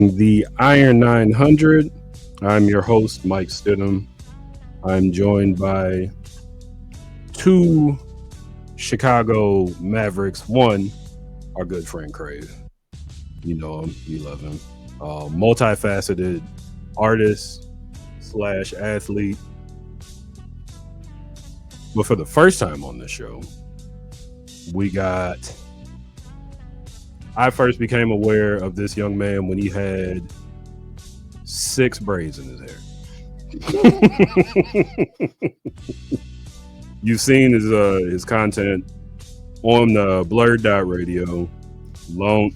The Iron 900. I'm your host, Mike Stidham. I'm joined by two Chicago Mavericks. One, our good friend Crave. You know him, you love him. Multifaceted artist slash athlete. But for the first time on this show, I first became aware of this young man when he had 6 braids in his hair. You've seen his content on the Blurred Dot Radio, Lone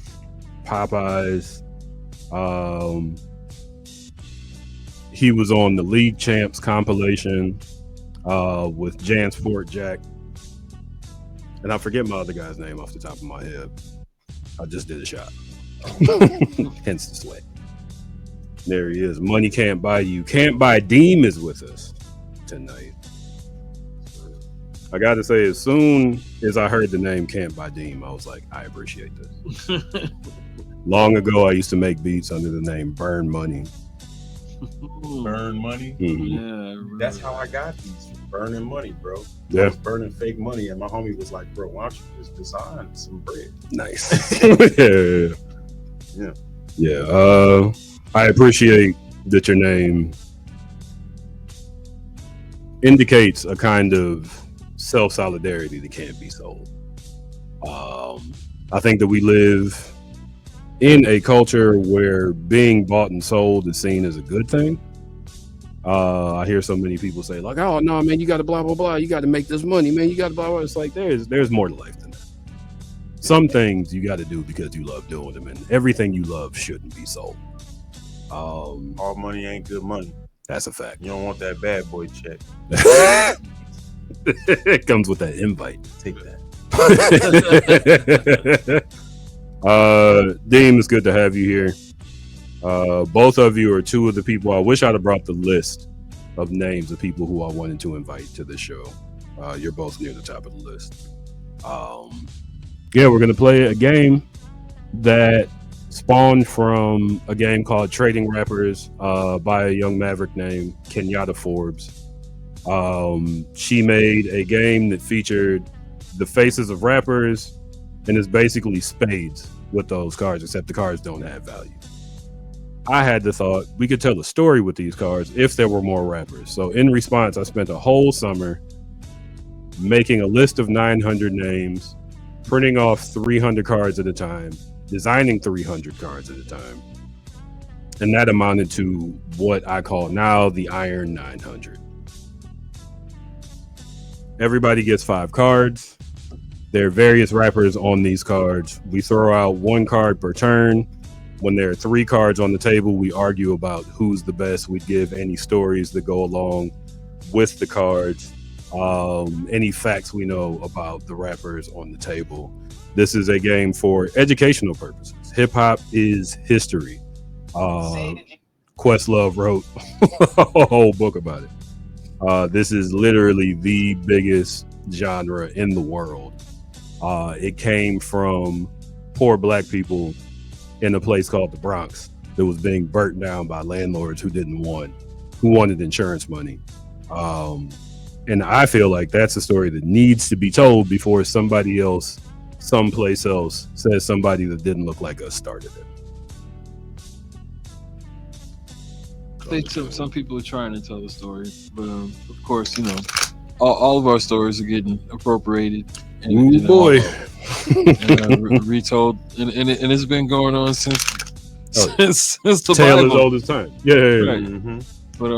Popeyes. He was on the League Champs compilation with Jansport Jack. And I forget my other guy's name off the top of my head. I just did a shot. Hence the sweat. There he is. Money can't buy you. Cantbuydeem is with us tonight. I got to say, as soon as I heard the name Cantbuydeem, I was like, I appreciate this. Long ago, I used to make beats under the name Burn Money. Burn Money? Mm-hmm. Yeah, that's how I got these. Burning money, bro. Yeah. I was burning fake money, and my homie was like, bro, why don't you just design some bread? Nice. Yeah. I appreciate that your name indicates a kind of self-solidarity that can't be sold. I think that we live in a culture where being bought and sold is seen as a good thing. I hear so many people say, like, oh, no, man, you got to blah, blah, blah. You got to make this money, man. You got to blah, blah. It's like there's more to life than that. Some things you got to do because you love doing them, and everything you love shouldn't be sold. All money ain't good money. That's a fact. You don't want that bad boy check. It comes with that invite. Take that. Deem, it's good to have you here. Both of you are two of the people. I wish I'd have brought the list of names of people who I wanted to invite to the show. You're both near the top of the list. We're going to play a game that spawned from a game called Trading Rappers by a young maverick named Kenyatta Forbes. She made a game that featured the faces of rappers, and it's basically spades with those cards, except the cards don't have value. I had the thought we could tell a story with these cards if there were more rappers. So in response, I spent a whole summer making a list of 900 names, printing off 300 cards at a time, designing 300 cards at a time. And that amounted to what I call now the Iron 900. Everybody gets 5 cards. There are various rappers on these cards. We throw out 1 card per turn. When there are 3 cards on the table, we argue about who's the best. We give any stories that go along with the cards, any facts we know about the rappers on the table. This is a game for educational purposes. Hip hop is history. Questlove wrote a whole book about it. This is literally the biggest genre in the world. It came from poor black people in a place called the Bronx that was being burnt down by landlords who wanted insurance money. And I feel like that's a story that needs to be told before somebody else, someplace else, says somebody that didn't look like us started it. I think some people are trying to tell the story, but of course, you know, all of our stories are getting appropriated and retold, and it's been going on since the tale Bible. as old as time. Yeah. Right. Mm-hmm. But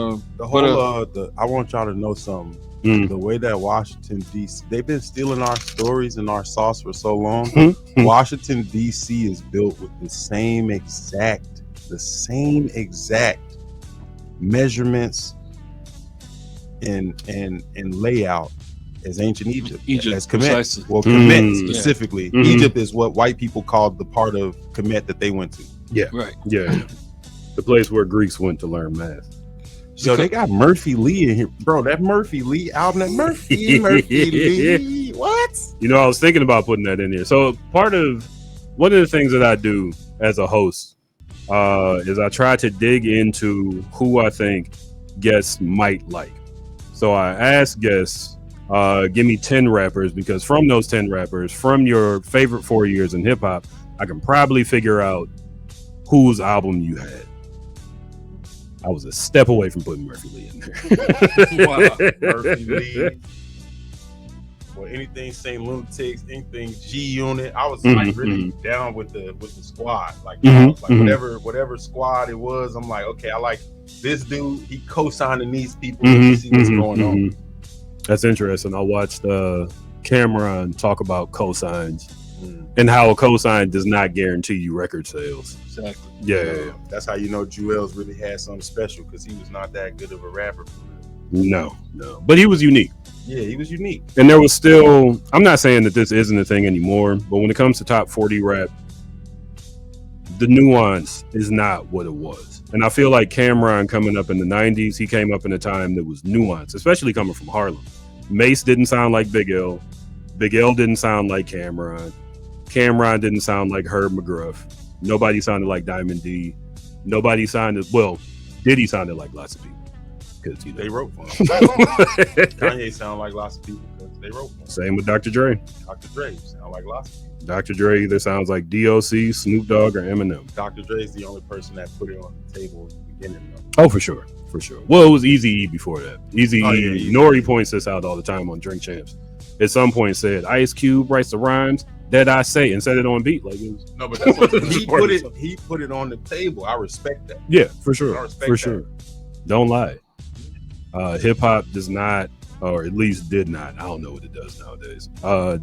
I want y'all to know something. The way that Washington D.C. they've been stealing our stories and our sauce for so long. Washington D.C. is built with the same exact measurements and layout as ancient Egypt as Kemet. Well, Kemet specifically. Mm-hmm. Egypt is what white people called the part of Kemet that they went to. Yeah. Right. Yeah. The place where Greeks went to learn math. So they got Murphy Lee in here, bro. That Murphy Lee album, that Murphy Lee. What? You know, I was thinking about putting that in here. So one of the things that I do as a host is I tried to dig into who I think guests might like. So I asked guests, give me 10 rappers, because from those 10 rappers, from your favorite 4 years in hip hop, I can probably figure out whose album you had. I was a step away from putting Murphy Lee in there. Wow. Murphy Lee. Or anything St. Lunatics, anything G Unit. I was like really down with the squad. Like, I was like whatever squad it was, I'm like, okay, I like this dude. He co-signing these people to see what's going on. That's interesting. I watched Cameron talk about cosigns and how a cosign does not guarantee you record sales. Exactly. Yeah. That's how you know Jewels really had something special, because he was not that good of a rapper for real. No. But he was unique. Yeah, he was unique. And there was still, I'm not saying that this isn't a thing anymore, but when it comes to top 40 rap, the nuance is not what it was. And I feel like Cameron coming up in the 90s, he came up in a time that was nuanced, especially coming from Harlem. Mace didn't sound like Big L. Big L didn't sound like Cameron. Cameron didn't sound like Herb McGruff. Nobody sounded like Diamond D. Nobody sounded, well, Diddy sounded like lots of people. Because they wrote for him. Kanye sound like lots of people because they wrote for him. Same with Dr. Dre. Dr. Dre sound like lots of people. Dr. Dre either sounds like DOC, Snoop Dogg, or Eminem. Dr. Dre is the only person that put it on the table in the beginning. Oh, for sure. Well, it was Eazy-E before that. Eazy-E, Nori points this out all the time on Drink Champs. At some point said, Ice Cube writes the rhymes that I say and set it on beat. Like it was, no, but that's what he put it on the table. I respect that. Yeah, for sure. I respect that. Sure. Don't lie. Hip hop does not, or at least did not, I don't know what it does nowadays,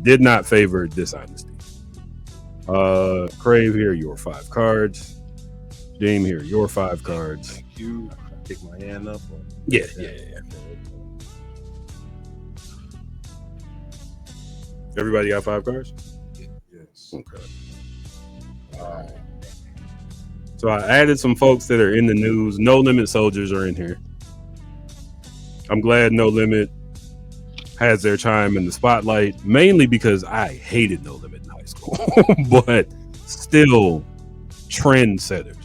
did not favor dishonesty. Crave, here are your 5 cards. Deem, here are your 5 cards. Thank you. I pick my hand up. Yeah. Everybody got 5 cards? Yes. Okay. All right. So I added some folks that are in the news. No Limit soldiers are in here. I'm glad No Limit has their time in the spotlight, mainly because I hated No Limit in high school, but still trendsetters.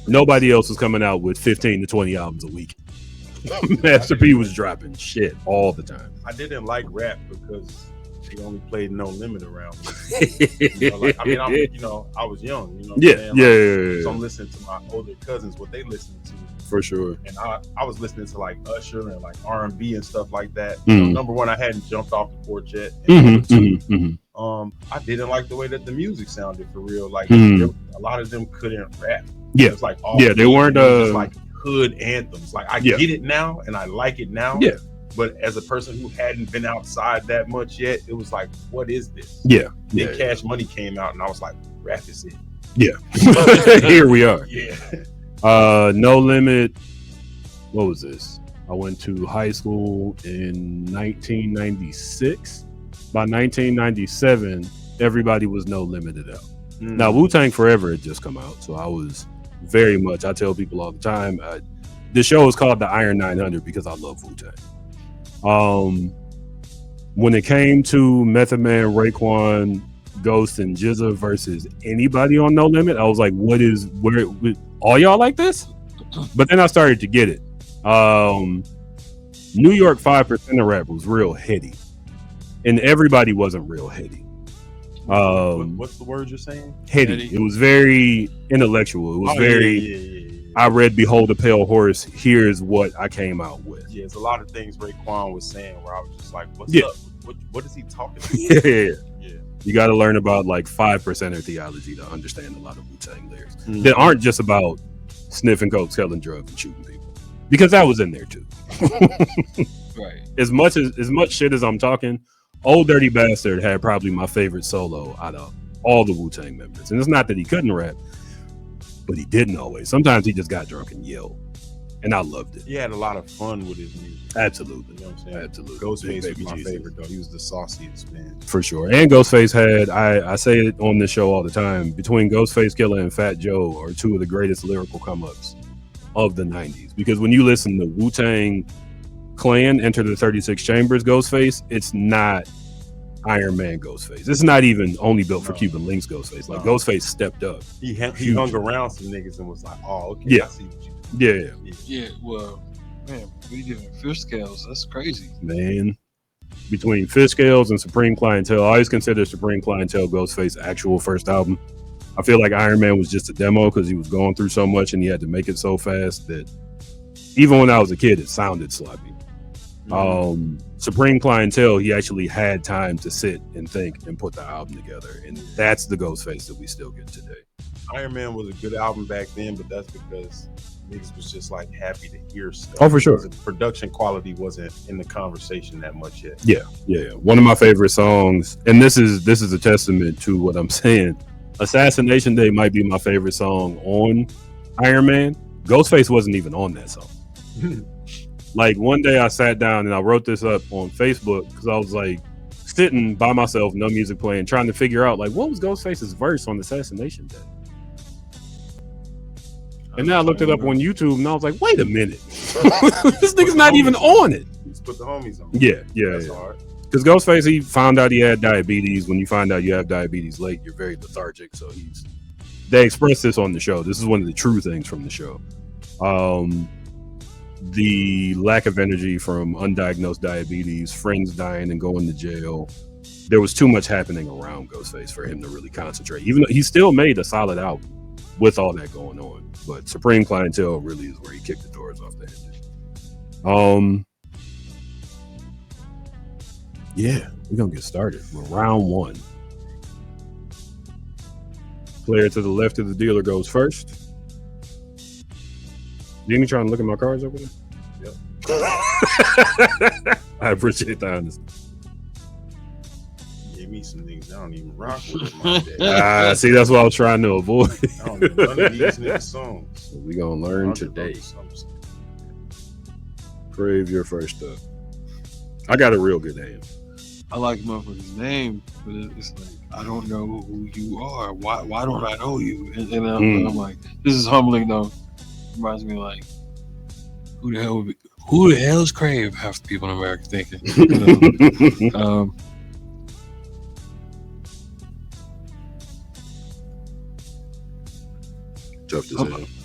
Nobody else was coming out with 15 to 20 albums a week. Master P was dropping shit all the time. I didn't like rap because he only played No Limit around me. I was young. So I'm listening to my older cousins, what they listening to. For sure. And I was listening to like Usher and like R&B and stuff like that. So number one, I hadn't jumped off the porch yet. And I didn't like the way that the music sounded for real. Like a lot of them couldn't rap. Yeah. It was like they weren't just like hood anthems. Like I get it now and I like it now. Yeah. But as a person who hadn't been outside that much yet, it was like, what is this? Yeah. Then Cash Money came out and I was like, rap is it. Yeah. Here we are. Yeah. No Limit. What was this? I went to high school in 1996. By 1997, everybody was No Limited out. Now, Wu-Tang Forever had just come out, so I was very much, I tell people all the time, the show is called the Iron 900 because I love Wu-Tang. When it came to Method Man, Raekwon, Ghost, and GZA versus anybody on No Limit, I was like, where all y'all like this? But then I started to get it. New York 5% of rap was real heady, and everybody wasn't real heady. What's the word you're saying? Heady. It was very intellectual. It was very. I read "Behold a Pale Horse." Here's what I came out with. Yeah, there's a lot of things Raekwon was saying where I was just like, "What's up? What is he talking about?" Yeah. You got to learn about like 5% theology to understand a lot of Wu-Tang lyrics that aren't just about sniffing coke, selling drugs, and shooting people, because that was in there too. Right. As much shit as I'm talking, Old Dirty Bastard had probably my favorite solo out of all the Wu-Tang members, and it's not that he couldn't rap, but he didn't always. Sometimes he just got drunk and yelled, and I loved it. He had a lot of fun with his music. Absolutely. You know what I'm saying? Absolutely. Ghostface was my favorite, though. He was the sauciest, man. For sure. And Ghostface had, I say it on this show all the time, between Ghostface Killer and Fat Joe are two of the greatest lyrical come-ups of the 90s. Because when you listen to Wu-Tang Clan, Enter the 36 Chambers, Ghostface, it's not Iron Man Ghostface. It's not even only built for Cuban Links Ghostface. Like Ghostface stepped up. He hung around some niggas and was like, "Oh, okay, I see what you do." Yeah. Well, man, we giving fish scales. That's crazy, man. Between Fish Scales and Supreme Clientele, I always consider Supreme Clientele Ghostface's actual first album. I feel like Iron Man was just a demo because he was going through so much and he had to make it so fast that even when I was a kid, it sounded sloppy. Supreme Clientele, he actually had time to sit and think and put the album together, and that's the Ghostface that we still get today. Iron Man was a good album back then, but that's because niggas was just like happy to hear stuff. Oh, for sure. The production quality wasn't in the conversation that much yet. Yeah. One of my favorite songs, and this is a testament to what I'm saying. Assassination Day might be my favorite song on Iron Man. Ghostface wasn't even on that song. Like one day I sat down and I wrote this up on Facebook because I was like sitting by myself, no music playing, trying to figure out like what was Ghostface's verse on Assassination Day. And then I looked it up on YouTube and I was like, wait a minute. This nigga's not even on it. Just put the homies on. Yeah. That's hard. Because Ghostface, he found out he had diabetes. When you find out you have diabetes late, you're very lethargic. So they expressed this on the show. This is one of the true things from the show. The lack of energy from undiagnosed diabetes, friends dying and going to jail. There was too much happening around Ghostface for him to really concentrate. Even though he still made a solid album with all that going on. But Supreme Clientele really is where he kicked the doors off the hinges. Yeah, we're gonna get started with round one. Player to the left of the dealer goes first. You trying to look at my cards over there? Yep. I appreciate the honesty. Give me some niggas I don't even rock with my day. See, that's what I was trying to avoid. I don't know none of these niggas songs. So we gonna learn today. Crave, you're first up. I got a real good name. I like motherfucker's name, but it's like I don't know who you are. Why don't I know you? And I'm like, this is humbling though. Reminds me like, who the hell is Crave? Half the people in America thinking. You know?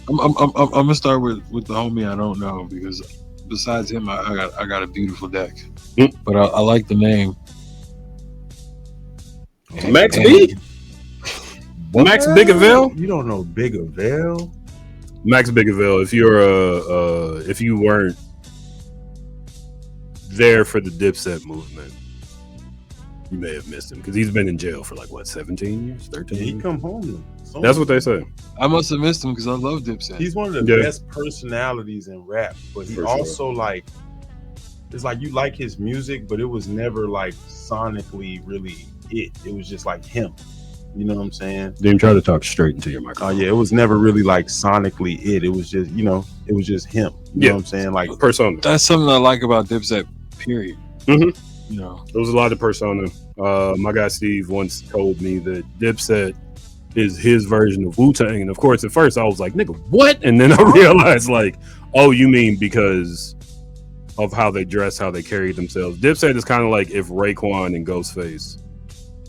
I'm gonna start with the homie I don't know because besides him I got a beautiful deck. But I like the name. Max B? Max Bigaville? You don't know Bigaville? Max Bigaville, if you weren't there for the Dipset movement, you may have missed him because he's been in jail for 17 years, 13 years? He come home. That's what they say. I must have missed him because I love Dipset. He's one of the best personalities in rap, but he also it's like you like his music, but it was never sonically really it. It was just like him. You know what I'm saying? Didn't try to talk straight into your microphone. Oh yeah, it was never really sonically it. It was just, it was just him. You know what I'm saying? Persona. That's something I like about Dipset, period. Mm-hmm. There was a lot of persona. My guy Steve once told me that Dipset is his version of Wu-Tang. And of course, at first I was like, nigga, what? And then I realized oh, you mean because of how they dress, how they carry themselves. Dipset is kind of like if Raekwon and Ghostface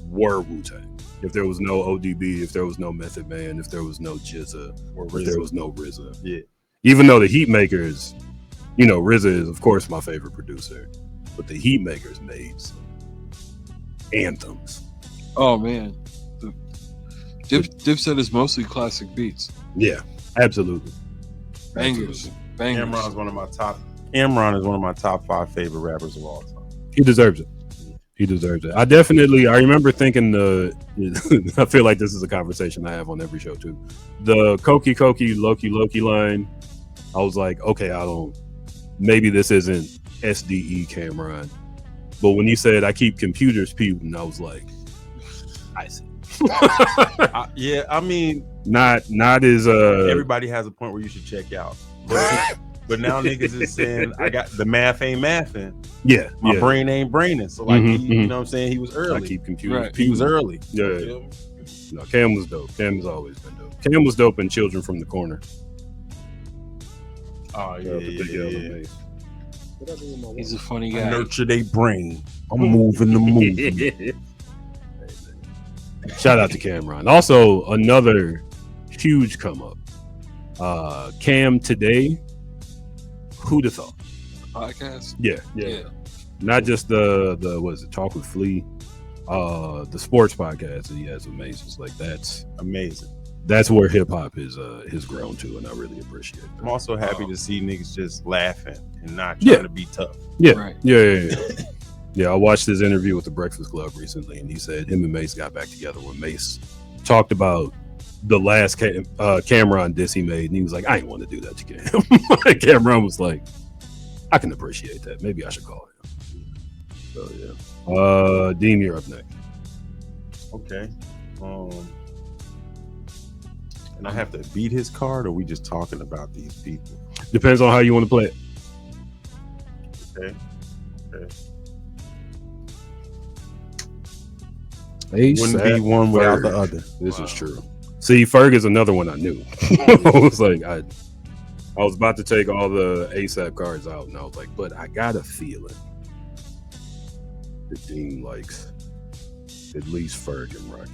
were Wu-Tang. If there was no ODB, if there was no Method Man, if there was no GZA, or if there was no RZA. Yeah. Even though the Heatmakers, RZA is of course my favorite producer, but the Heatmakers made some anthems. Oh man. Dipset is mostly classic beats. Yeah, absolutely. Bangers. Cameron is one of my top 5 favorite rappers of all time. He deserves it. He deserves it. I remember thinking I feel like this is a conversation I have on every show too. The Koki Koki Loki Loki line, I was like, okay, maybe this isn't SDE Cameron. But when you said I keep computers putin', I was like, I see. Yeah, I mean, not as everybody has a point where you should check out. But now niggas is saying I got the math ain't mathing. Yeah, my brain ain't braining. So you know what I'm saying? He was early. I keep computers. Right. He was early. Yeah. No, Cam was dope. Cam has always been dope. Cam was dope in Children from the Corner. Oh yeah. He's a funny I guy. nurture their brain. I'm moving the movie. Shout out to Cameron. Also, another huge come up. Cam today. Who'd have thought? Podcast. Yeah. Not just the what is it? Talk with Flea. The sports podcast that he has amazing. Like that's amazing. That's where hip hop is grown to, and I really appreciate it. I'm also happy to see niggas just laughing and not trying to be tough. Yeah, right. Yeah. I watched his interview with the Breakfast Club recently, and he said him and Mace got back together when Mace talked about the last Cameron diss he made, and he was like, I ain't want to do that to Cam. Cameron was like, I can appreciate that. Maybe I should call him. So yeah. Deem, you're up next. Okay. And I have to beat his card, or are we just talking about these people? Depends on how you want to play it. Okay. Wouldn't be one without the other. This is true. See, Ferg is another one I knew. I was like, I was about to take all the ASAP cards out, and I was like, but I got a feeling that Dean likes at least Ferg and Rocky.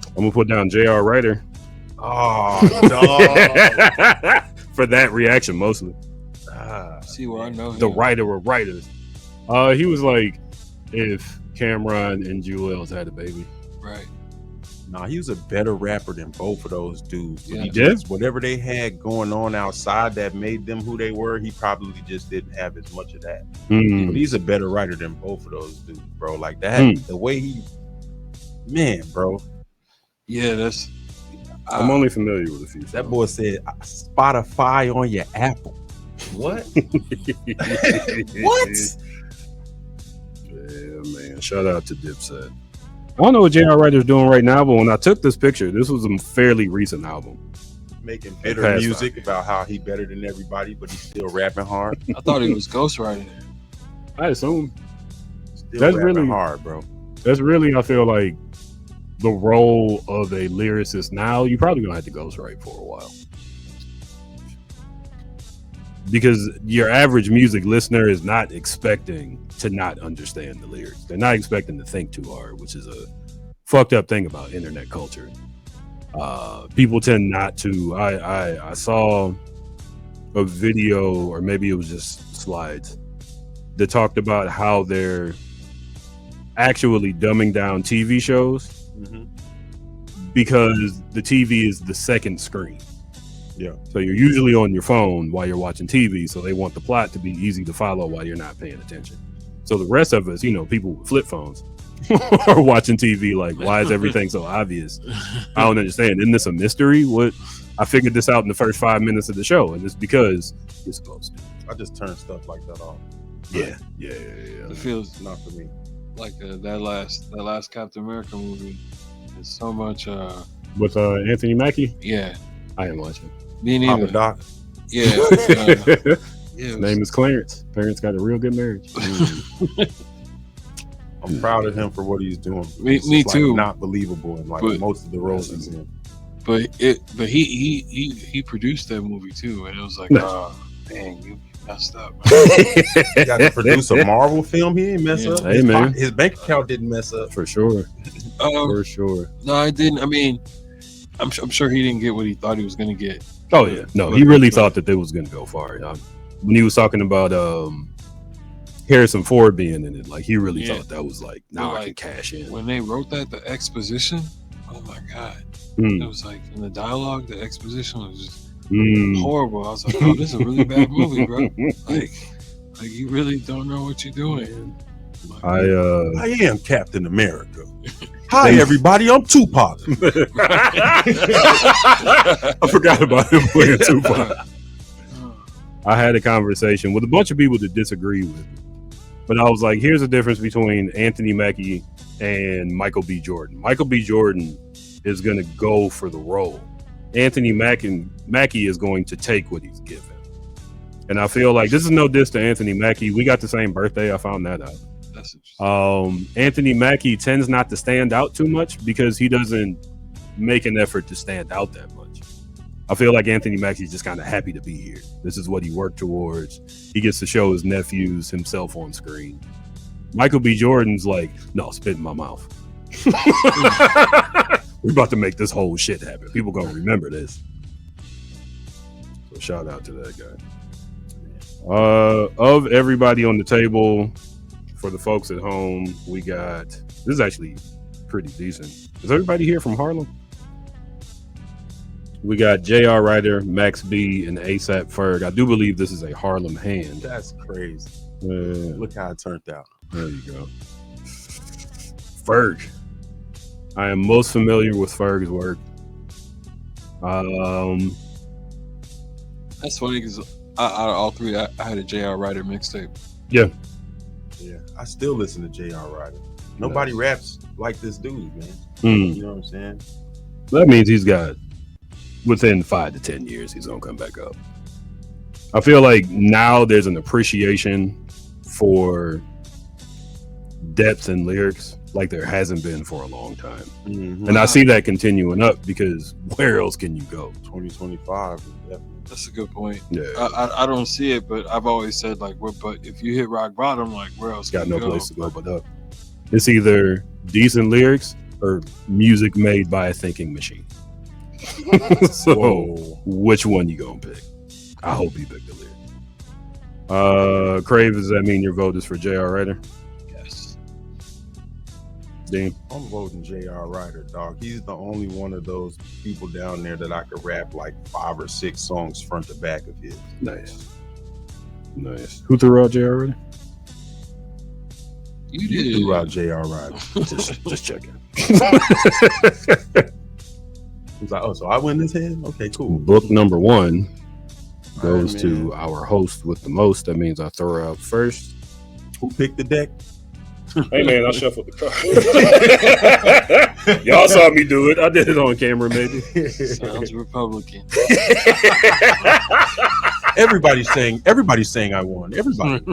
I'm gonna put down J.R. Ryder. Oh, dog. For that reaction, mostly. See where I know him. The writer of writers. He was like, if Cameron and Jewels had a baby. Right. Nah, he was a better rapper than both of those dudes. Yeah. He just, whatever they had going on outside that made them who they were, he probably just didn't have as much of that. Mm. But he's a better writer than both of those dudes, bro. Like that, the way he, man, bro. Yeah, that's. I'm only familiar with a few. That boy said Spotify on your Apple. What? What? Yeah, man. Shout out to Dipset. I don't know what J.R. Ryder's doing right now, but when I took this picture, this was a fairly recent album. Making bitter music about how he better than everybody, but he's still rapping hard. I thought he was ghostwriting. I assume. Still That's rapping really hard, bro. That's really, I feel like, the role of a lyricist now. You probably gonna have to ghostwrite for a while, because your average music listener is not expecting to not understand the lyrics. They're not expecting to think too hard, which is a fucked up thing about internet culture. People tend not to. I saw a video, or maybe it was just slides, that talked about how they're actually dumbing down TV shows because the TV is the second screen. Yeah. So you're usually on your phone while you're watching TV, so they want the plot to be easy to follow while you're not paying attention. So the rest of us, people with flip phones are watching TV like, why is everything so obvious? I don't understand. Isn't this a mystery? What? I figured this out in the first 5 minutes of the show, and it's because you're supposed to. I just turn stuff like that off. Yeah. It feels Not for me. like that last Captain America movie. There's so much. With Anthony Mackie? Yeah. I am watching. Me Papa neither. Doc. Yeah. His name is Clarence. Parents got a real good marriage. I'm proud of him for what he's doing. Me It's too. Not believable in most of the roles he's in. But he produced that movie too, and it was like, dang, you messed up. He got to produce a Marvel film. He didn't mess up. Hey, man. His bank account didn't mess up. For sure. For sure. No, I didn't. I mean, I'm sure he didn't get what he thought he was going to get. Oh yeah, no, he really thought that they was going to go far. When he was talking about Harrison Ford being in it, like he really thought that was like, now I can cash in. When they wrote that, the exposition, oh my god, it was like in the dialogue, the exposition was just horrible. I was like, oh, this is a really bad movie, bro. Like you really don't know what you're doing. I am Captain America. Hi everybody, I'm Tupac. I forgot about him playing Tupac. I had a conversation with a bunch of people that disagree with me, but I was like, here's the difference between Anthony Mackie and Michael B. Jordan. Michael B. Jordan is going to go for the role. Anthony Mackie is going to take what he's given. And I feel like this is no diss to Anthony Mackie. We got the same birthday. I found that out. That's interesting. Anthony Mackie tends not to stand out too much because he doesn't make an effort to stand out that much. I feel like Anthony Mackie's just kind of happy to be here. This is what he worked towards. He gets to show his nephews himself on screen. Michael B. Jordan's like, no, spit in my mouth. We're about to make this whole shit happen. People gonna remember this. So shout out to that guy. Of everybody on the table, for the folks at home, we got, this is actually pretty decent. Is everybody here from Harlem? We got J.R. Ryder, Max B, and ASAP Ferg. I do believe this is a Harlem hand. That's crazy. Look how it turned out. There you go. Ferg. I am most familiar with Ferg's work. That's funny because out of all three, I had a J.R. Ryder mixtape. Yeah. Yeah. I still listen to J.R. Ryder. Nobody raps like this dude, man. Mm. You know what I'm saying? That means he's got, within 5 to 10 years, he's gonna come back up. I feel like now there's an appreciation for depth in lyrics like there hasn't been for a long time. Mm-hmm. And I see that continuing up because where else can you go? 2025. That's a good point. Yeah. I don't see it, but I've always said like, but if you hit rock bottom, like where else? Got can no you go? place to go but up. It's either decent lyrics or music made by a thinking machine. So Whoa. which one you gonna pick? I hope you pick the lyrics. Crave, does that mean your vote is for J.R. Ryder? Yes. Dean? I'm voting J.R. Ryder, dog. He's the only one of those people down there that I could rap like 5 or 6 songs front to back of his. Nice. Who threw out J.R. Ryder? You did. Threw out J.R. Ryder. just checking. He's like, oh, so I win this hand? Okay, cool. Book number 1 goes All right, to man. our host with the most. That means I throw her out first. Who picked the deck? Hey man, I shuffled the card. Y'all saw me do it. I did it on camera, maybe. Sounds Republican. Everybody's saying I won. Everybody.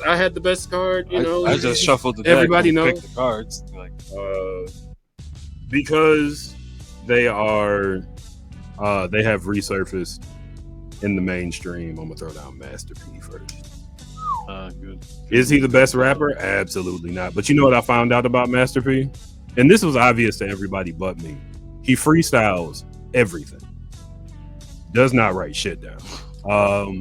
I had the best card, you know. I just shuffled the deck. Everybody and knows. picked the cards. Like, because they are, they have resurfaced in the mainstream. I'm gonna throw down Master P first. good. Is he the best rapper? Absolutely not. But you know what I found out about Master P? And this was obvious to everybody but me. He freestyles everything. Does not write shit down.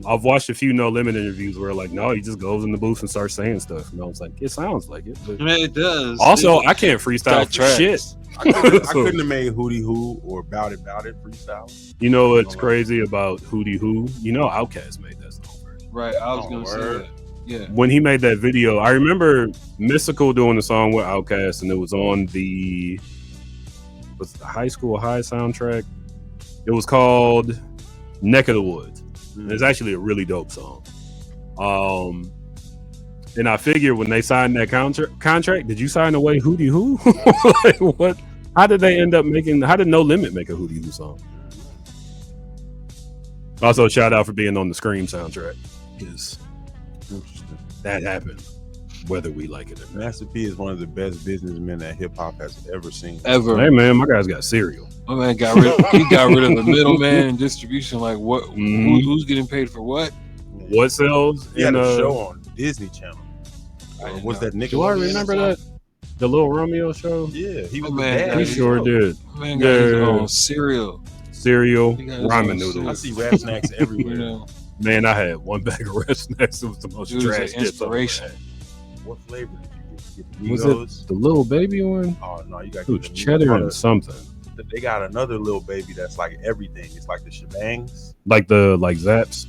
I've watched a few No Limit interviews where like, no, he just goes in the booth and starts saying stuff. And I was like, it sounds like it. But Man, it does. also, I can't freestyle for tracks. shit. I couldn't have made Hootie Hoo or Bout It freestyle. You know what's crazy about Hootie Hoo? You know Outkast made that song first. Right, I was going to say word. that. Yeah. When he made that video, I remember Mystical doing the song with Outkast, and it was on the High School High soundtrack. It was called Neck of the Woods. It's actually a really dope song. And I figure when they signed that contract, did you sign away Hootie Hoo? Like, what? How did they end up making? How did No Limit make a Hootie Hoo song? Also, shout out for being on the Scream soundtrack, because that happened, whether we like it or not. Master P is one of the best businessmen that hip hop has ever seen. Ever. Hey man, my guy's got cereal. My man got rid of the middleman and distribution. Like, what? Who's getting paid for what? What sells? He had a show on Disney Channel. What's that Nickelodeon? Do I remember that? The Little Romeo show? Yeah, he was Oh, the man, dad. He sure did. Man got his own cereal. Cereal, He got his ramen own noodles. I see rap snacks everywhere. You know, Man, I had one bag of Red Snacks. It was the most dude, trash it's an chips I've ever inspiration. had. What flavor did you get? You get the Was Migos? it the little baby one? Oh no, you got It was cheddar and something. They got another little baby that's like everything. It's like the shebangs. Like Zaps,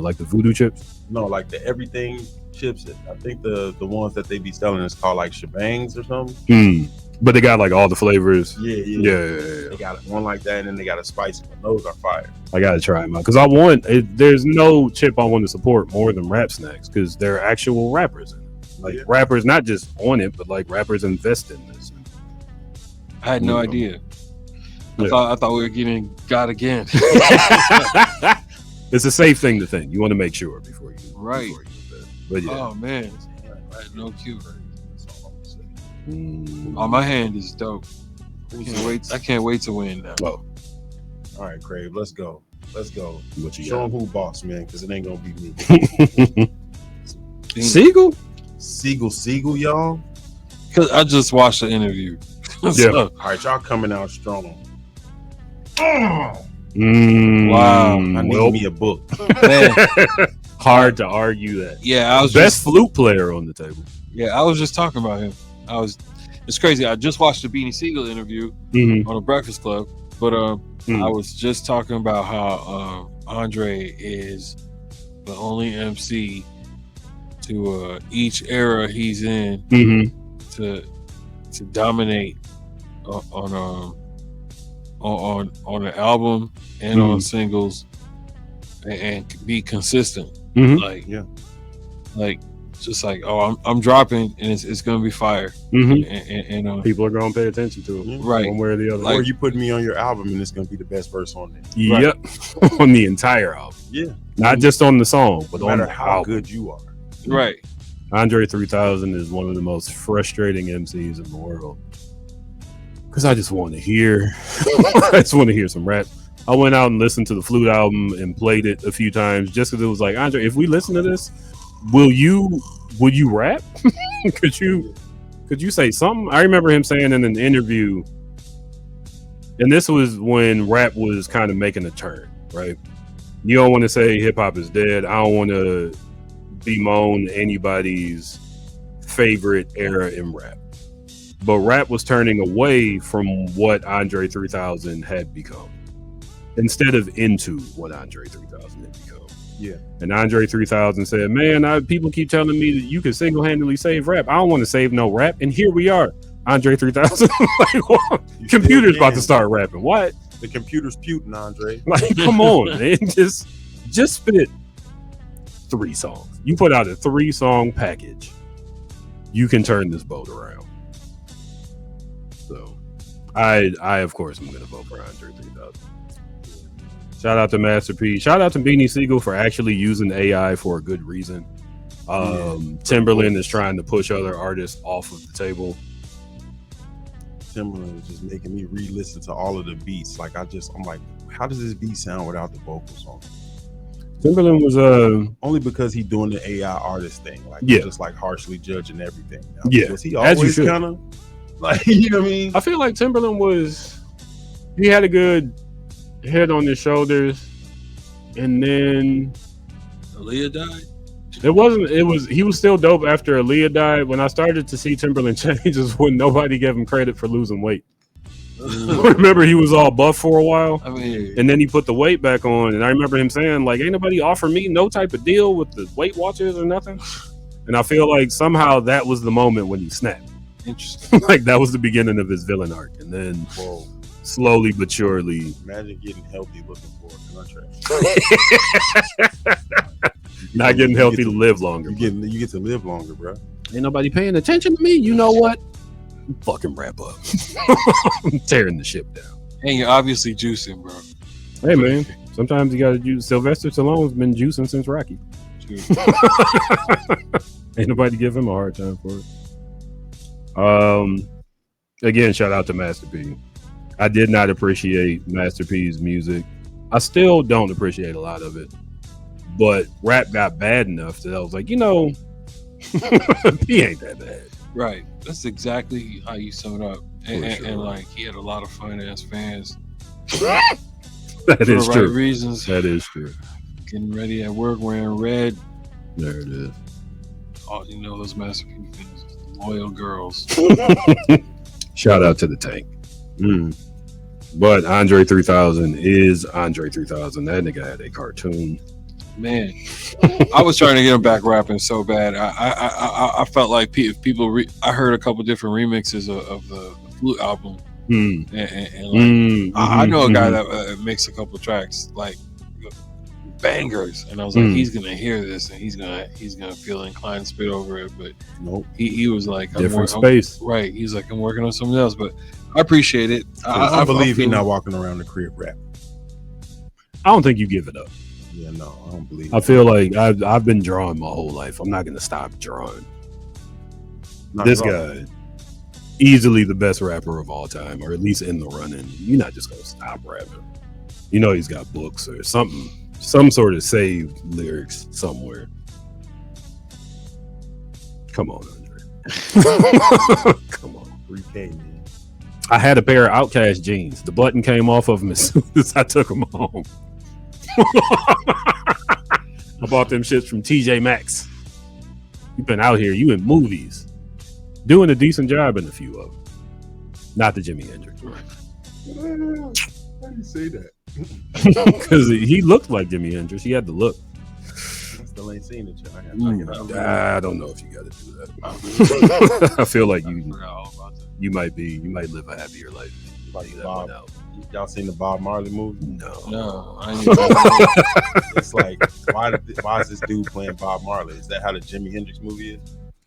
like the voodoo chips. No, like the everything chips. I think the ones that they be selling is called like shebangs or something. But they got like all the flavors. Yeah. They got one like that, and then they got a spicy one. Those are fire. I gotta try them out because I want. There's no chip I want to support more than Rap Snacks because they're actual rappers in it. Like rappers, not just on it, but like rappers invest in this. I had no idea. I thought we were getting got again. It's a safe thing to think. You want to make sure before you Right. Before you invest. But yeah. Oh man, I had no cue. Oh, my hand is dope. I can't wait to win now. Well, All right, Crave, let's go. What you Show got? him who boss, man, because it ain't gonna be me. Siegel? Siegel, y'all. Cause I just watched the interview. Yeah. All right, y'all coming out strong. Wow. I need Well, me a book. Man, hard to argue that. yeah, I was Best flute player on the table. I was just talking about him. It's crazy. I just watched the Beanie Siegel interview Mm-hmm. on the Breakfast Club, but Mm. I was just talking about how Andre is the only MC to each era he's in Mm-hmm. to dominate on an album and on singles and be consistent. Mhm. Like Yeah. like just like, oh, I'm dropping and it's gonna be fire. Mm-hmm. And People are gonna pay attention to it, right. one way or the other. Like- Or you put me on your album and it's gonna be the best verse on there. Yep, on the entire album, Yeah. not just on the song, but No on matter the how album. good you are. Right. Andre 3000 is one of the most frustrating MCs in the world because I just want to hear, some rap. I went out and listened to the Flute album and played it a few times just because it was like, Andre, if we listen to this, will you rap? could you say something? I remember him saying in an interview, and this was when rap was kind of making a turn, right? You don't want to say hip hop is dead. I don't want to bemoan anybody's favorite era in rap, but rap was turning away from what Andre 3000 had become instead of into what Andre 3000 had become. Yeah. And Andre 3000 said, man, people keep telling me that you can single-handedly save rap. I don't want to save no rap. And here we are. Andre 3000, like, well, computer's about to start rapping. What? The computer's putin', Andre. Like, come on, man. Just spit 3 songs. You put out a 3-song package. You can turn this boat around. So, I of course am gonna vote for Andre 3000. Shout out to Master P. Shout out to Beanie Siegel for actually using AI for a good reason. Timberland is trying to push other artists off of the table. Timberland is just making me re-listen to all of the beats. Like I'm like, how does this beat sound without the vocals on it? Timberland was Only because he's doing the AI artist thing, like just like harshly judging everything. Now. Yeah, was he as you always should. kind of like, you know what I mean? I feel like Timberland he had a good head on his shoulders, and then Aaliyah died. he was still dope after Aaliyah died. When I started to see Timberland changes when nobody gave him credit for losing weight. Remember, he was all buff for a while, I mean, and then he put the weight back on, and I remember him saying, like, ain't nobody offer me no type of deal with the Weight Watchers or nothing. And I feel like somehow that was the moment when he snapped. interesting. Like, that was the beginning of his villain arc, and then Whoa. slowly but surely. Imagine getting healthy looking for a contract. Not getting healthy to live longer. You get to live longer, bro. Ain't nobody paying attention to me. You know what? Fucking wrap up. I'm tearing the ship down. And you're obviously juicing, bro. Hey, man. Sometimes you gotta juice. Sylvester Stallone's been juicing since Rocky. Ain't nobody give him a hard time for it. Again, shout out to Master P. I did not appreciate Master P's music. I still don't appreciate a lot of it. But rap got bad enough that I was like, P ain't that bad. Right. That's exactly how you sum it up. And like, he had a lot of fine ass fans. That For is the true. right reasons. That is true. Getting ready at work wearing red. There it is. Oh, those Master P fans. Loyal girls. Shout out to the tank. But Andre 3000 is Andre 3000. That nigga had a cartoon. Man, I was trying to get him back rapping so bad. I felt like people. I heard a couple different remixes of the Flute album, and like, I know a guy that makes a couple tracks like bangers, and I was like, he's gonna hear this and he's gonna feel inclined to spit over it, but nope. He was like, different space, right? He's like, I'm working on something else, but I appreciate it. I believe he's not walking around the crib rap. I don't think you give it up. Yeah, no, I don't believe. I feel like I've been drawing my whole life. I'm not gonna stop drawing. This guy, easily the best rapper of all time, or at least in the running. You're not just gonna stop rapping. You know he's got books or something, some sort of saved lyrics somewhere. Come on, Andre. Come on. 3K, man. I had a pair of Outcast jeans. The button came off of them as soon as I took them home. I bought them shits from TJ Maxx. You've been out here. You in movies. Doing a decent job in a few of them. Not the Jimi Hendrix. Why do you say that? Because he looked like Jimi Hendrix. He had the look. I still ain't seen it yet. I gotta check it out. I don't know if you got to do that. I feel like you might live a happier life. Like Bob, y'all seen the Bob Marley movie? No. It's like, why is this dude playing Bob Marley? Is that how the Jimi Hendrix movie is?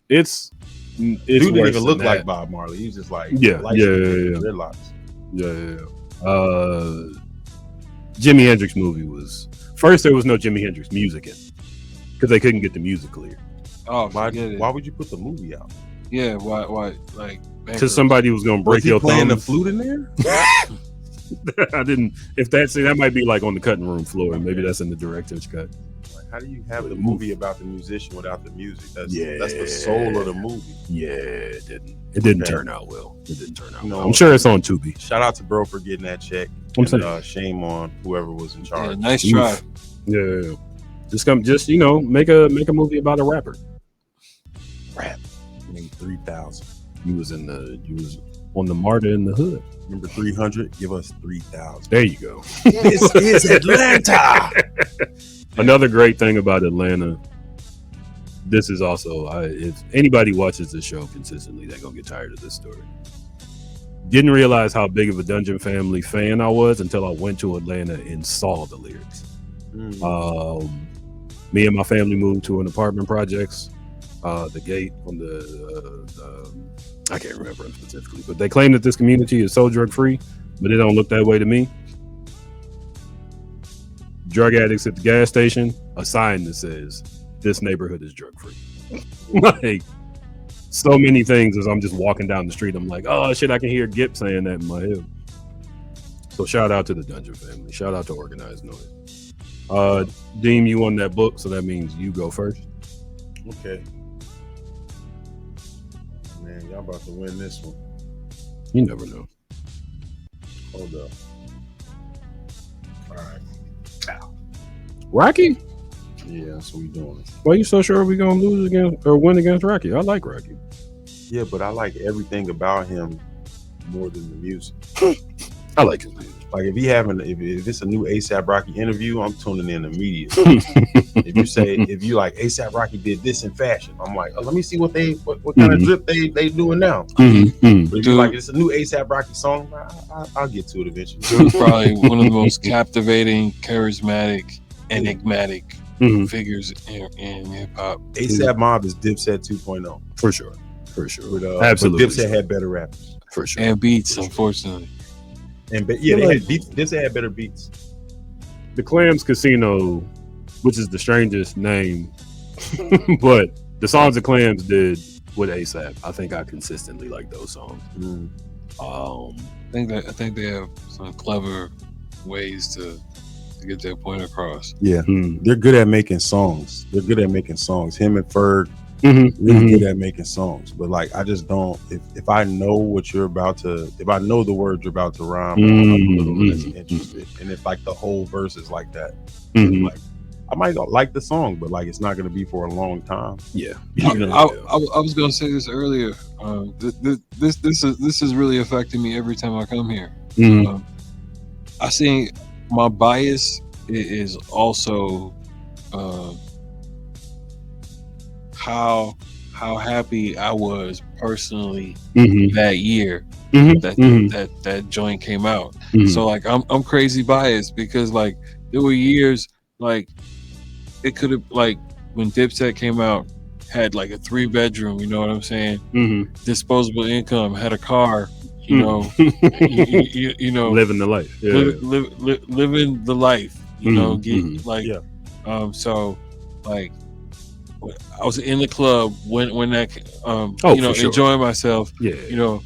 It's dude didn't even look like Bob Marley. He was just like dreadlocks. Yeah. Jimi Hendrix movie was first. There was no Jimi Hendrix music in because they couldn't get the music clear. Oh, why would you put the movie out? Yeah, why? Like, because somebody was gonna break your playing thumbs. the flute in there. I didn't. If that might be like on the cutting room floor. Maybe that's in the director's cut. Like, how do you have the movie about the musician without the music? That's the soul of the movie. Yeah, it didn't. It didn't turn out well. Well. I'm sure it's on Tubi. Shout out to bro for getting that check. Shame on whoever was in charge. Yeah, nice try. Yeah. Just make a movie about a rapper. Rap. Made 3,000. You was on the MARTA in the hood. Remember 300? Give us 3,000. There you go. This is Atlanta. Another great thing about Atlanta. This is also, if anybody watches this show consistently, they're gonna get tired of this story. Didn't realize how big of a Dungeon Family fan I was until I went to Atlanta and saw the lyrics. Me and my family moved to an apartment projects. The gate on the I can't remember them specifically, but they claim that this community is so drug free, but it don't look that way to me. Drug addicts at the gas station, a sign that says this neighborhood is drug free. Like so many things as I'm just walking down the street, I'm like, oh shit, I can hear Gip saying that in my head. So shout out to the Dungeon Family. Shout out to Organized Noise. Deem, you on that book, so that means you go first. Okay. Man, y'all about to win this one. You never know. Hold up. All right. Ow. Rocky? Yeah, that's what we doing. Why you so sure we gonna lose against or win against Rocky? I like Rocky. Yeah, but I like everything about him more than the music. I like his music. Like if it's a new ASAP Rocky interview, I'm tuning in immediately. if you like ASAP Rocky did this in fashion, I'm like, let me see what kind of drip they doing now. But if you like it's a new ASAP Rocky song, I'll get to it eventually. Dude's probably one of the most captivating, charismatic, enigmatic figures in hip hop. ASAP Mob is Dipset 2.0 for sure. Absolutely, but Dipset had better rappers for sure, and beats, unfortunately. And they had beats. Dipset had better beats. The Clams Casino, which is the strangest name, but the songs the Clams did with ASAP, I think I consistently like those songs. I think they have some clever ways to get their point across. Yeah, they're good at making songs. Him and Ferg. Really good at making songs, but like I just don't. If I know if I know the words you're about to rhyme, I'm a little less interested. And if like the whole verse is like that, like I might not like the song, but like it's not going to be for a long time. Yeah, I was going to say this earlier. This is really affecting me every time I come here. I think my bias is also. How happy I was personally that year that joint came out. So like I'm crazy biased because like there were years like it could have like when Dipset came out had like a 3-bedroom, you know what I'm saying? Disposable income, had a car, you know, you know, living the life, living the life, you know, so like. I was in the club when that enjoying myself. Yeah, you know,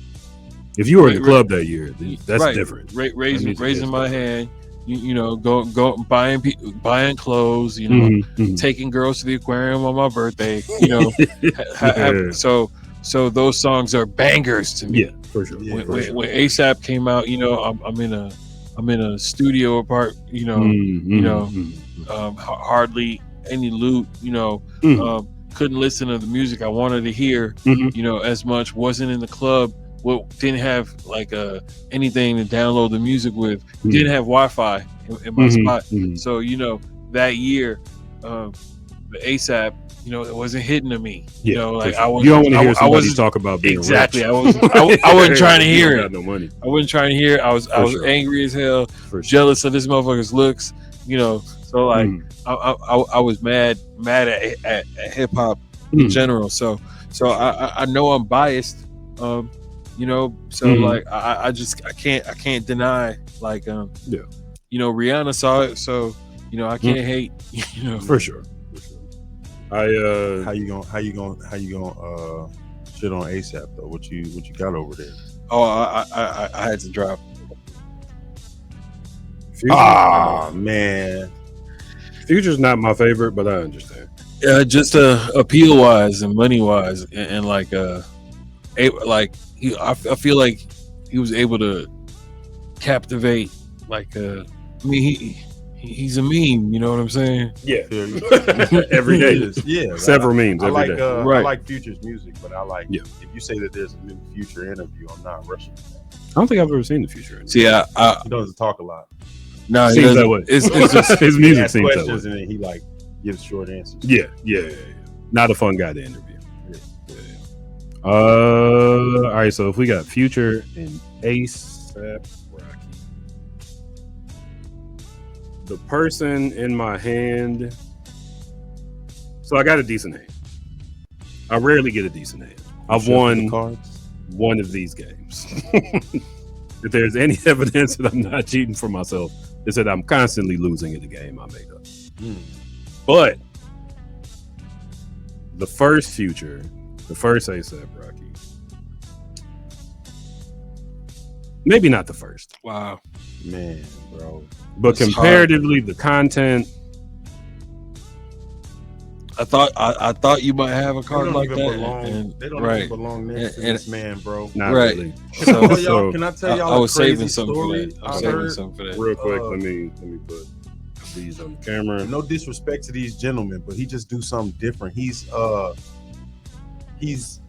if you were in the club that year, that's different. Raising my hand, you know, go buying clothes, you know, taking girls to the aquarium on my birthday, you know. So those songs are bangers to me. Yeah, for sure. Yeah, When ASAP came out, you know, I'm in a studio apart, you know, hardly any loot, you know, couldn't listen to the music I wanted to hear, you know, as much. Wasn't in the club. Well, didn't have like anything to download the music with. Didn't have Wi-Fi in my spot. So, you know, that year, the ASAP, you know, it wasn't hitting to me. You know, like I was. You don't want to hear somebody talk about being exactly. rich. I wasn't trying to hear it. No money. I wasn't trying to hear it. I was angry as hell, jealous of this motherfucker's looks. You know, so like I was mad at hip hop in general. So I know I'm biased. You know, so like I can't deny, like you know, Rihanna saw it, so you know I can't hate, you know, for sure. How you gonna shit on ASAP though? What you got over there? Oh, I had to drop. Future? Man, Future's not my favorite, but I understand. Just appeal wise and money wise, and like I feel like he was able to captivate, like I mean he's a meme, you know what I'm saying? Yeah. Every day. Yeah. Several memes every day. I like Future's music, but I like if you say that there's a new Future interview, I'm not rushing. I don't think I've ever seen the Future interview. See, he doesn't talk a lot. No, he seems that way. It's just his music seems that way. And then he like gives short answers. Yeah. Not a fun guy to interview. All right, so if we got Future and ASAP Rocky, the person in my hand. So I got a decent hand. I rarely get a decent hand. I've won one of these games. If there's any evidence that I'm not cheating for myself, it's that I'm constantly losing in the game I made up. But the first Future, the first ASAP Rocky, maybe not the first. Wow, man, bro. But it's comparatively, hard. The content. I thought you might have a card like that. They don't even belong next to this man, bro. Not really. So, can I tell y'all? I was saving something for that. I was saving something for that. Real quick, let me put these on the camera. No disrespect to these gentlemen, but he just do something different. He's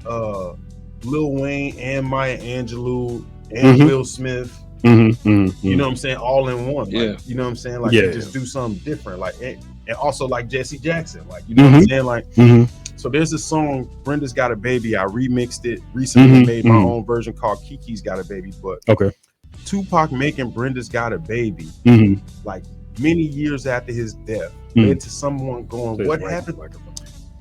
Lil Wayne and Maya Angelou and Will Smith. You know what I'm saying? All in one. Like, you know what I'm saying? Like they just do something different. Like and also like Jesse Jackson. Like, you know what I'm saying? Like so there's a song, Brenda's Got a Baby. I remixed it recently, made my own version called Kiki's Got a Baby. But Tupac making Brenda's Got a Baby, like many years after his death, led to someone going, what happened?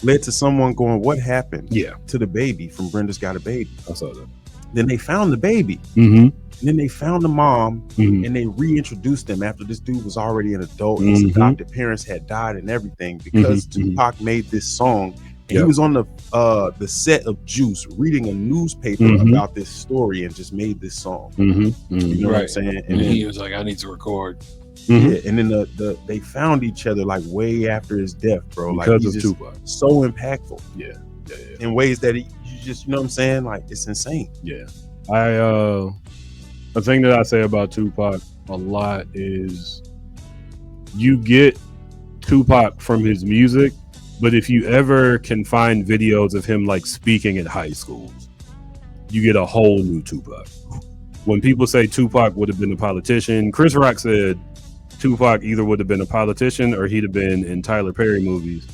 Led to someone going, what happened to the baby from Brenda's Got a Baby? I saw that. Then they found the baby. And then they found the mom and they reintroduced them after this dude was already an adult and his adopted parents had died and everything, because Tupac made this song. And he was on the set of Juice reading a newspaper about this story and just made this song. You know what I'm saying? And then he was like, I need to record. Yeah, and then they found each other like way after his death, bro. Because like he's of Tupac. So impactful. Yeah. In ways that you just, you know what I'm saying? Like it's insane. Yeah. The thing that I say about Tupac a lot is you get Tupac from his music, but if you ever can find videos of him like speaking at high schools, you get a whole new Tupac. When people say Tupac would have been a politician, Chris Rock said Tupac either would have been a politician or he'd have been in Tyler Perry movies.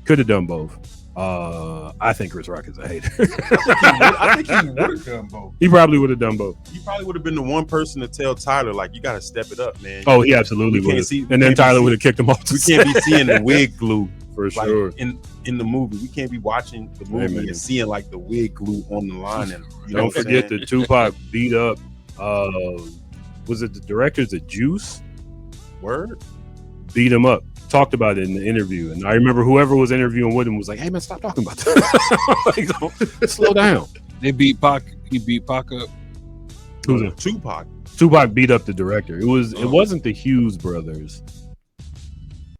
Could have done both. I think Chris Rock is a hater. I think he would have done both. He probably would have done both. He probably would have been the one person to tell Tyler, like, you got to step it up, man. Oh, he absolutely would have. And then Tyler would have kicked him off. We can't be seeing the wig glue. For sure. In the movie, we can't be watching the movie and seeing like the wig glue on the line. And don't forget that Tupac beat up. Was it the directors of Juice? Word? Beat him up. Talked about it in the interview, and I remember whoever was interviewing with him was like, "Hey man, stop talking about that. Like, slow down." They beat Pac. He beat Pac up. Who's it? Tupac. Tupac beat up the director. It wasn't the Hughes brothers.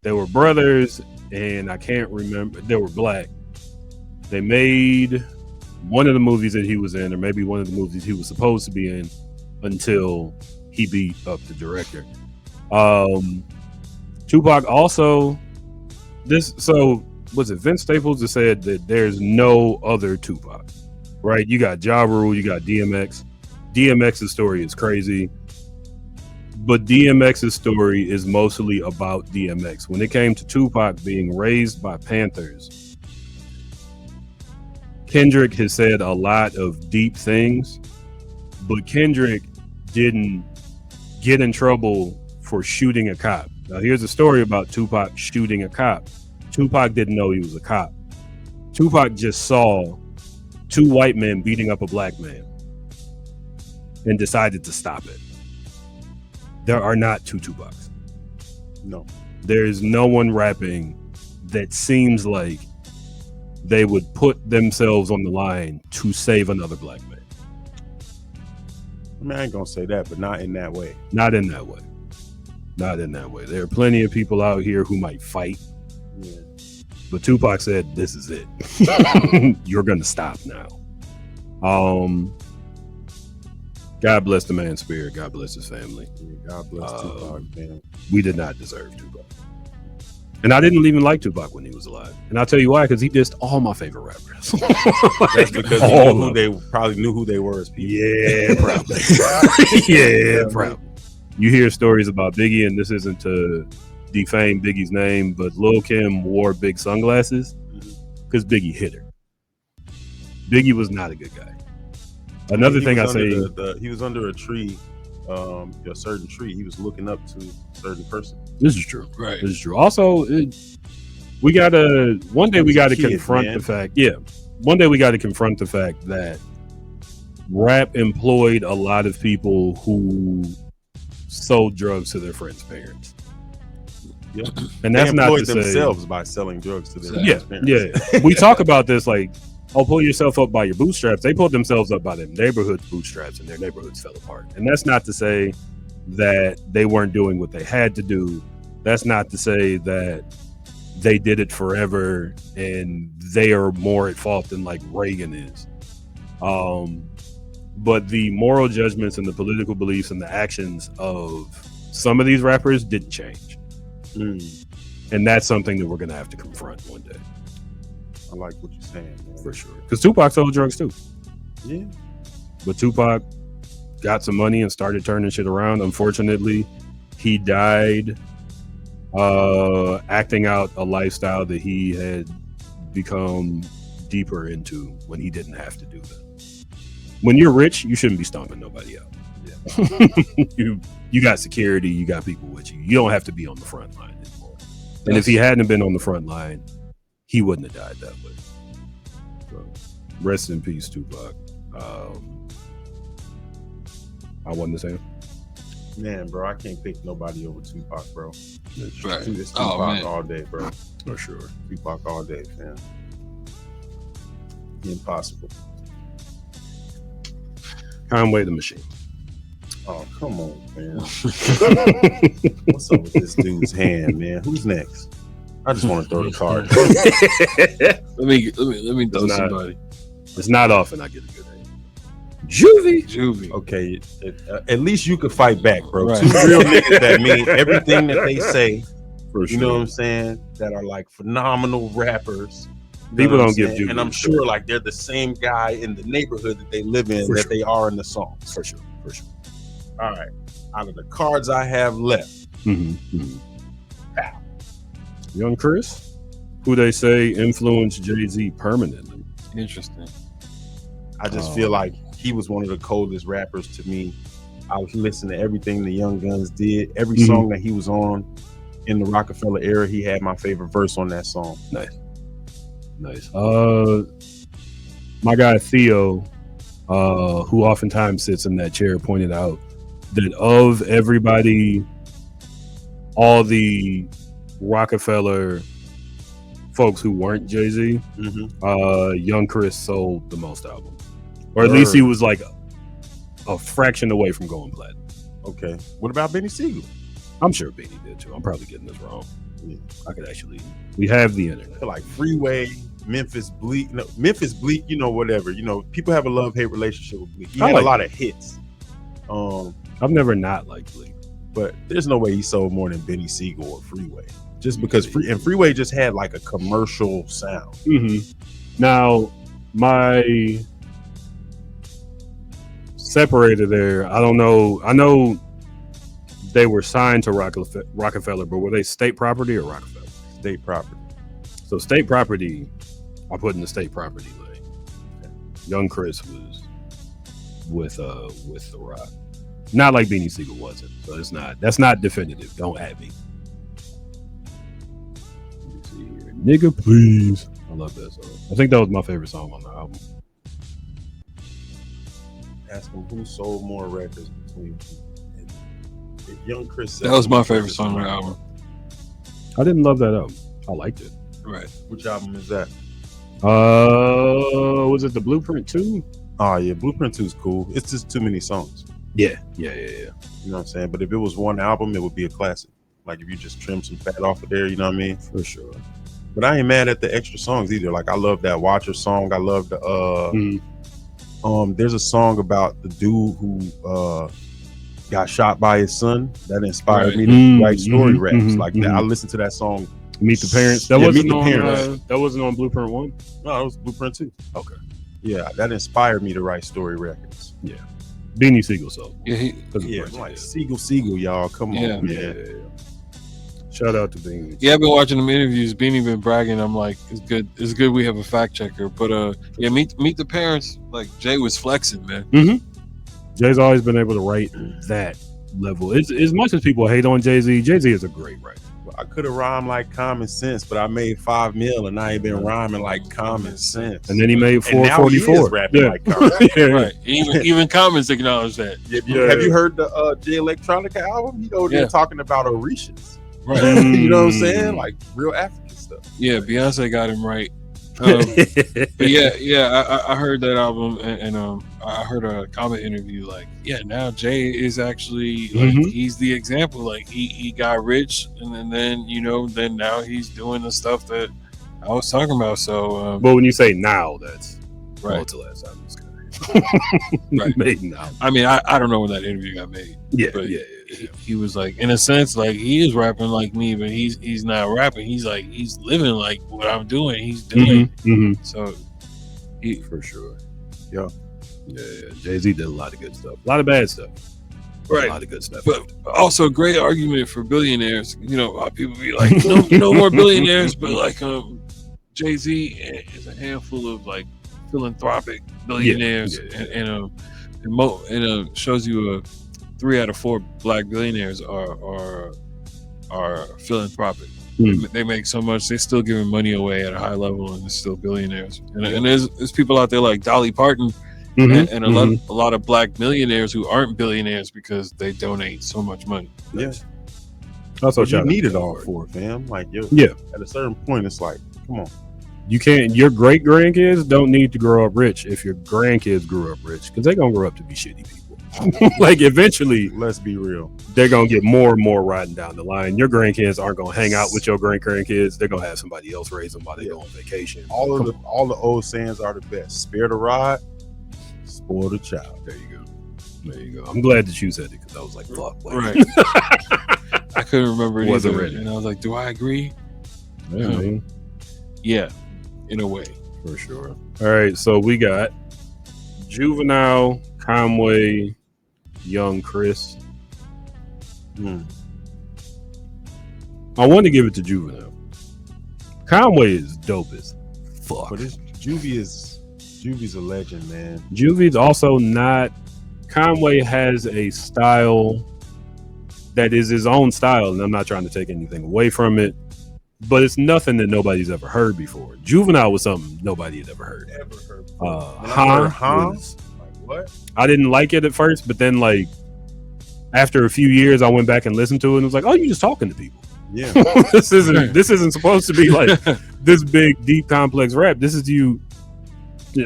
They were brothers, and I can't remember. They were black. They made one of the movies that he was in, or maybe one of the movies he was supposed to be in, until he beat up the director. Tupac also was it Vince Staples that said that there's no other Tupac, right? You got Ja Rule, you got DMX. DMX's story is crazy, but DMX's story is mostly about DMX. When it came to Tupac being raised by Panthers, Kendrick has said a lot of deep things, but Kendrick didn't get in trouble for shooting a cop. Now, here's a story about Tupac shooting a cop. Tupac didn't know he was a cop. Tupac just saw two white men beating up a black man and decided to stop it. There are not two Tupacs. No. There's no one rapping that seems like they would put themselves on the line to save another black man. I mean, I ain't gonna say that, but not in that way. Not in that way. Not in that way. There are plenty of people out here who might fight. Yeah. But Tupac said, this is it. You're going to stop now. God bless the man's spirit. God bless his family. Yeah, God bless Tupac, man. We did not deserve Tupac. And I didn't even like Tupac when he was alive. And I'll tell you why, because he dissed all my favorite rappers. That's because he knew who they probably knew who they were as people. Yeah, probably. Yeah, probably. You hear stories about Biggie, and this isn't to defame Biggie's name, but Lil' Kim wore big sunglasses because Biggie hit her. Biggie was not a good guy. Another thing I say, he was under a tree, a certain tree. He was looking up to a certain person. This is true. Right. This is true. Also, we gotta confront the fact. Yeah, one day we got to confront the fact that rap employed a lot of people who sold drugs to their friends' parents. Yeah. And that's they not employed to themselves say, by selling drugs to their parents. Yeah. We talk about this like, oh, pull yourself up by your bootstraps. They pulled themselves up by their neighborhood's bootstraps, and their neighborhoods fell apart. And that's not to say that they weren't doing what they had to do. That's not to say that they did it forever and they are more at fault than like Reagan is. But the moral judgments and the political beliefs and the actions of some of these rappers didn't change. And that's something that we're going to have to confront one day. I like what you're saying, man. For sure. Because Tupac sold drugs too. Yeah. But Tupac got some money and started turning shit around. Unfortunately, he died acting out a lifestyle that he had become deeper into when he didn't have to do that. When you're rich, you shouldn't be stomping nobody out. Yeah. You got security, you got people with you. You don't have to be on the front line anymore. And if he hadn't been on the front line, he wouldn't have died that way. So, rest in peace, Tupac. I wasn't the same. Man, bro, I can't pick nobody over Tupac, bro. Right. It's Tupac all day, bro. For sure. Tupac all day, man. Impossible. Conway the Machine. Oh, come on, man. What's up with this dude's hand, man? Who's next? I just want to throw the card. let me throw somebody. It's not often I get a good hand. Juvie. Okay, at least you could fight back, bro. Right. Two real niggas that mean everything that they say. For sure. You know what I'm saying? That are like phenomenal rappers. People don't give Juvie. And I'm sure like they're the same guy in the neighborhood that they live in that they are in the songs. For sure. All right. Out of the cards I have left. Young Chris, who they say influenced Jay-Z permanently. Interesting. I just feel like he was one of the coldest rappers to me. I was listening to everything the Young Guns did. Every song that he was on in the Rockefeller era, he had my favorite verse on that song. Nice. My guy Theo, who oftentimes sits in that chair, pointed out that of everybody, all the Rockefeller folks who weren't Jay-Z, Young Chris sold the most albums. Or at least he was like a fraction away from going platinum. Okay. What about Benny Siegel? I'm sure Beanie did too. I'm probably getting this wrong. Yeah. I could actually. We have the internet. I feel like Freeway, Memphis Bleak. No, Memphis Bleak, whatever. People have a love-hate relationship with Bleak. He had a lot of hits. I've never not liked Bleak. But there's no way he sold more than Benny Siegel or Freeway. Just because Freeway just had like a commercial sound. Mm-hmm. Now, my separator there, I don't know. I know they were signed to Rockefeller, but were they state property or Rockefeller? State property. So state property, I put in the state property lane. Young Chris was with the Rock. Not like Beanie Siegel wasn't. So that's not definitive. Don't at me. Let me see here. Nigga, please. I love that song. I think that was my favorite song on the album. Ask him who sold more records between Young Chris. That was my favorite song on the album. I didn't love that album. I liked it. Right. Which album is that? Was it the Blueprint 2? Oh yeah, Blueprint 2 is cool. It's just too many songs. Yeah. You know what I'm saying? But if it was one album, it would be a classic. Like if you just trim some fat off of there, you know what I mean? For sure. But I ain't mad at the extra songs either. Like I love that Watcher song. I love the there's a song about the dude who got shot by his son that inspired me to write story raps like that. I listened to that song. Meet the Parents. That wasn't on Blueprint 1? No, it was Blueprint 2. Okay. Yeah, that inspired me to write story records. Yeah. Beanie Siegel, so. Yeah, like Siegel, y'all. Come on, man. Yeah. Shout out to Beanie. Yeah, I've been watching them interviews. Beanie been bragging. I'm like, it's good. It's good we have a fact checker. But meet the Parents. Like Jay was flexing, man. Mm-hmm. Jay's always been able to write that level. It's, as much as people hate on Jay-Z, Jay-Z is a great writer. I could have rhymed like Common Sense, but I made $5 million and I ain't been rhyming like Common Sense. And then he made 444. Rapping like Common Sense. Right. Even Commons acknowledge that. Have you heard the Jay Electronica album? He go there talking about Orishas. Right. You know what I'm saying? Like real African stuff. Yeah, Beyonce got him right. But I heard that album and I heard a comment interview like, now Jay is actually like he's the example. Like he got rich and then then now he's doing the stuff that I was talking about. So but when you say now, that's right. What's the last time this guy right. made now? I mean, I don't know when that interview got made. Yeah, but yeah. He was like, in a sense, like he is rapping like me, but he's not rapping. He's like he's living like what I'm doing. He's doing. So for sure. Yeah. Jay-Z did a lot of good stuff. A lot of bad stuff. Right. A lot of good stuff. But also great argument for billionaires. People be like, no more billionaires, but like Jay-Z is a handful of like philanthropic billionaires, and shows you 3 out of 4 black billionaires are philanthropic. They make so much, they're still giving money away at a high level, and they're still billionaires. And there's people out there like Dolly Parton and a lot of black millionaires who aren't billionaires because they donate so much money. Yes. Also, you need it all for it, fam. Like, at a certain point, it's like, come on. You can't. Your great grandkids don't need to grow up rich if your grandkids grew up rich, because they're gonna grow up to be shitty people. Like eventually, let's be real, they're gonna get more and more riding down the line. Your grandkids aren't gonna hang out with your grandkids. They're gonna have somebody else raise them while they go on vacation. All the old sayings are the best. Spare the rod, spoil the child. There you go. I'm glad that you said it, because I was like, fuck. Right. I couldn't remember it either, and I was like, do I agree? Yeah, in a way, for sure. All right, so we got Juvenile, Conway, Young Chris. I want to give it to Juvenile. Conway is dope as fuck. But Juvie's a legend, man. Juvie's also not. Conway has a style that is his own style, and I'm not trying to take anything away from it, but it's nothing that nobody's ever heard before. Juvenile was something nobody had ever heard. Was, like, what? I didn't like it at first, but then like after a few years, I went back and listened to it, and was like, "Oh, you're just talking to people." Yeah, this isn't supposed to be like this big, deep, complex rap. This is you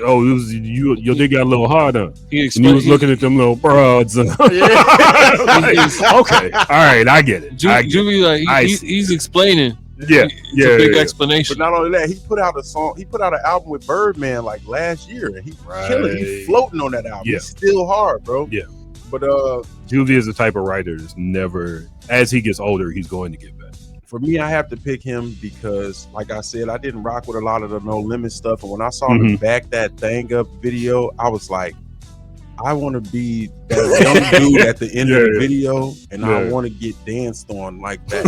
Oh, it was you. Your dick got a little hard on. He And you was looking at them little broads. Like, okay, all right, I get it. Juvie, like he's explaining. Yeah, It's a big explanation. But not only that, he put out a song. He put out an album with Birdman like last year, and he's killing. He's floating on that album. Yeah. He's still hard, bro. Yeah. But Juvie is the type of writer that's never, as he gets older, he's going to get better. For me, I have to pick him because, like I said, I didn't rock with a lot of the No Limit stuff. And when I saw him back that thing up video, I was like, I want to be that young dude at the end of the video, and I want to get danced on like that.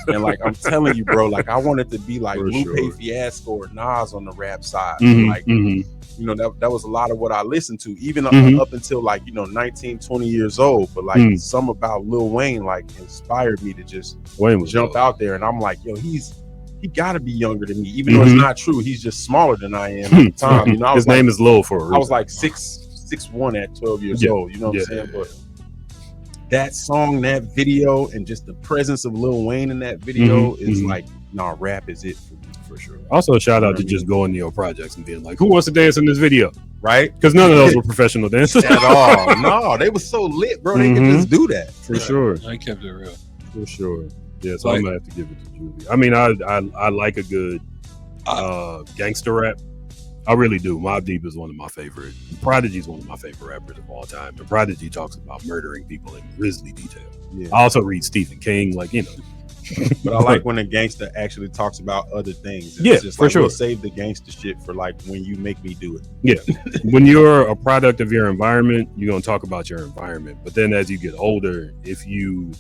And like I'm telling you, bro, like I want it to be like Lupe Fiasco or Nas on the rap side. Like, you know, that was a lot of what I listened to, even up until like, you know, 19, 20 years old. But like some about Lil Wayne like inspired me to just jump out there. And I'm like, yo, he got to be younger than me, even though it's not true. He's just smaller than I am at the time. You know, his name is Lil for a reason. I was like 6'1" at 12 years old. You know what I'm saying? But that song, that video, and just the presence of Lil Wayne in that video is like, nah, rap is it for me, for sure. Also, shout out to just going to your projects and being like, who wants to dance in this video? Right? Because none of those were professional dancers at all. No, they were so lit, bro. They could just do that. For sure. I kept it real. For sure. Yeah, so I'm going to have to give it to Juvie. I mean, I like a good gangster rap. I really do. Mobb Deep is one of my favorite. Prodigy is one of my favorite rappers of all time. And Prodigy talks about murdering people in grisly detail. Yeah. I also read Stephen King, like, you know. But I like when a gangster actually talks about other things. Yeah, it's just for like, sure. We'll save the gangster shit for like when you make me do it. Yeah. When you're a product of your environment, you're going to talk about your environment. But then as you get older, if you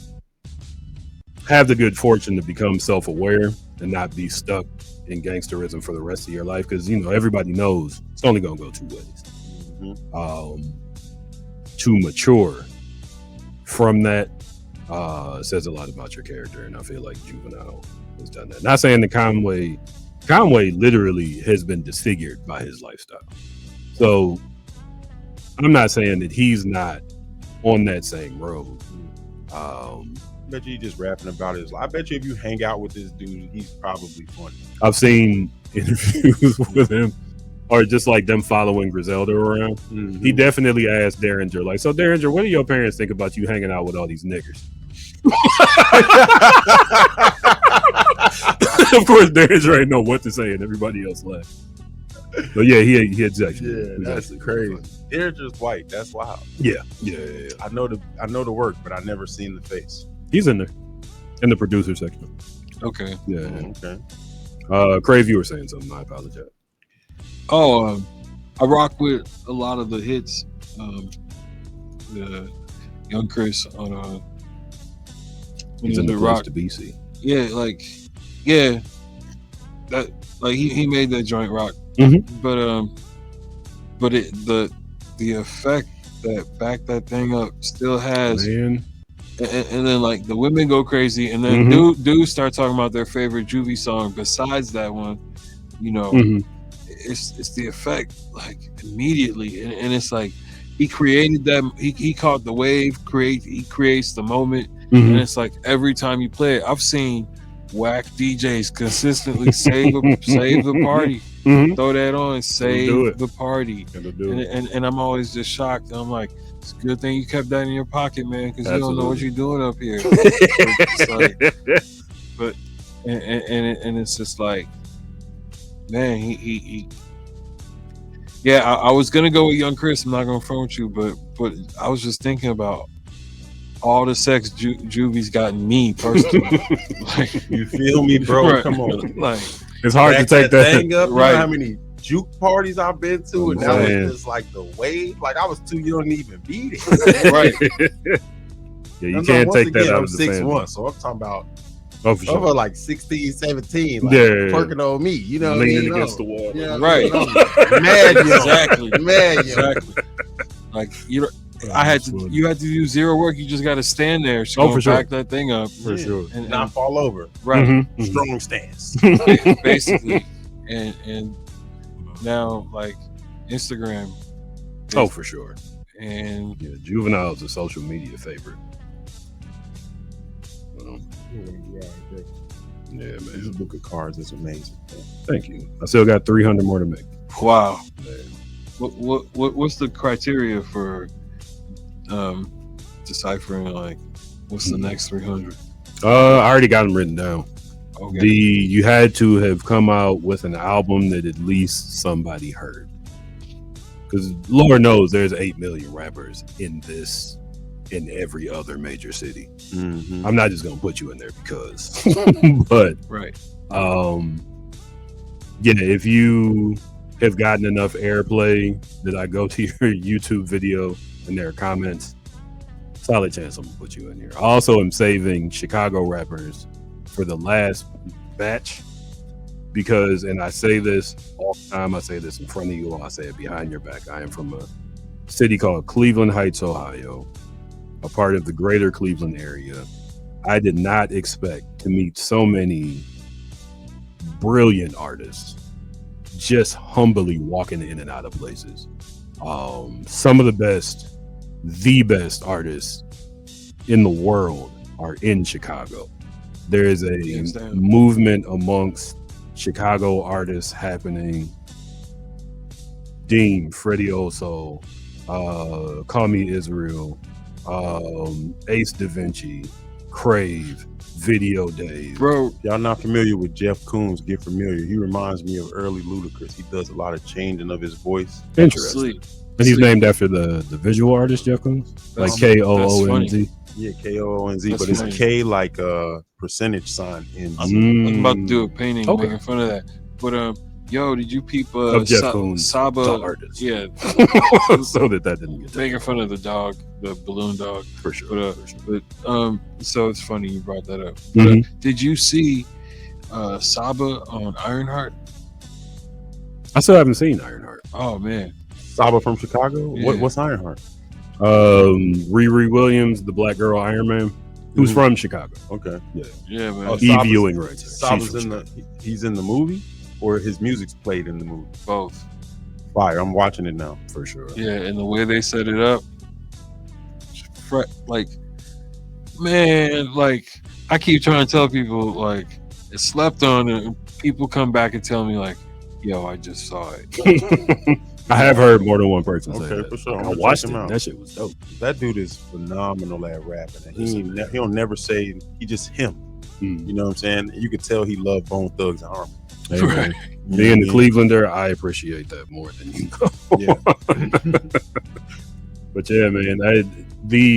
have the good fortune to become self-aware and not be stuck in gangsterism for the rest of your life, because you know everybody knows it's only gonna go two ways. To mature from that says a lot about your character, and I feel like Juvenile has done that. Not saying that Conway literally has been disfigured by his lifestyle, so I'm not saying that he's not on that same road. I bet you just rapping about his life. I bet you if you hang out with this dude, he's probably funny. I've seen interviews with him, or just like them following Griselda around. He definitely asked Derringer, like, so Derringer, what do your parents think about you hanging out with all these niggers? Of course, Derringer ain't know what to say, and everybody else laughed. But yeah, he had actually. Yeah, that's crazy. Derringer's white. That's wild. Yeah. I know the work, but I never seen the face. He's in there, in the producer section. Okay. Yeah. Okay. Crave, you were saying something. I apologize. I rock with a lot of the hits. The Young Chris on He's in the rock to BC. Yeah, that like he made that joint rock. But the effect that backed that thing up still has. Man. And then like the women go crazy, and then dudes start talking about their favorite Juvie song besides that one. You know, it's the effect like immediately, and it's like he created that. He caught the wave. He creates the moment, and it's like every time you play it, I've seen whack DJs consistently save the party. Throw that on, save the party, and I'm always just shocked. I'm like, it's a good thing you kept that in your pocket, man, because you don't know what you're doing up here. But it's just like, man, he I was gonna go with Young Chris. I'm not gonna front with you, but I was just thinking about all the sex Juvie's gotten me personally. Like, you feel me, bro? Right. Come on, like it's hard to take that thing up. Right? You know how many juke parties I've been to, and that was just like the wave. Like I was too young to even beat it. Right? Yeah, you can't take that out of the 6'1", so I'm talking about. Oh, for sure. Over like 16, 17, like twerking on me, you know, leaning against the wall, right? Mad, exactly, mad, exactly. Like you had to do zero work. You just got to stand there. For sure. Back that thing up for sure, and not fall over. Right, strong stance, basically. And now like Instagram. For sure. And Juvenile is a social media favorite. Yeah, man. This book of cards is amazing. Thank you. I still got 300 more to make. Wow. What's the criteria for deciphering like what's the next 300? I already got them written down. Okay. You had to have come out with an album that at least somebody heard, because Lord knows there's 8 million rappers in every other major city. Mm-hmm. I'm not just gonna put you in there because, but right. Yeah, if you have gotten enough airplay that I go to your YouTube video and there are comments, solid chance I'm gonna put you in here. I also am saving Chicago rappers for the last batch because, and I say this all the time, I say this in front of you, I say it behind your back. I am from a city called Cleveland Heights, Ohio, a part of the greater Cleveland area. I did not expect to meet so many brilliant artists just humbly walking in and out of places. Some of the best artists in the world are in Chicago. There is a movement amongst Chicago artists happening. Deem, Freddie Oso, Call Me Israel, Ace Da Vinci, Crave, Video Days. Bro, y'all not familiar with Jeff Koons? Get familiar. He reminds me of early Ludacris. He does a lot of changing of his voice. Interesting. And he's named after the visual artist Jeff Koons, like Koonz. Yeah, Koonz, but it's funny. K like a percentage sign in. I'm about to do a painting making fun of that. But yo, did you peep Jeff Koons, Saba? the artist. Yeah. So that didn't get making fun of the dog, the balloon dog. For sure. But so it's funny you brought that up. But, did you see Saba on Ironheart? I still haven't seen Ironheart. Oh man. Saba from Chicago? Yeah. What's Ironheart? Riri Williams, the black girl Iron Man, who's from Chicago. Okay. Yeah, man. Viewing right there. Saba's he's in the movie, or his music's played in the movie? Both. Fire. I'm watching it now. For sure. Yeah, and the way they set it up, like, man, like, I keep trying to tell people, like, it's slept on, and people come back and tell me, like, yo, I just saw it. I have heard more than one person say that. For sure. I watched it. That shit was dope. That dude is phenomenal at rapping. And he'll never say, he just him. You know what I'm saying? You could tell he loved Bone Thugs and Harmony. Hey, right. Being the Clevelander, I appreciate that more than you know. Yeah. But yeah, man,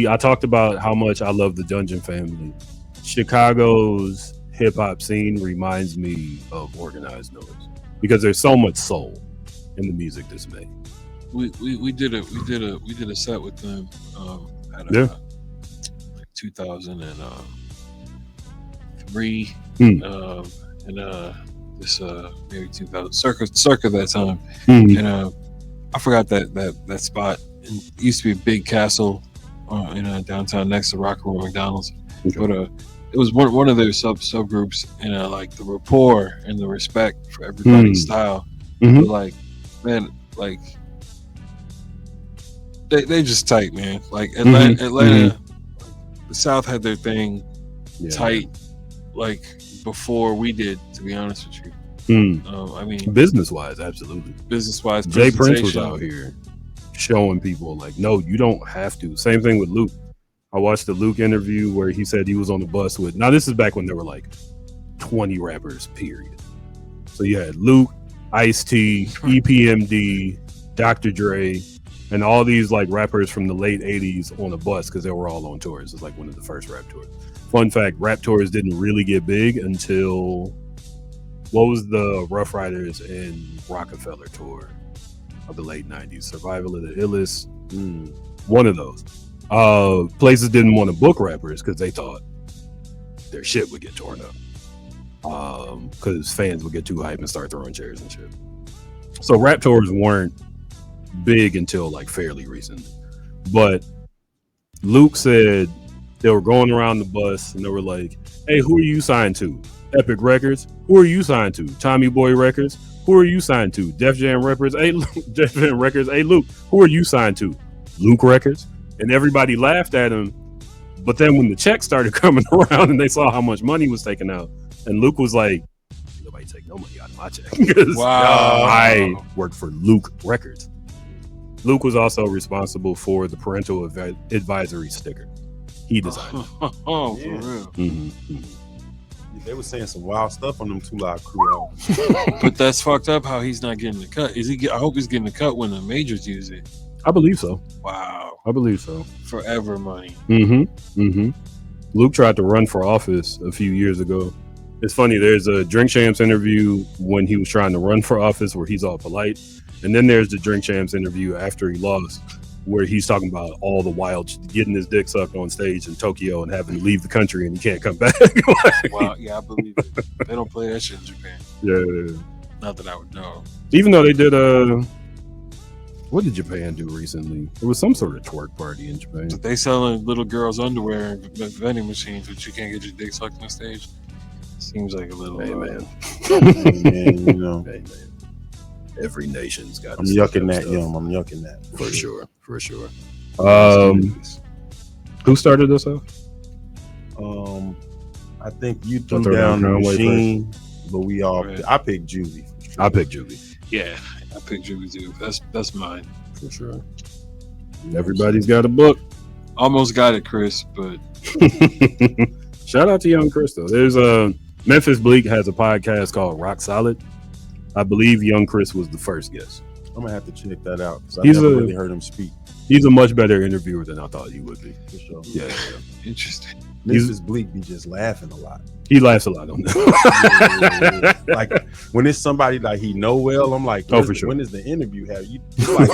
I talked about how much I love the Dungeon Family. Chicago's hip hop scene reminds me of Organized Noise because there's so much soul in the music that's made. We did a set with them at like 2003 and this maybe 2000 circa that time. And I forgot that spot. It used to be a big castle in downtown next to Rockaway McDonald's. Okay. But it was one of their subgroups, and like the rapport and the respect for everybody's style. But like, man, like they just tight, man. Like Atlanta, the South had their thing tight, like before we did. To be honest with you, I mean, business wise, absolutely. Business wise, Jay Prince was out here showing people like, no, you don't have to. Same thing with Luke. I watched the Luke interview where he said he was on the bus with. Now this is back when there were like 20 rappers, period. So you had Luke, Ice-T, EPMD, Dr. Dre, and all these like rappers from the late 80s on a bus because they were all on tours. It's like one of the first rap tours. Fun fact, rap tours didn't really get big until, what was the Rough Riders and Rockefeller tour of the late 90s? Survival of the Illest, one of those. Places didn't want to book rappers because they thought their shit would get torn up. Because fans would get too hype and start throwing chairs and shit. So rap tours weren't big until like fairly recent. But Luke said they were going around the bus and they were like, hey, who are you signed to? Epic Records. Who are you signed to? Tommy Boy Records. Who are you signed to? Def Jam Records. Hey, Def Jam Records. Hey, Luke. Who are you signed to? Luke Records. And everybody laughed at him. But then when the checks started coming around and they saw how much money was taken out, and Luke was like, nobody ain't take no money out of my check. 'Cause Wow. I worked for Luke Records. Luke was also responsible for the parental advisory sticker. He designed it. Oh, for Yeah. real. They were saying some wild stuff on them 2 Live Crew albums. But that's fucked up how he's not getting the cut. I hope he's getting the cut when the majors use it. I believe so. Wow. I believe so. Forever money. Luke tried to run for office a few years ago. It's funny, there's a Drink Champs interview when he was trying to run for office where he's all polite. And then there's the Drink Champs interview after he lost where he's talking about all the wild getting his dick sucked on stage in Tokyo and having to leave the country and he can't come back. Wow, yeah, I believe it. They don't play that shit in Japan. Yeah. Not that I would know. Even though they did what did Japan do recently? It was some sort of twerk party in Japan. But they selling little girls' underwear and vending machines, but you can't get your dick sucked on stage. Seems like a little. Hey man. Hey, man, you know. Hey man. Every nation's got. I'm yucking that, Yum. I'm yucking that. For sure. Who started this off? I think you Throw threw down the down machine, but we all. Right. I picked Juvie. I picked Juvie. Yeah, I picked Juvie too. That's mine. For sure. Everybody's got a book. Almost got it, Chris, but Shout out to Young Chris though. There's Memphis Bleak has a podcast called Rock Solid. I believe Young Chris was the first guest. I'm gonna have to check that out because I He's never a- really heard him speak. He's a much better interviewer than I thought he would be. For sure. Yeah. interesting. Mrs. Bleak be just laughing a lot. He laughs a lot on that. Like when it's somebody like he know well, I'm like, Oh, for sure. When is the interview? Have you like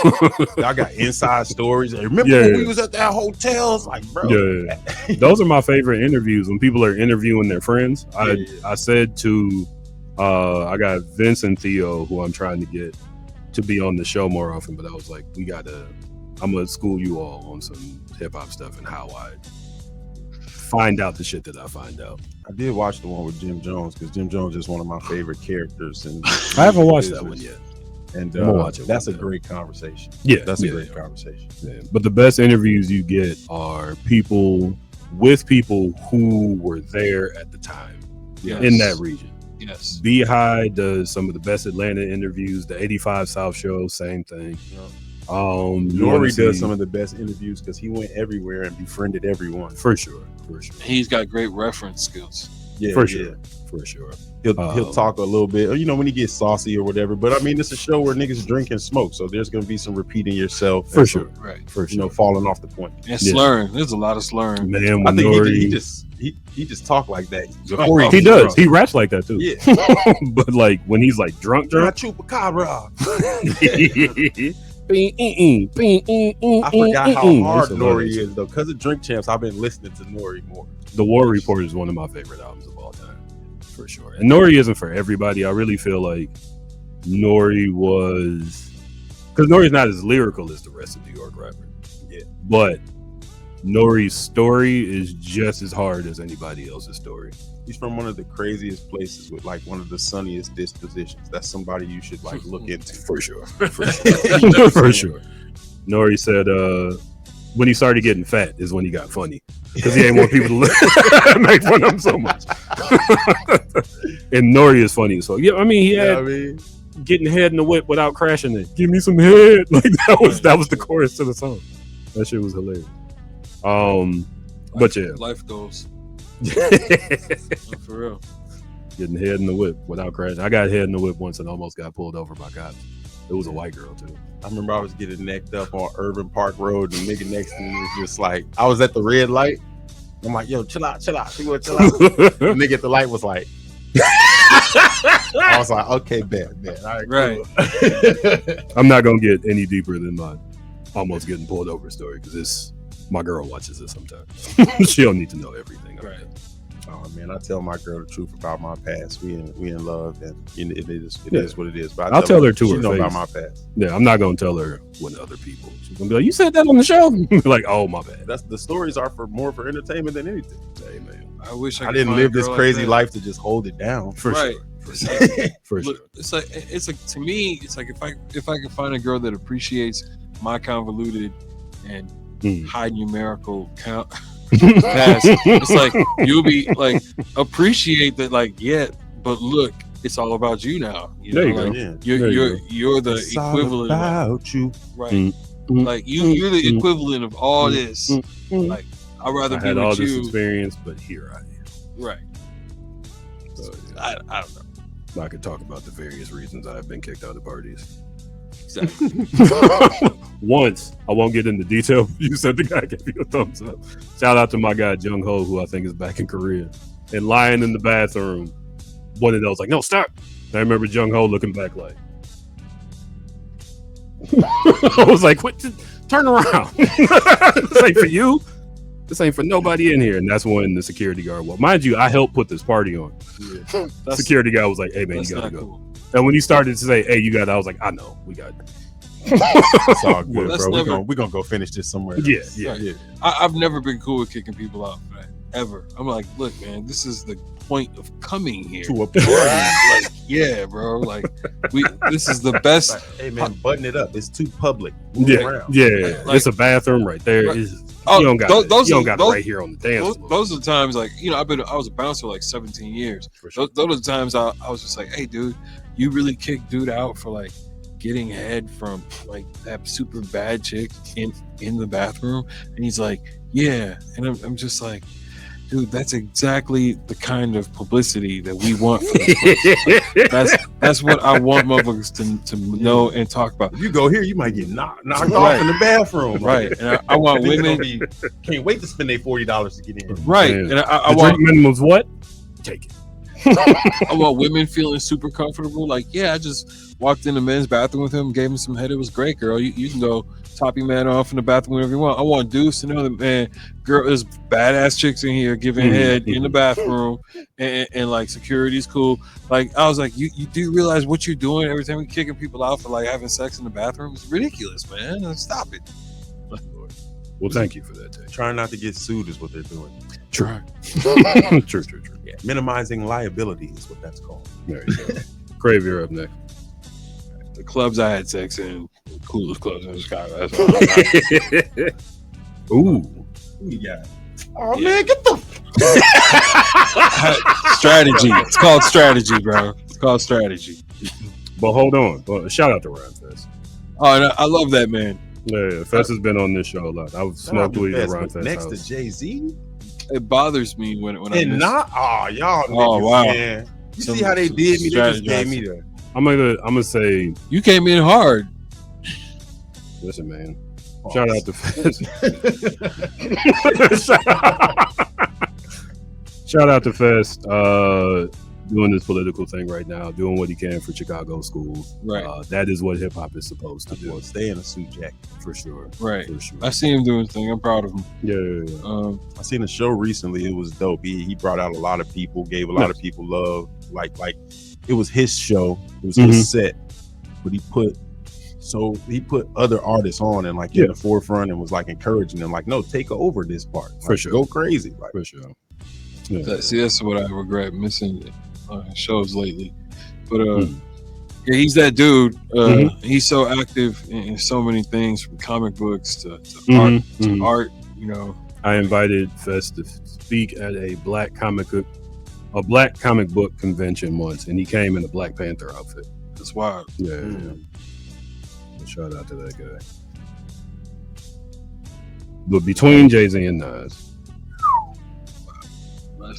y'all got inside stories? And remember Yeah. when we was at that hotel? It's like, bro, Yeah. Those are my favorite interviews when people are interviewing their friends. I said to I got Vince and Theo who I'm trying to get to be on the show more often, but I was like, I'm gonna school you all on some hip hop stuff and how I find out the shit that I find out. I did watch the one with Jim Jones because Jim Jones is one of my favorite characters. And I haven't watched that one yet. And I'm gonna watch it that's a one day. great conversation. Yeah, That's a yeah, great yeah. conversation. Yeah. But the best interviews you get are people who were there at the time Yes. in that region. Yes. Beehive does some of the best Atlanta interviews. The 85 South Show, same thing. Nori does some of the best interviews because he went everywhere and befriended everyone. for sure. He's got great reference skills. Yeah, For yeah. sure. He'll talk a little bit, you know, when he gets saucy or whatever. But I mean, it's a show where niggas drink and smoke, so there's gonna be some repeating yourself, For and sure. some, Right. For you know, sure. falling off the point. And slurring. There's a lot of slurring. Man, I when think Nori, he just talk like that. he does. He raps like that too. Yeah. But like when he's like drunk. Chupacabra. I I forgot how hard Nori is though. Because of Drink Champs, I've been listening to Nori more. The War Report is one of my favorite albums of all time, for sure. And Nori isn't for everybody. I really feel like Nori was, because Nori's not as lyrical as the rest of New York rappers. Yeah. But Nori's story is just as hard as anybody else's story. He's from one of the craziest places with like one of the sunniest dispositions. That's somebody you should like look into. For sure. For sure. Nori said when he started getting fat is when he got funny. Because he ain't want people to make fun of him so much. And Nori is funny as fuck. Yeah, I mean, he had getting head in the whip without crashing it. Give me some head. Like that was the chorus to the song. That shit was hilarious. But yeah. Life goes. For real. Getting head in the whip without crashing. I got head in the whip once and almost got pulled over by cops. It was a white girl too. I remember I was getting necked up on Urban Park Road, and the nigga next to me was just like, I was at the red light. I'm like, yo, chill out. She went, chill out. The nigga at the light was like, I was like, okay, bet. All right, cool. I'm not gonna get any deeper than my almost getting pulled over story because it's my girl watches it sometimes. She don't need to know everything. Right. Oh man, I tell my girl the truth about my past. We in love, and it is what it is. But I'll tell her to she her know face. about my past. Yeah, I'm not gonna tell her when other people. She's gonna be like, "You said that on the show." Like, oh my bad. That's the stories are more for entertainment than anything. Hey man, I wish I I could didn't find a live this girl like crazy that. life to just hold it down. for Right. sure, for sure. Look, it's like to me, it's like if I could find a girl that appreciates my convoluted and high numerical count past, it's like you'll be like appreciate that, like, yeah, but look, it's all about you now. You There know, you go. like Yeah. you're the It's all equivalent about you. right. Like you're the equivalent of all this. Like I'd rather I be had with all you. this experience, but here I am. Right. So, I don't know. I could talk about the various reasons I've been kicked out of parties. Exactly. Once, I won't get into detail. You said the guy gave you a thumbs up. Shout out to my guy Jung Ho, who I think is back in Korea, and lying in the bathroom. One of those like, no, stop. And I remember Jung Ho looking back like, I was like, what? Turn around. This ain't for you. This ain't for nobody in here. And that's when the security guard. Well, mind you, I helped put this party on. Yeah. Security guy was like, hey man, you gotta go. Cool. And when he started to say, hey, you got it, I was like, I know, we got it. It's all good, That's bro. We're gonna go finish this somewhere else. Yeah. I've never been cool with kicking people out for that ever. I'm like, look, man, this is the point of coming here To a party. like, yeah, bro. Like, this is the best. Like, hey man, button it up. It's too public. Yeah. Like, It's a bathroom right there. Right. You Oh, don't got those it are right here on the dance floor. Those are the times, like, you know, I was a bouncer like 17 years. For sure. Those are the times I was just like, hey, dude, you really kicked dude out for like getting head from like that super bad chick in the bathroom? And he's like, yeah. And I'm just like, dude, that's exactly the kind of publicity that we want for this place. Like, that's what I want motherfuckers to know and talk about. If you go here, you might get knocked Right. off in the bathroom. Right. And I want women. Can't wait to spend their $40 to get in. Right. Man. And I The want drink minimum's what? Take it. I want women feeling super comfortable. Like, yeah, I just walked in the men's bathroom with him, gave him some head. It was great, girl. You can go top your man off in the bathroom whenever you want. I want dudes to know that, man, girl, there's badass chicks in here giving head in the bathroom, and like security's cool. Like, I was like, you do realize what you're doing every time you're kicking people out for like having sex in the bathroom? It's ridiculous, man. Like, stop it. Well, thank you for that, Tay. Trying not to get sued is what they're doing. True. True. Yeah. Minimizing liability is what that's called. There you go. Crave, you're up next. The clubs I had sex in, the coolest clubs in Chicago. That's all. Ooh. Who you got? Oh Yeah. man, get the Strategy. It's called strategy, bro. It's called strategy. But hold on. Well, shout out to Rhyme Fest. Oh, and I love that, man. Yeah, Fest has been on this show a lot. I've smoked weed at Rhyme Fest next house. to Jay-Z. It bothers me when I And miss. not y'all niggas, Oh, wow. man. You Some- see how they some did me? They just strategize. gave me the I'm gonna say, You came in hard. listen, man. Shout out to Fest. Shout out to Fest. Doing this political thing right now, doing what he can for Chicago schools. Right. That is what hip hop is supposed to do, Well, stay in a suit jacket. for sure. Right. For sure. I see him doing his thing. I'm proud of him. Yeah. I seen a show recently. It was dope. He brought out a lot of people, gave a lot of people love. Like it was his show. It was his set, but he put other artists on and like in the forefront and was like encouraging them. Like, no, take over this part. Like, For sure. Go crazy. Like, For sure. Yeah. See, that's what I regret missing shows lately. But yeah, he's that dude. He's so active in so many things, from comic books to art. You know, I invited Fest to speak at a black comic book convention once, and he came in a Black Panther outfit. that's wild. Yeah. Shout out to that guy. But between Jay-Z and Nas,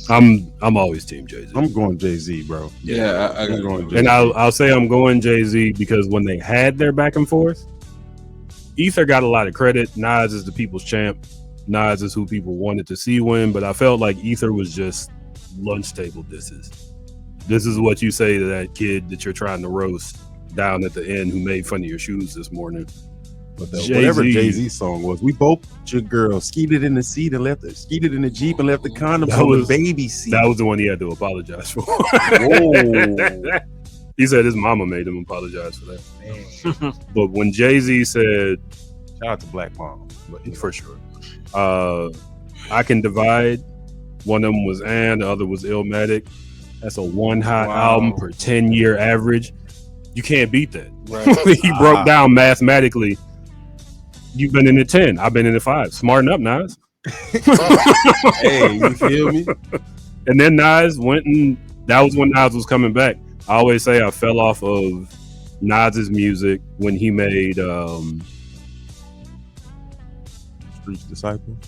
I'm always team Jay-Z. I'm going Jay-Z, bro. Yeah, I I'm going Jay-Z. And I'll say I'm going Jay-Z because when they had their back and forth, Ether got a lot of credit. Nas is the people's champ. Nas is who people wanted to see win, but I felt like Ether was just lunch table disses. This is what you say to that kid that you're trying to roast down at the end who made fun of your shoes this morning. But whatever Jay-Z song was, we both your girl skeeted in the seat and skeeted in the Jeep and left the condom on the baby seat. That was the one he had to apologize for. Whoa. He said his mama made him apologize for that. Man. But when Jay-Z said, Shout out to Black Mom. but for sure, I Can Divide, one of them was the other was Illmatic. That's a one hot album per 10-year average. You can't beat that. Right. He broke down mathematically. You've been in the 10. I've been in the 5. Smarten up, Nas. Hey, you feel me? And then Nas went, and that was when Nas was coming back. I always say I fell off of Nas's music when he made Street's Disciple.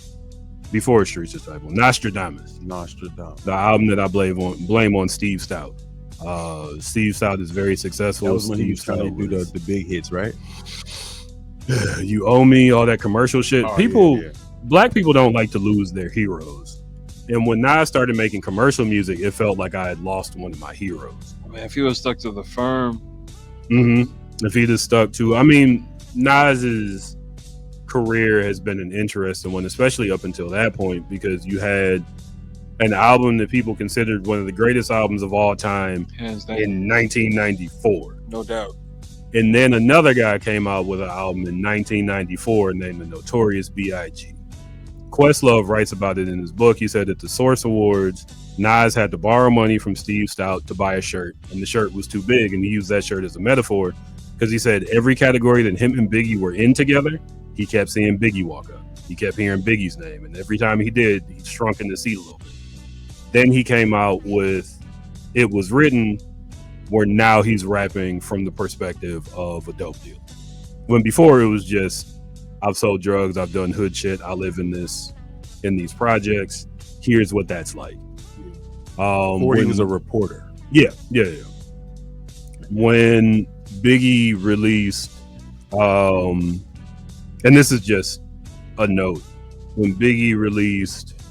Before Street's Disciple, Nostradamus, the album that I blame on Steve Stout. Steve Stout is very successful. That was when Steve he was trying to do the big hits, right? You Owe Me, all that commercial shit. Oh, Black people don't like to lose their heroes. And when Nas started making commercial music, it felt like I had lost one of my heroes. Man, if he was stuck to the firm, if he'd have stuck to, I mean, Nas's career has been an interesting one, especially up until that point, because you had an album that people considered one of the greatest albums of all time hands down, in 1994. no doubt. And then another guy came out with an album in 1994 named The Notorious B.I.G. Questlove writes about it in his book. He said at the Source Awards, Nas had to borrow money from Steve Stout to buy a shirt, and the shirt was too big, and he used that shirt as a metaphor because he said every category that him and Biggie were in together, he kept seeing Biggie walk up. He kept hearing Biggie's name, and every time he did, he shrunk in the seat a little bit. Then he came out with It Was Written, where now he's rapping from the perspective of a dope deal. When before it was just, I've sold drugs, I've done hood shit, I live in these projects. Here's what that's like. Before he was a reporter. Yeah. When Biggie released, and this is just a note, when Biggie released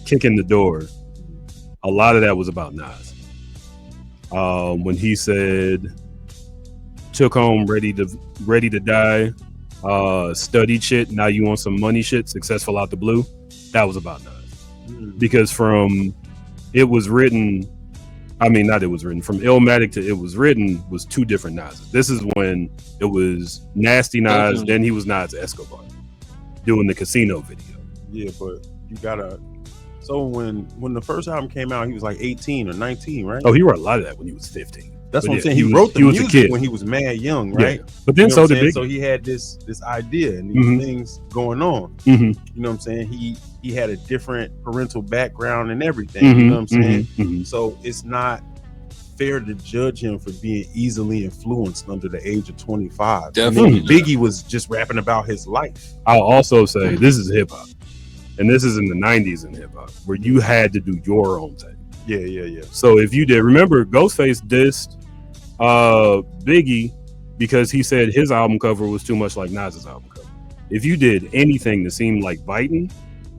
Kick in the Door, a lot of that was about Nas. When he said, took home ready to die, studied shit, now you want some money shit, successful out the blue, that was about Nas. Because from It Was Written, from Illmatic to It Was Written was two different Nas's. This is when it was Nasty Nas, then he was Nas Escobar doing the casino video. Yeah, but you gotta. So when the first album came out, he was like 18 or 19, right? Oh, he wrote a lot of that when he was 15. That's what I'm saying. He wrote the music when he was mad young, right? Yeah. But then so did Biggie. So he had this idea and these things going on. You know what I'm saying? He had a different parental background and everything. You know what I'm saying? So it's not fair to judge him for being easily influenced under the age of 25. Definitely. Biggie was just rapping about his life. I'll also say this is hip hop. And this is in the 90s in hip hop, where you had to do your own thing. Yeah. So if you did, remember Ghostface dissed Biggie because he said his album cover was too much like Nas's album cover. If you did anything that seemed like biting,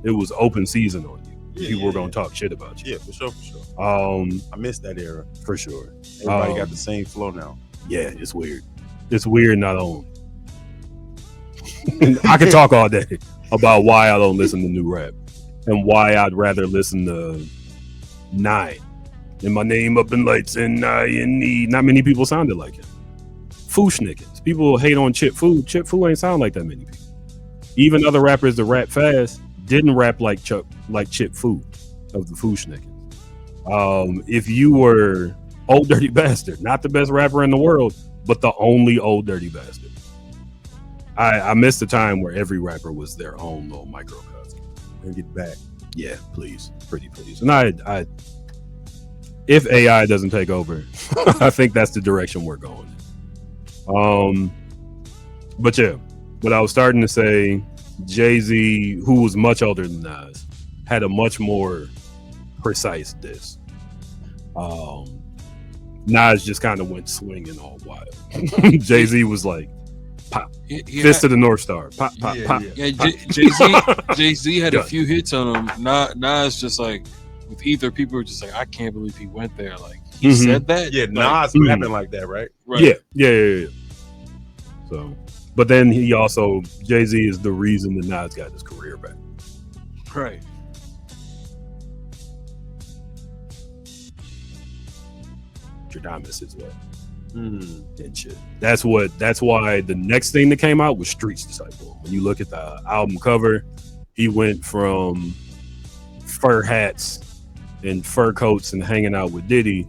it was open season on you. People were gonna talk shit about you. Yeah, for sure. I missed that era. For sure. Everybody got the same flow now. Yeah, it's weird. It's weird not on. I could talk all day about why I don't listen to new rap and why I'd rather listen to 9. And my name up in lights and I-N-E. Not many people sounded like him. Fooshnickets. People hate on Chip Fu. Chip Fu ain't sound like that many people. Even other rappers that rap fast didn't rap like Chip Fu of the Fooshnickets. If you were Old Dirty Bastard, not the best rapper in the world, but the only Old Dirty Bastard. I missed the time where every rapper was their own little microcosm. And get back. Yeah, please. Pretty please. And I if AI doesn't take over, I think that's the direction we're going. But yeah, what I was starting to say, Jay-Z, who was much older than Nas, had a much more precise diss. Nas just kind of went swinging all wild. Jay-Z was like, pop, fist of the North Star, pop, pop, pop. Yeah, Jay-Z had a few hits on him. Nas just like, with either people were just like, I can't believe he went there. Like, he said that? Yeah, Nas rapping like that, right? Yeah. So, but then he also, Jay-Z is the reason that Nas got his career back. Right. Stradamus his way. And shit. That's why the next thing that came out was Street's Disciple. When you look at the album cover, he went from fur hats and fur coats and hanging out with Diddy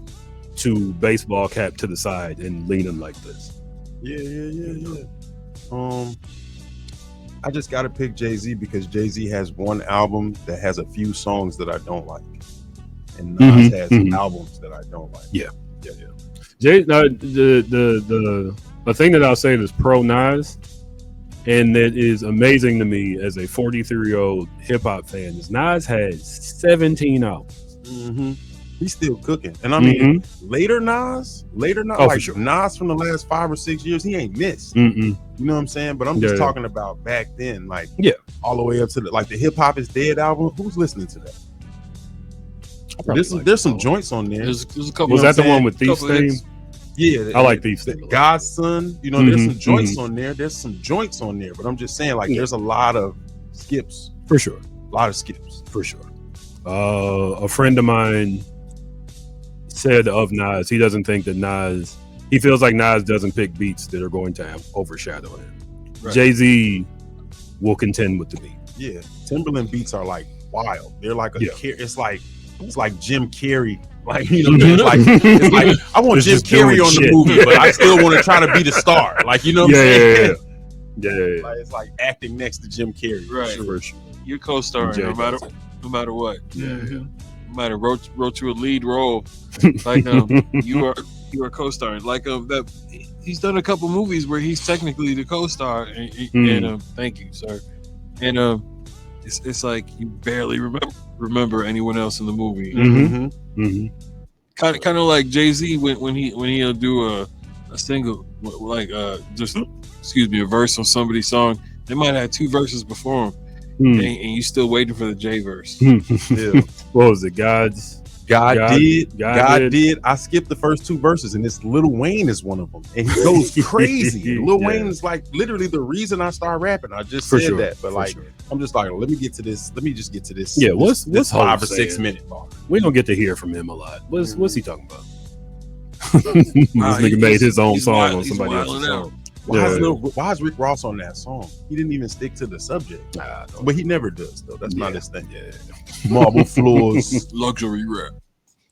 to baseball cap to the side and leaning like this. Yeah. I just gotta pick Jay-Z because Jay-Z has one album that has a few songs that I don't like, and Nas has albums that I don't like. Yeah. The thing that I'll say that's pro Nas, and that is amazing to me as a 43-year-old hip hop fan, is Nas has 17 albums. Mm-hmm. He's still cooking, and I mean, later Nas, like sure. Nas from the last 5 or 6 years, he ain't missed. Mm-mm. You know what I'm saying? But I'm just talking about back then, like all the way up to the Hip Hop Is Dead album. Who's listening to that? There's some joints on there. There's a couple. Was that the one with Thief's theme? Yeah, I like Thief's theme. God's Son. You know, there's some joints on there. There's some joints on there. But I'm just saying, like, there's a lot of skips for sure. A lot of skips for sure. A friend of mine said of Nas, he doesn't think that Nas. He feels like Nas doesn't pick beats that are going to overshadow him. Right. Jay-Z will contend with the beat. Yeah, Timberland beats are like wild. They're like it's like Jim Carrey. Like, you know, it's like I want Jim Carrey on the movie, but I still want to try to be the star. Like, you know what I'm saying? Yeah. Like, it's like acting next to Jim Carrey. Right. For sure. You're co-starring no matter what. Yeah. No matter wrote you a lead role. Like you are co-starring. Like that he's done a couple movies where he's technically the co-star and thank you, sir. And it's like you barely remember anyone else in the movie. Kind of like Jay-Z when he'll do a single, like just a verse on somebody's song. They might have 2 verses before him, and you still waiting for the J verse. What was it? God did. I skipped the first 2 verses, and this Lil Wayne is one of them, and he goes crazy. Lil Wayne is like literally the reason I started rapping. I just said that, but like I'm just like, let me just get to this. Yeah, what's 5 or 6 minute bar? We don't get to hear from him a lot. What's he talking about? This nigga made his own song on somebody else's song. Why is Rick Ross on that song? He didn't even stick to the subject. But he never does, though. That's not his thing. Marble floors, luxury rap.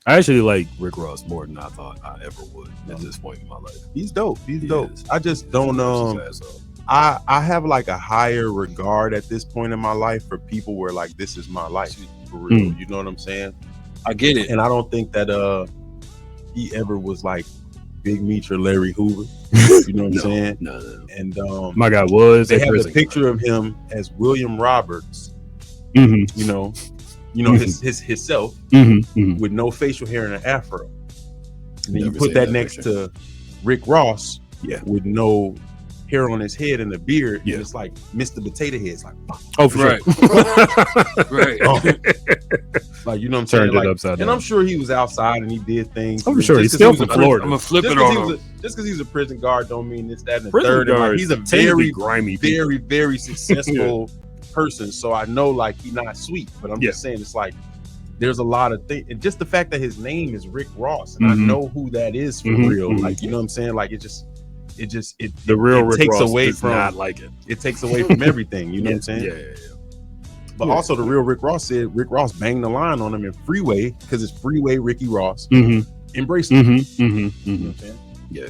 I actually like Rick Ross more than I thought I ever would at this point in my life. He's dope. He's dope. I just don't I have like a higher regard at this point in my life for people where like this is my life for real. You know what I'm saying? I get it. And I don't think that he ever was like Big Meech or Larry Hoover. You know what I'm saying? No. And my guy was. They have a picture of him as William Roberts. You know, himself with no facial hair and an afro. And then you put that next to Rick Ross with no hair on his head and a beard, and it's like Mr. Potato Head's like, oh, for sure. Right. Like, you know what I'm saying? Turned it upside down. And I'm sure he was outside and he did things. Oh, for sure. He's still from Florida. I'm gonna flip it on him. Just because he's a prison guard don't mean this, that, and the prison third. And like, he's a very grimy, very successful person. So I know like he's not sweet, but I'm just saying it's like there's a lot of things, and just the fact that his name is Rick Ross, and I know who that is for real. Like, you know what I'm saying? Like it the real Rick takes Ross away does from not like it. It takes away from everything. You know what I'm saying? Yeah. But also the real Rick Ross said Rick Ross banged the line on him in Freeway because it's Freeway Ricky Ross. Embrace him. You know what I'm saying? Yeah.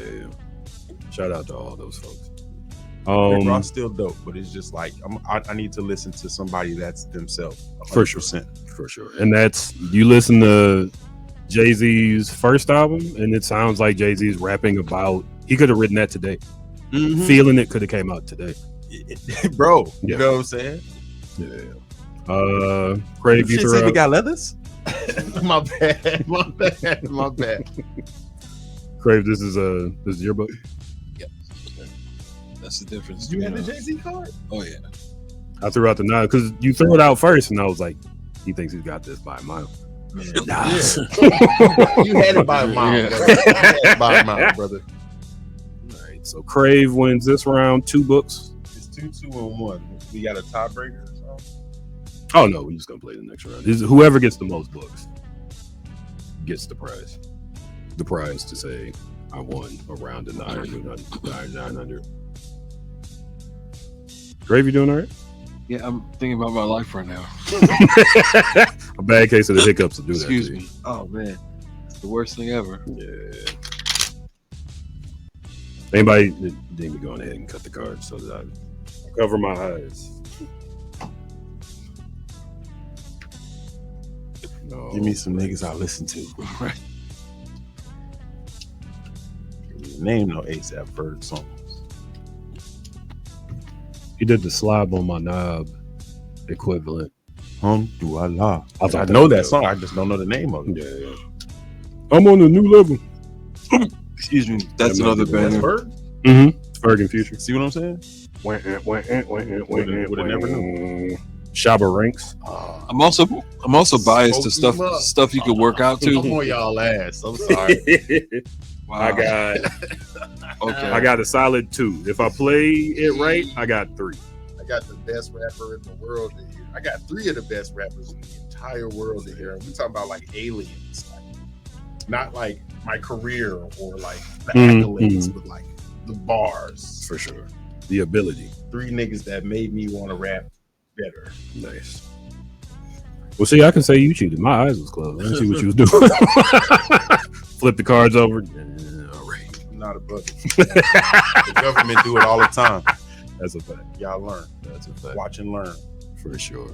Shout out to all those folks. Rick Ross still dope, but it's just like I need to listen to somebody that's themselves 100%. For sure. And that's, you listen to Jay-Z's first album, and it sounds like Jay-Z's rapping about, he could have written that today. Feeling It could have came out today. Bro, you know what I'm saying? Yeah. Crave, you say we got leathers? My bad. Crave, this is your book? Yep. That's the difference. You had the Jay-Z card? Oh yeah. I threw out the 9 because you threw it out first, and I was like, he thinks he's got this by a mile. You had it by a mile. By a mile, brother. All right. So Crave wins this round. 2 books. It's 2-2-1. We got a tiebreaker or something? Oh no, we're just gonna play the next round. Whoever gets the most books gets the prize. The prize to say I won a round of 900. Crave, you doing all right? Yeah, I'm thinking about my life right now. A bad case of the hiccups will do that. Excuse me. Oh man, it's the worst thing ever. Yeah. Anybody didn't go ahead and cut the card so that I cover my eyes. No. Give me some niggas I listen to. Right. name no ASAP Ferg songs. He did the slob on my knob equivalent. Do Allah. I know that song. I just don't know the name of it. Yeah. I'm on a new level. Excuse me. That's another That's banger. Ferg? Mm-hmm. Ferg and Future. See what I'm saying? Would've never known. Shabba Ranks. I'm also biased to Spoke him up. stuff you could work out I'm to. on y'all ass. I'm sorry. Wow. I got a solid 2. If I play it right, I got 3. I got the best rapper in the world to hear. I got 3 of the best rappers in the entire world to hear. We talking about like aliens, like, not like my career or like the accolades, but like the bars. For sure. The ability. 3 niggas that made me want to rap better. Nice. Well, see, I can say you cheated. My eyes was closed. I didn't see what you was doing. Flip the cards over. All right. I'm not a bugger. The government do it all the time. That's a fact. Y'all learn. That's a fact. Watch and learn. For sure.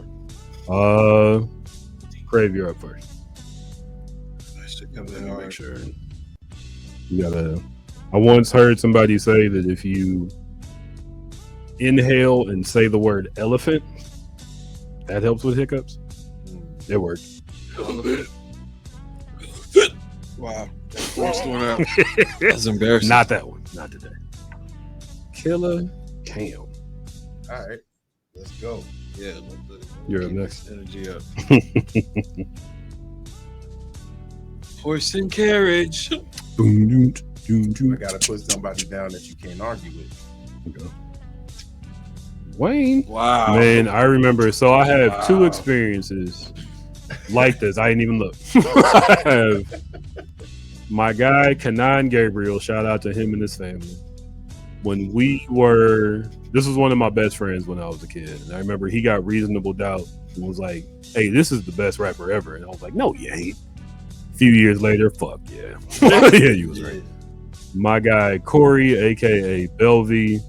Crave, you're up first. Let me make sure. You gotta. I once heard somebody say that if you inhale and say the word elephant, that helps with hiccups. It worked. Wow. Worst one out. That's embarrassing. Not that one. Not today. Killer Cam. All right. Let's go. Yeah. You're up next. Energy up. Horse and carriage. I gotta put somebody down that you can't argue with. Okay. Wayne. Wow. Man, I remember. So I have 2 experiences like this. I didn't even look. I have my guy, Kanan Gabriel. Shout out to him and his family. When this was one of my best friends when I was a kid. And I remember he got Reasonable Doubt and was like, hey, this is the best rapper ever. And I was like, no, you ain't. A few years later, fuck yeah. Yeah, you was right. My guy, Corey, a.k.a. Belvy,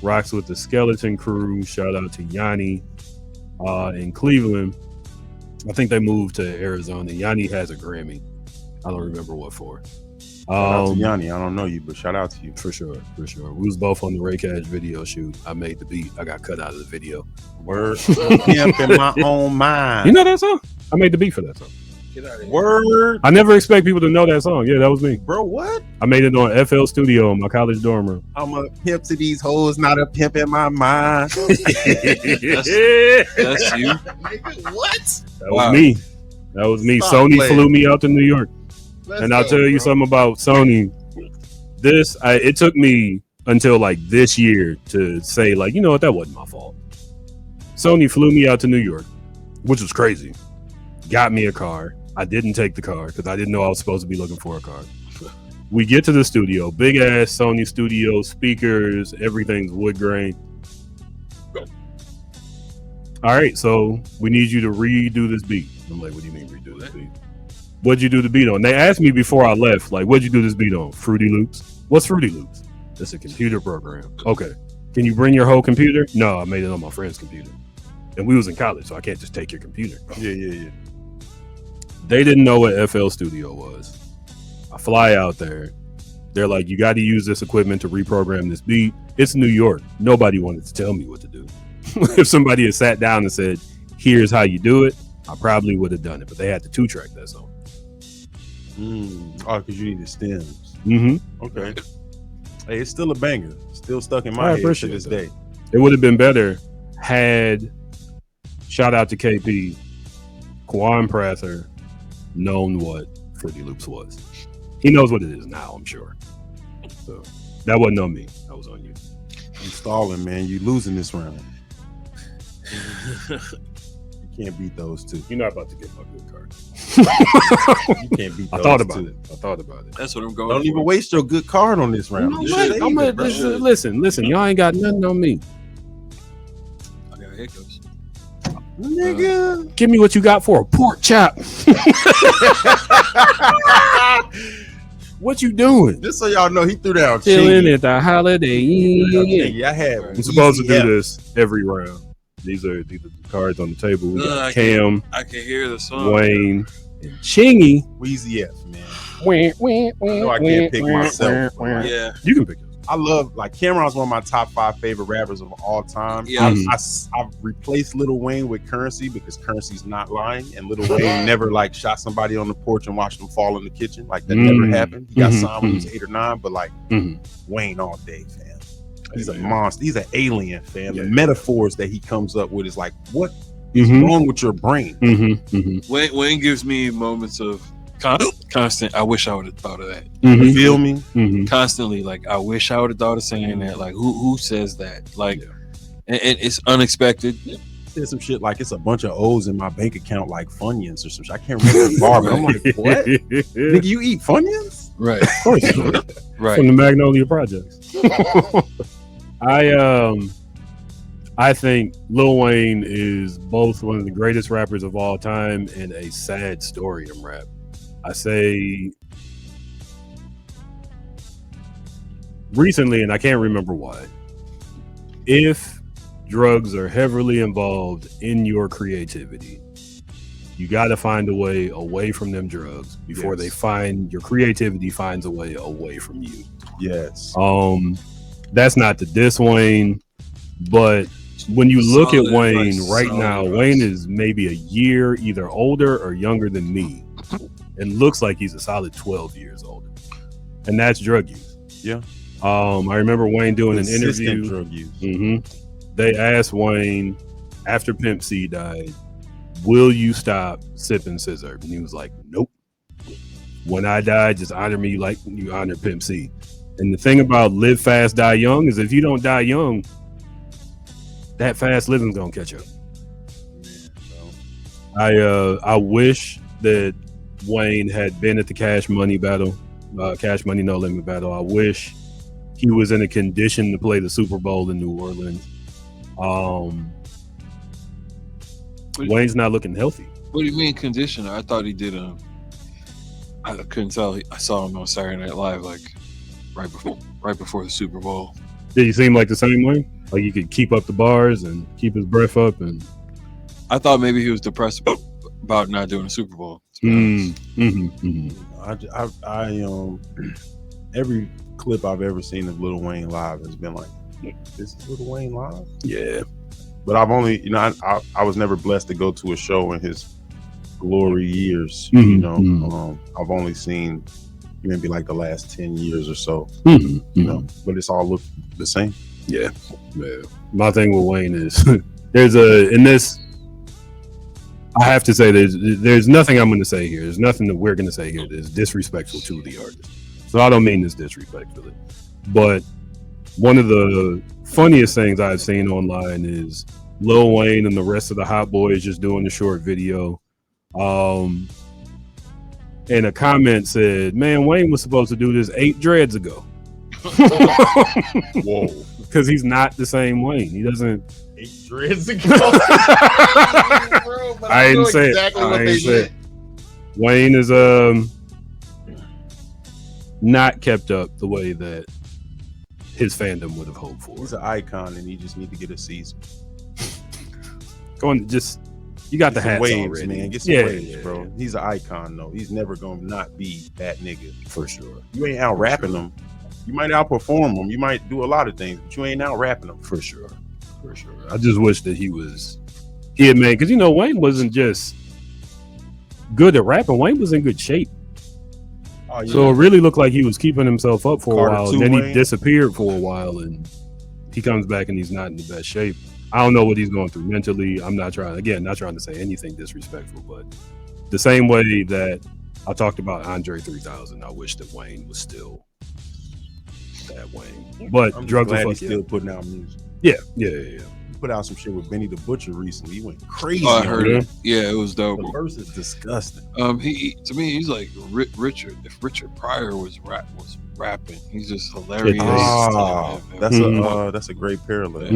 rocks with the Skeleton Crew. Shout out to Yanni in Cleveland. I think they moved to Arizona. Yanni has a Grammy. I don't remember what for. Shout out to Yanni. I don't know you, but shout out to you. For sure. We was both on the Ray Cash video shoot. I made the beat. I got cut out of the video. Word. Pimp in my own mind. You know that song? I made the beat for that song. Get out of here. Word. I never expect people to know that song. Yeah, that was me. Bro, what? I made it on FL Studio in my college dorm room. I'm a pimp to these hoes, not a pimp in my mind. That's you. Nigga, what? That was me. That was me. Stop Sony playing. flew me out to New York. And I'll tell you something about Sony. It took me until like this year to say, like, you know what, that wasn't my fault. Sony flew me out to New York, which was crazy. Got me a car. I didn't take the car because I didn't know I was supposed to be looking for a car. We get to the studio, big ass Sony studio, speakers, everything's wood grain. All right, so we need you to redo this beat. I'm like, what do you mean redo this beat? What'd you do the beat on? They asked me before I left, like, what'd you do this beat on? Fruity Loops? What's Fruity Loops? It's a computer program. Okay. Can you bring your whole computer? No, I made it on my friend's computer. And we was in college, so I can't just take your computer. Yeah. They didn't know what FL Studio was. I fly out there. They're like, you got to use this equipment to reprogram this beat. It's New York. Nobody wanted to tell me what to do. If somebody had sat down and said, here's how you do it, I probably would have done it. But they had to 2-track that song. Oh, because you need the stems. Mm-hmm. Okay. Hey, it's still a banger. Still stuck in my head to this day. It would have been better had, shout out to KP, Quan Prather known what Fruity Loops was. He knows what it is now, I'm sure. So that wasn't on me. That was on you. I'm stalling, man. You losing this round. You can't beat those 2. You're not about to get my good card. You can't beat those I thought about 2. it. I thought about it. That's what I'm going Don't for. even waste your good card on this round. Listen. Y'all ain't got nothing on me. I got hiccups. Nigga. Give me what you got for a pork chop. What you doing? Just so y'all know, he threw down Chilling Chingy. at the Holiday Inn. Yeah, I had. I'm supposed to do this every round. These are the cards on the table. We got Cam, I can hear the song. Wayne, and Chingy. Weezy F, man. know I can't pick myself. Yeah, You can pick it. I love like Cameron's one of my top 5 favorite rappers of all time. Yeah. I've replaced Lil Wayne with Currency because Currency's not lying, and Lil Wayne never like shot somebody on the porch and watched them fall in the kitchen. Like that never happened. He got signed when he was 8 or 9, but like Wayne all day, fam. He's a monster. He's an alien, fam. The metaphors that he comes up with is like, what is wrong with your brain? Wayne gives me moments of constant. I wish I would have thought of that. You feel me? Constantly, like I wish I would have thought of saying that. Like who says that? Like, and it's unexpected. Said some shit like it's a bunch of O's in my bank account, like Funyuns or some shit. I can't remember the bar, but I'm like, what? Nigga, you eat Funyuns? Right. Of course. Right. From the Magnolia Projects. I think Lil Wayne is both one of the greatest rappers of all time and a sad story in rap. I say recently, and I can't remember why, if drugs are heavily involved in your creativity, you got to find a way away from them drugs before your creativity finds a way away from you. Yes. That's not to diss Wayne, but when you look at Wayne right now, Wayne is maybe a year either older or younger than me, and looks like he's a solid 12 years older, and that's drug use. Yeah. I remember Wayne doing an interview. Drug use. They asked Wayne after Pimp C died, "Will you stop sipping scissor?" And he was like, "Nope. When I die, just honor me like you honor Pimp C." And the thing about live fast, die young is if you don't die young, that fast living's gonna catch up. I wish that Wayne had been at the Cash Money battle, Cash Money No Limit battle. I wish he was in a condition to play the Super Bowl in New Orleans. Wayne's not looking healthy. What do you mean conditioner? I thought he did. I couldn't tell. I saw him on Saturday Night Live, like right before the Super Bowl. Did he seem like the same way? Like he could keep up the bars and keep his breath up? And I thought maybe he was depressed about not doing the Super Bowl. Every clip I've ever seen of Lil Wayne live has been like, this is Lil Wayne live? Yeah. But I've only, I was never blessed to go to a show in his glory years. I've only seen maybe like the last 10 years or so, but it's all looked the same. Yeah. My thing with Wayne is I have to say there's nothing I'm going to say here. There's nothing that we're going to say here that is disrespectful to the artist. So I don't mean this disrespectfully, but one of the funniest things I've seen online is Lil Wayne and the rest of the Hot Boys just doing the short video. And a comment said, "Man, Wayne was supposed to do this 8 dreads ago." Whoa. Because he's not the same Wayne. He doesn't. 8 dreads ago. I didn't say it. Wayne is not kept up the way that his fandom would have hoped for. He's an icon, and he just need to get a season. You got the hats waves, already, man. Get some waves, bro. He's an icon, though. He's never gonna not be that nigga for sure. You ain't out rapping him. You might outperform him. You might do a lot of things, but you ain't out rapping him for sure. I just wish that he had made, because Wayne wasn't just good at rapping. Wayne was in good shape. Oh, yeah. So it really looked like he was keeping himself up for a while, and then he disappeared for a while, and he comes back and he's not in the best shape. I don't know what he's going through mentally. I'm not trying to say anything disrespectful, but the same way that I talked about Andre 3000, I wish that Wayne was still that Wayne. But I'm drugs glad are he's still putting out music. Yeah. He put out some shit with Benny the Butcher recently. He went crazy. Oh, I heard it. Yeah, it was dope. The verse is disgusting. He to me, he's like Richard. If Richard Pryor was rapping, he's just hilarious. That's a great parallel.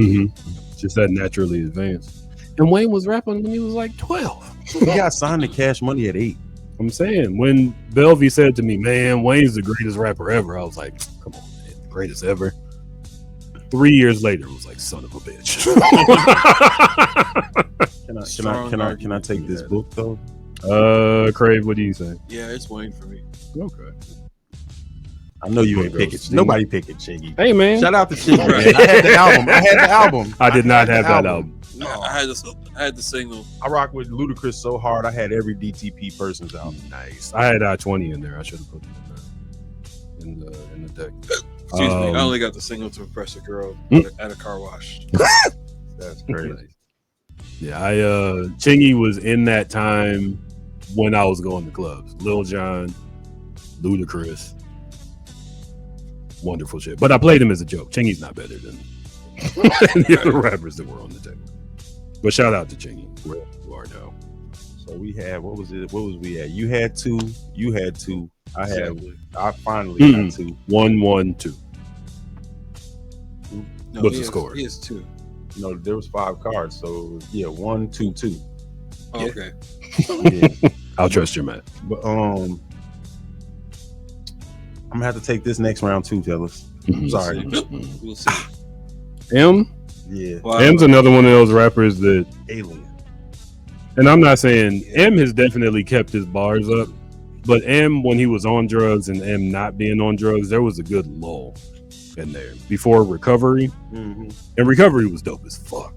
Just that naturally advanced. And Wayne was rapping when he was like 12. He got signed to Cash Money at 8. I'm saying, when Belvy said to me, "Man, Wayne's the greatest rapper ever," I was like, "Come on, man, greatest ever." 3 years later, it was like, son of a bitch. Can I take this book though? Crave, what do you say? Yeah, it's Wayne for me. Okay. I know you ain't picking. Nobody picking Chingy. Hey man, shout out to Chingy. Man. I had the album. I did not have that album. No, I had the single. I rock with Ludacris so hard. I had every DTP person's album. Nice. I had I-20 in there. I should have put it in the deck. Excuse me. I only got the single to impress a girl at a car wash. That's crazy. Yeah, Chingy was in that time when I was going to clubs. Lil Jon, Ludacris. Wonderful shit. But I played him as a joke. Chingy's not better than the other rappers that were on the table. But shout out to Chingy, where you are now. So we had, what was we at? You had two. I finally got two. 1-1-2. No, What's the score? He has 2. No, there was 5 cards. So yeah, 1-2-2. Oh, yeah. okay. Yeah. I'll trust your math. But I'm gonna have to take this next round too, fellas. I'm sorry. We'll see. M? Yeah. Wow. M's another one of those rappers that Alien. And I'm not saying M has definitely kept his bars up, but M, when he was on drugs and M not being on drugs, there was a good lull in there before Recovery. Mm-hmm. And Recovery was dope as fuck.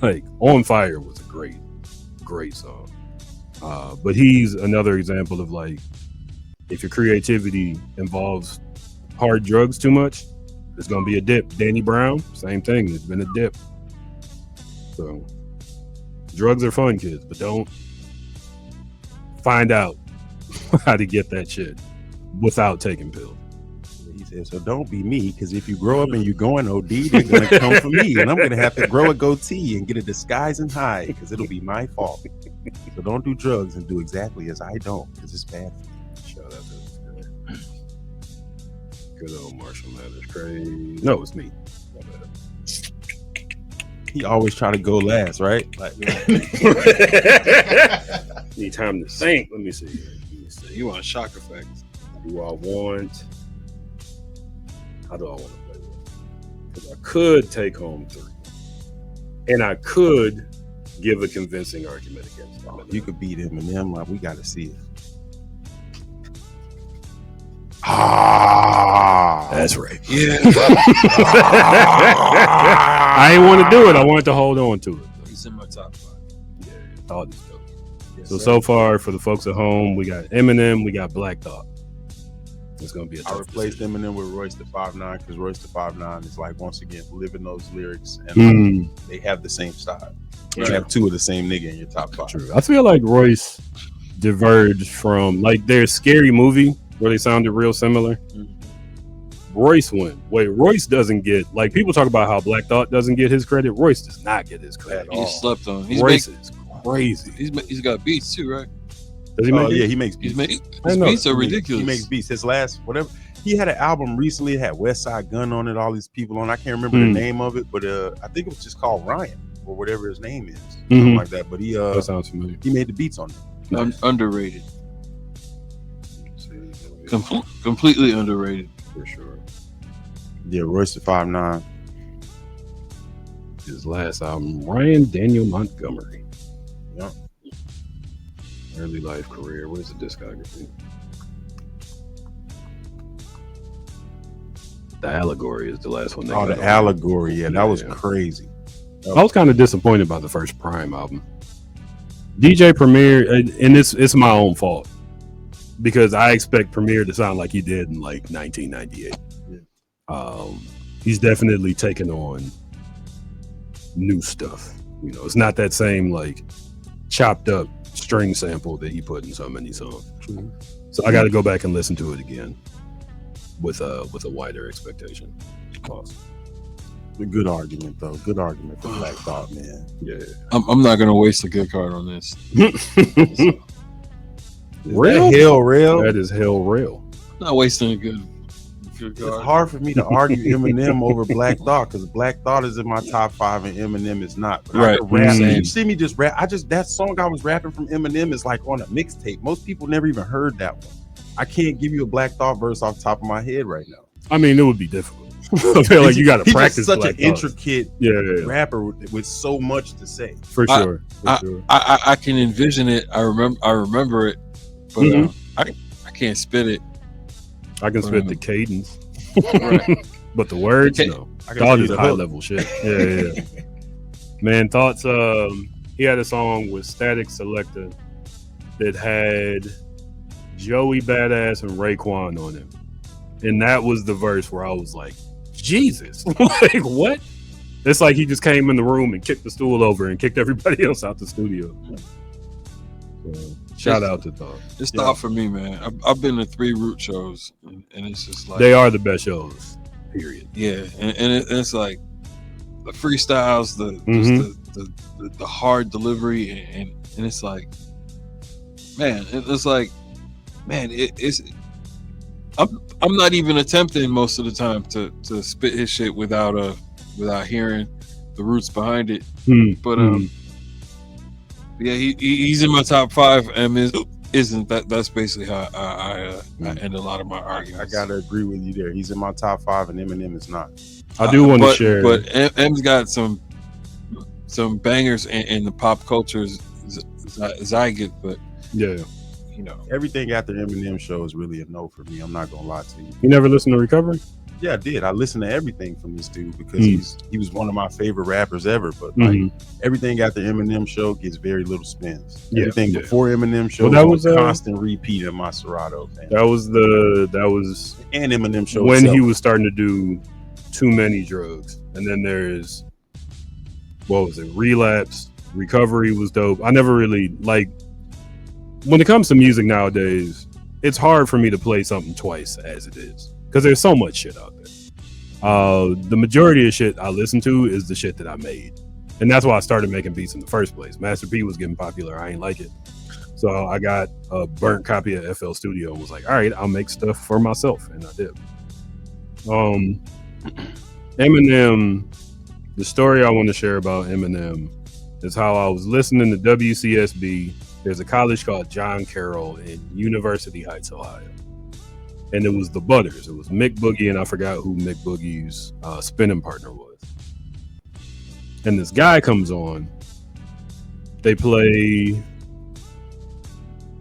Like On Fire was a great song. But he's another example of like, if your creativity involves hard drugs too much, it's gonna be a dip. Danny Brown, same thing. It's been a dip. So drugs are fun, kids, but don't find out how to get that shit without taking pills. He said, so don't be me, because if you grow up and you're going OD, they're going to come for me, and I'm going to have to grow a goatee and get a disguise and hide, because it'll be my fault. So don't do drugs and do exactly as I don't, because it's bad for you. Shout out to this guy. Good old Marshall Mathers. Crave. No, it's me. My bad. He always try to go last, right? Like, need time to think. Let me see. You want shock effects? Do I want? How do I want to play this? Because I could take home 3, and I could give a convincing argument against them. you could beat Eminem. Like, we got to see it. That's right. Yeah. I ain't want to do it. I wanted to hold on to it. He's in my top 5. Yeah, Thought is dope. Yes, So far for the folks at home, we got Eminem, we got Black Thought. It's gonna be a tough I replaced decision. Eminem with Royce the 5'9" because Royce the 5'9" is like, once again, living those lyrics, and they have the same style. You Right. have 2 of the same nigga in your top 5. True. I feel like Royce diverged from like their Scary Movie where they sounded real similar. Royce went. Wait, Royce doesn't get, like, people talk about how Black Thought doesn't get his credit. Royce does not get his credit at He all. slept on. He's Royce is crazy. He's got beats too, right? Does he make Yeah, it? he makes beats. I His know. beats are ridiculous. He makes beats. His last, whatever, he had an album recently. It had West Side Gun on it, all these people on. I can't remember the name of it, but I think it was just called Ryan or whatever his name is, something like that. But That sounds familiar. he made the beats on it. Underrated. Completely underrated. For sure. Yeah, Royce the 5'9". His last album, Ryan Daniel Montgomery. Yep. Early life career. Where's the discography? The Allegory is the last one. Oh, the Allegory. Yeah, that was crazy. I was kind of disappointed by the first Prime album. DJ Premier, and it's my own fault because I expect Premier to sound like he did in like 1998. He's definitely taken on new stuff. You know, it's not that same like chopped up string sample that he put in so many songs. So I got to go back and listen to it again with a wider expectation. Awesome. A good argument, though. Good argument for Black Thought, man. Yeah. I'm not gonna waste a good card on this. Real? Hell real. That is hell real. Not wasting a good It's card. hard for me to argue Eminem over Black Thought because Black Thought is in my top 5 and Eminem is not. But I Right. could rap. Same. You see me just rap. That song I was rapping from Eminem is like on a mixtape. Most people never even heard that one. I can't give you a Black Thought verse off the top of my head right now. I mean, it would be difficult. I feel like you got to He's practice. just such Black an Thought. intricate rapper with so much to say. for sure. I can envision it. I remember it, but I can't spit it. I can spit the cadence, Right. but the words, no. I can All tell you just the high hook. level shit. Yeah. Man, Thoughts. He had a song with Static Selector that had Joey Badass and Raekwon on it, and that was the verse where I was like, Jesus, like what? It's like he just came in the room and kicked the stool over and kicked everybody else out the studio. So, shout out to Thought. It's Thought for me, man. I've been to 3 Root shows, and it's just like They are the best shows. Period. Yeah, and it's like the freestyles, the hard delivery, and it's like, man, it's like, man, it's. I'm not even attempting most of the time to spit his shit without hearing the roots behind it. But yeah, he's in my top 5. Isn't that's basically how I end a lot of my arguments. I gotta agree with you there. He's in my top 5, and Eminem is not. I do want to share, but M's got some bangers in the pop culture zygote, but yeah. You know, Everything after Eminem show is really a no for me. I'm not gonna lie to you. You never listened to Recovery? Yeah, I did. I listened to everything from this dude because he was one of my favorite rappers ever. But like everything after Eminem show gets very little spins. Everything before Eminem show was a constant repeat in my Serato. Fan. That was and Eminem show when itself. he was starting to do too many drugs. And then there's Relapse. Recovery was dope. I never really like. When it comes to music nowadays, it's hard for me to play something twice as it is because there's so much shit out there. The majority of shit I listen to is the shit that I made, and that's why I started making beats in the first place. Master P was getting popular. I ain't like it, so I got a burnt copy of FL Studio and was like, all right, I'll make stuff for myself, and I did. Eminem, the story I want to share about Eminem is how I was listening to WCSB. There's a college called John Carroll in University Heights, Ohio. And it was the Butters. It was Mick Boogie, and I forgot who Mick Boogie's spinning partner was. And this guy comes on. They play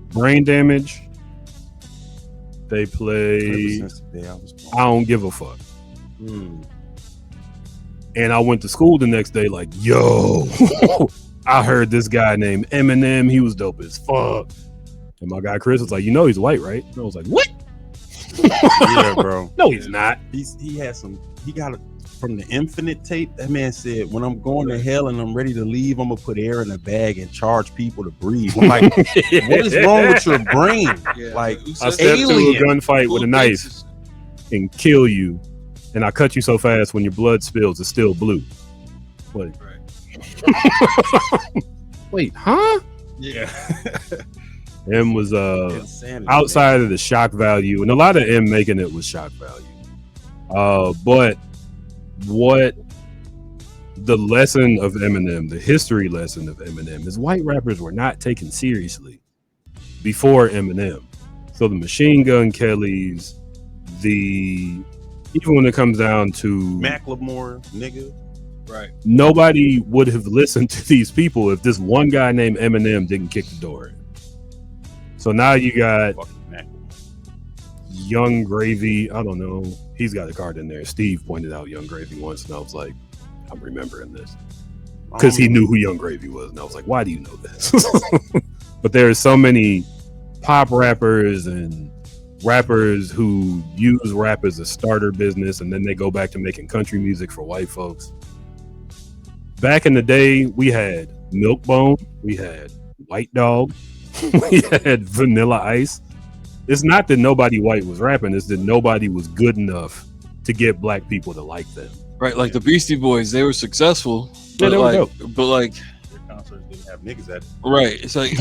Brain Damage. They play I Don't Give a Fuck. And I went to school the next day like, yo, I heard this guy named Eminem. He was dope as fuck. And my guy Chris was like, you know he's white, right? And I was like, what? Yeah, bro. No, he's not. He got it from the Infinite tape. That man said, when I'm going to hell and I'm ready to leave, I'm gonna put air in a bag and charge people to breathe. I'm like, what is wrong with your brain? Yeah, like, I stepped to a gunfight with a knife and kill you, and I cut you so fast when your blood spills, it's still blue. What? Wait, huh? Yeah. M was Insanity, outside of the shock value, and a lot of M making it was shock value. But what the lesson of Eminem, the history lesson of Eminem, is white rappers were not taken seriously before Eminem. So the Machine Gun Kellys, even when it comes down to Macklemore, nigga. Right. Nobody would have listened to these people if this one guy named Eminem didn't kick the door in. So now you got Young Gravy. I don't know. He's got a card in there. Steve pointed out Young Gravy once, and I was like, I'm remembering this. Because he knew who Young Gravy was. And I was like, why do you know this? But there's so many pop rappers and rappers who use rap as a starter business, and then they go back to making country music for white folks. Back in the day, we had Milkbone, we had White Dog, we had Vanilla Ice. It's not that nobody white was rapping, it's that nobody was good enough to get black people to like them. Right, like the Beastie Boys, they were successful. Yeah, they were dope. But like their concerts didn't have niggas at it. Right. It's like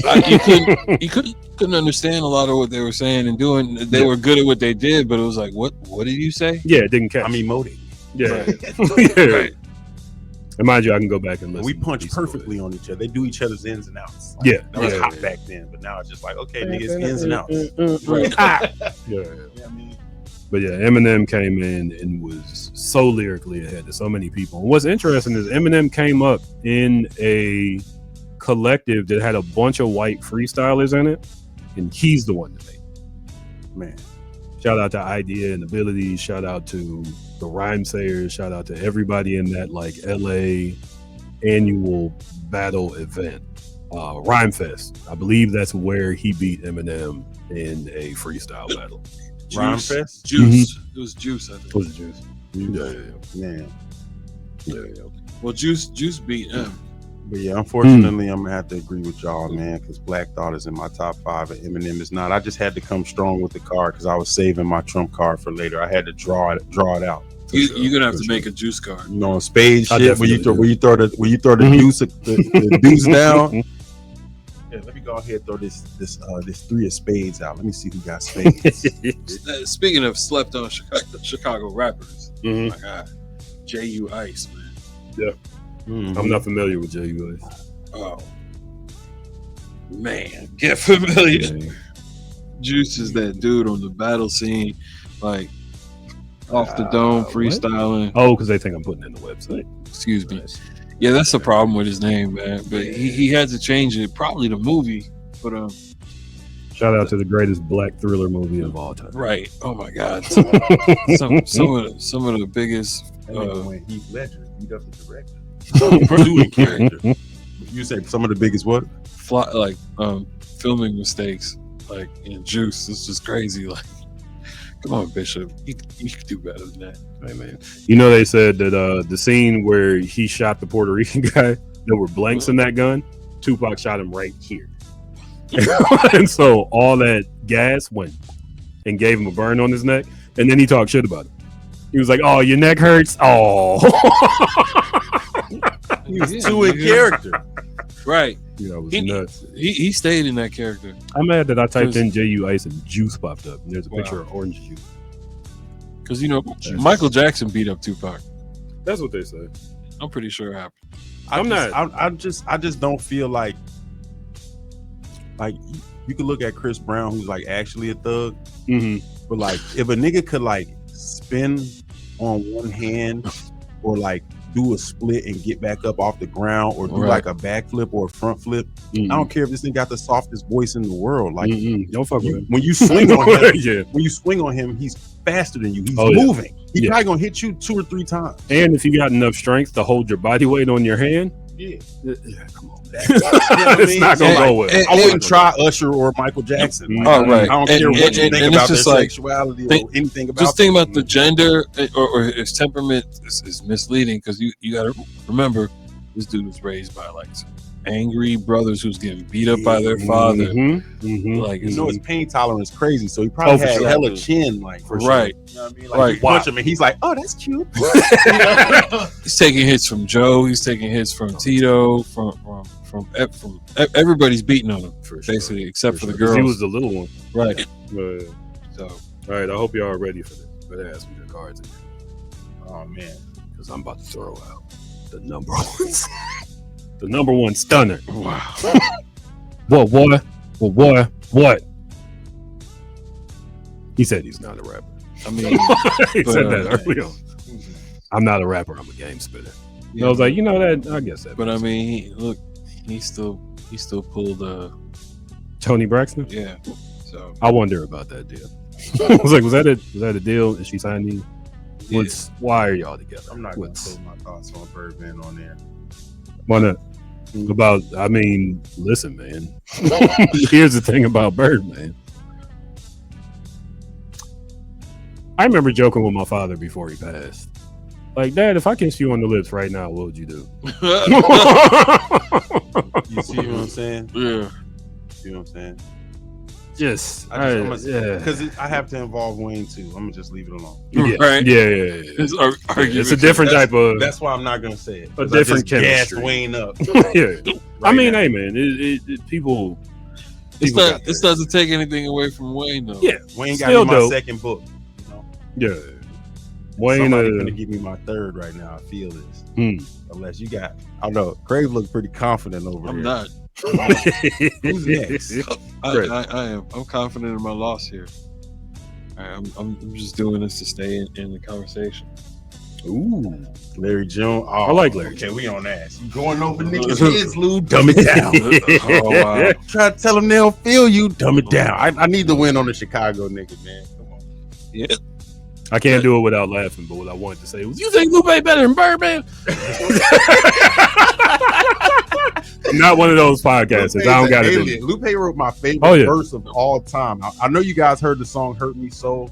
you couldn't understand a lot of what they were saying and doing. They were good at what they did, but it was like, what did you say? Yeah, it didn't catch. I'm emoting. Yeah. Right. Yeah. Right. And mind you, I can go back and listen. We punch perfectly on each other. They do each other's ins and outs. Yeah. That was Yeah. hot back then, but now it's just like, okay, niggas, ins and outs. Right. Yeah. I mean, But yeah, Eminem came in and was so lyrically ahead of so many people. And what's interesting is Eminem came up in a collective that had a bunch of white freestylers in it, and he's the one to make it. man. Shout out to Idea and Ability. Shout out to the Rhyme Sayers. Shout out to everybody in that like LA annual battle event, Rhyme Fest. I believe that's where he beat Eminem in a freestyle battle. Rhyme Fest? Juice. It was Juice, I think. Was it Juice? Man. Yeah. Well, Juice beat him. But yeah, unfortunately, I'm gonna have to agree with y'all, man, because Black Thought is in my top 5 and Eminem is not. I just had to come strong with the card because I was saving my trump card for later. I had to draw it out. You're gonna have to make a Juice card. You know, spade I shit. Where you throw the deuce, the deuce down. Yeah, let me go ahead and throw this 3 of spades out. Let me see who got spades. Speaking of slept on Chicago rappers, Mhm. my God, J.U. Ice, man. Yeah. I'm not familiar with J.U. Oh man, get familiar. Yeah. Juice is that dude on the battle scene, like off the dome freestyling. Oh, because they think I'm putting it in the website. Excuse me. Yeah, that's the problem with his name, man. But he had to change it. Probably the movie, but Shout out to the greatest black thriller movie of all time. right. Oh my God, some of the biggest. When Heath Ledger beat up the director. Doing character. You said some of the biggest what? Filming mistakes, like in Juice. It's just crazy. Like, come on, Bishop, you could do better than that. Hey, man. You know, they said that the scene where he shot the Puerto Rican guy, there were blanks in that gun. Tupac shot him right here. And so all that gas went and gave him a burn on his neck. And then he talked shit about it. He was like, "Oh, your neck hurts." Oh, He was too in character. Right. you know, it was He- nuts. He stayed in that character. I'm mad that I typed in J.U. Ice and Juice popped up. And there's a Wow. picture of orange juice. Because, you know, Michael Jackson beat up Tupac. That's what they say. I'm pretty sure it happened. I just don't feel like you could look at Chris Brown, who's like actually a thug, Mm-hmm. but like if a nigga could like spin on one hand or like do a split and get back up off the ground or do Right. like a backflip or a front flip, Mm-hmm. I don't care if this thing got the softest voice in the world. Like Don't fuck with him. when you swing on him, Yeah. when you swing on him, he's faster than you. He's Oh, yeah. moving. He's Yeah. probably gonna hit you 2 or 3 times. And if you got enough strength to hold your body weight on your hand, Yeah, come on. you know what I It's mean? not gonna So, go like, well. I wouldn't try Usher or Michael Jackson. Like, Oh, right. I don't care what you think and about it's their just like, sexuality think- or anything about. Just think them. about the gender or his temperament is misleading because you got to remember this dude was raised by like some angry brothers who's getting beat up by their father. Like, You know his pain tolerance crazy, so he probably Oh, for had sure. hella chin, like for Right. Sure. You know what I mean? Like Right. you punch him and he's like, "Oh, that's cute." he's taking hits from Joe. He's taking hits from Tito. From everybody's beating on him For sure. basically, except for the 'Cause girls. He was the little one. Right. So, all right. I hope y'all are ready for this. Better ask me the cards Oh man, because I'm about to throw out the number one, the number one stunner. Wow. What? He said he's not a rapper. I mean, He But, said that early on. I'm not a rapper. I'm a game spitter. And I was like, you know that. I guess that. but I makes mean, he still pulled Tony Braxton. yeah. So I wonder about that deal. I was like, was that a deal? And she signed you? Why are y'all together? I'm not gonna What's put my thoughts on Birdman on there. why not? I mean, listen, man. Here's the thing about Birdman. I remember joking with my father before he passed. Like, Dad, if I kissed you on the lips right now, what would you do? You see what I'm saying? yeah. See what I'm saying? Just, Yeah, yeah. because I have to involve Wayne too. I'm gonna just leave it alone. Yeah, Right. yeah. It's a different type of. That's why I'm not gonna say it. A 'Cause I different just gassed chemistry. Wayne up. Yeah. I right mean, now. hey, man, people. It's people not. got It theirs. doesn't take anything away from Wayne though. Yeah, Wayne got Still me my dope. second book. You know, yeah. Wayne, somebody gonna give me my third right now. I feel this. Unless you got, I don't know. Crave looked pretty confident over I'm here. not. Who's next? Great. I am. I'm confident in my loss here. I'm just doing this to stay in the conversation. Ooh, Larry Jones. Oh, I like Larry Okay, we on ass. You going over niggas' heads, Lou? Dumb it down. Oh, wow. Try to tell them they don't feel you. Dumb it down. I need to win on the Chicago nigga, man. Come on. Yeah. I can't do it without laughing, but what I wanted to say was, you think Lupe better than Birdman? I'm not one of those podcasters. I don't got it. Lupe wrote my favorite verse of all time. I know you guys heard the song Hurt Me So,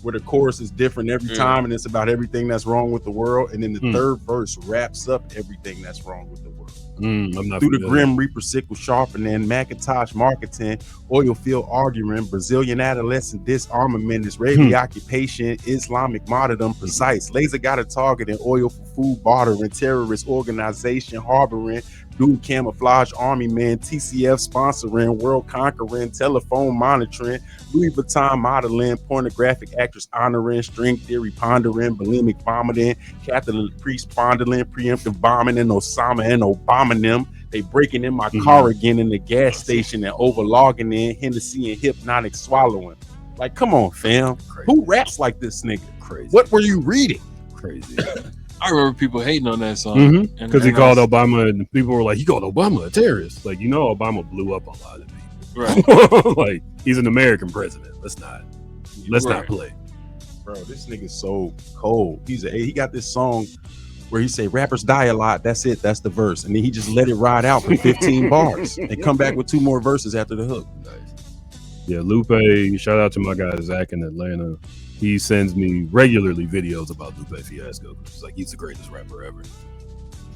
where the chorus is different every time, and it's about everything that's wrong with the world. And then the third verse wraps up everything that's wrong with the world. I'm not Through the Grim Reaper sickle sharpening, Macintosh marketing, oil field arguing, Brazilian adolescent disarmament, Israeli occupation, Islamic martyrdom precise. Laser got a target and oil for food bartering, terrorist organization harboring, dual camouflage army man, TCF sponsoring, world conquering, telephone monitoring, Louis Vuitton modeling, pornographic actress honoring, string theory pondering, bulimic vomiting, Catholic priest fondling, preemptive bombing, and Osama and Obama them. They breaking in my car again in the gas station and overlogging in Hennessy and hypnotic swallowing. Like, come on, fam. Crazy. Who raps like this nigga? Crazy. What were you reading? Crazy. I remember people hating on that song because he called Obama, and people were like, "He called Obama a terrorist." Like, you know, Obama blew up a lot of people. Right. Like, he's an American president. Let's not play. Bro, this nigga's so cold. He got this song where he say rappers die a lot. That's it. That's the verse, and then he just let it ride out for 15 bars and come back with 2 more verses after the hook. Nice. Yeah, Lupe. Shout out to my guy Zach in Atlanta. He sends me regularly videos about Lupe Fiasco. It's like he's the greatest rapper ever.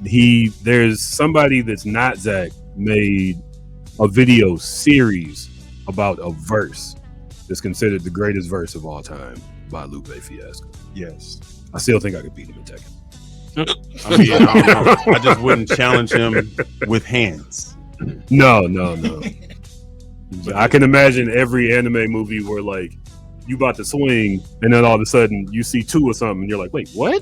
There's somebody that's not Zach made a video series about a verse that's considered the greatest verse of all time by Lupe Fiasco. Yes. I still think I could beat him in Tekken. I mean, I don't know. I just wouldn't challenge him with hands. No. I can imagine every anime movie where, like, you about to swing, and then all of a sudden you see 2 or something, and you're like, wait, what?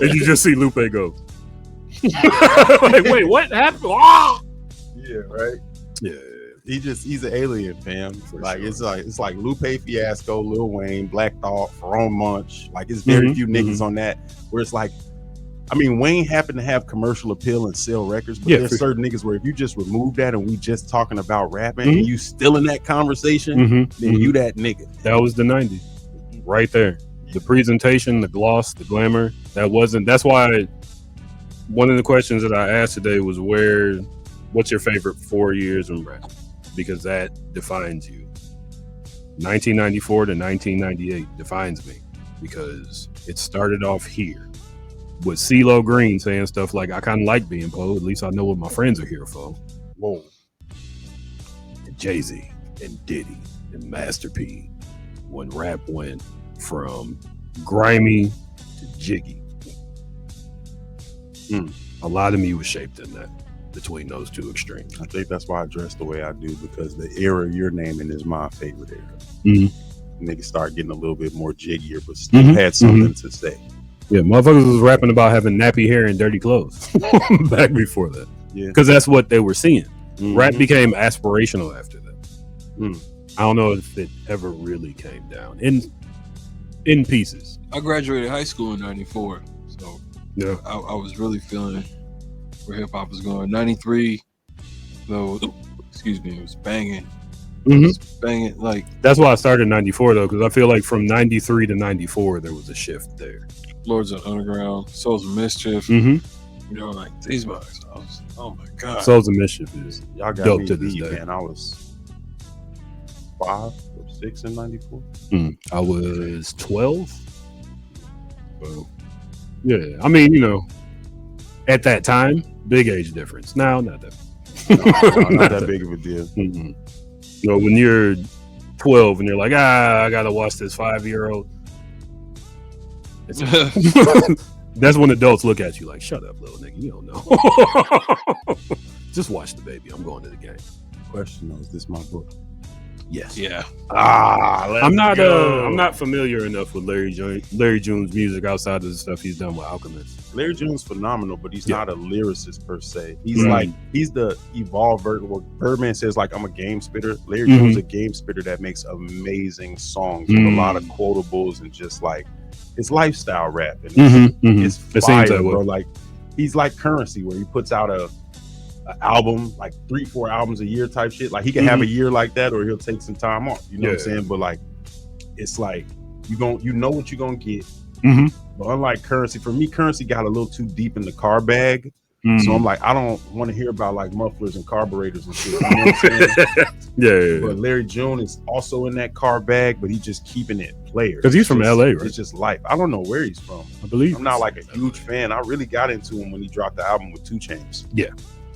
And you just see Lupe go. Like, wait, what happened? Oh! Yeah, right? Yeah. He's an alien, fam. Like, sure. It's like Lupe Fiasco, Lil Wayne, Black Thought, Ferone Munch. Like, it's very few niggas on that where it's like, I mean, Wayne happened to have commercial appeal and sell records, but there's certain niggas where if you just remove that and we just talking about rapping and you still in that conversation, then you that nigga. That was the 90s. Right there. The presentation, the gloss, the glamour. That's why one of the questions that I asked today was what's your favorite 4 years in rap? Because that defines you. 1994 to 1998 defines me because it started off here. With CeeLo Green saying stuff like, I kind of like being Poe, at least I know what my friends are here for. Whoa. And Jay-Z and Diddy and Master P, when rap went from grimy to jiggy. A lot of me was shaped in that, between those two extremes. I think that's why I dress the way I do, because the era you're naming is my favorite era. Niggas start getting a little bit more jiggier, but still had something to say. Yeah, motherfuckers was rapping about having nappy hair and dirty clothes back before that. Yeah, because that's what they were seeing. Rap became aspirational after that. I don't know if it ever really came down in pieces. I graduated high school in '94, so yeah, I was really feeling where hip hop was going. '93, though, excuse me, it was banging. It was banging. Like, that's why I started '94 though, because I feel like from '93 to '94 there was a shift there. Lords of Underground, Souls of Mischief, you know, like these bugs. I was, oh my god, Souls of Mischief is y'all got dope me to this day. Man, I was 5 or 6 in '94. I was 12. So, yeah, I mean, you know, at that time, big age difference. Now, not that. Not that big of a deal. You know, when you're 12 and you're like, I gotta watch this 5-year-old. That's when adults look at you like, shut up, little nigga, you don't know. Just watch the baby. I'm going to the game. Question though, is this my book? Yes. Yeah. I'm not familiar enough with Larry June's music outside of the stuff he's done with Alchemist. Larry June's phenomenal, but he's not a lyricist per se. He's like, he's the evolved version. What Birdman says, like, I'm a game spitter. Larry June's a game spitter that makes amazing songs with a lot of quotables and just like, it's lifestyle rap. And it's fire, bro. Like, he's like Currency, where he puts out a an album, like 3-4 albums a year type shit. Like he can have a year like that, or he'll take some time off. You know what I'm saying? But like, it's like you know what you're gonna get. But unlike Currency, for me, Currency got a little too deep in the car bag. So I'm like, I don't want to hear about like mufflers and carburetors and shit. You know what I'm saying? But Larry June is also in that car bag, but he's just keeping it player. Because he's from LA, right? It's just life. I don't know where he's from. I believe I'm not like a huge fan. I really got into him when he dropped the album with 2 Chainz. Yeah.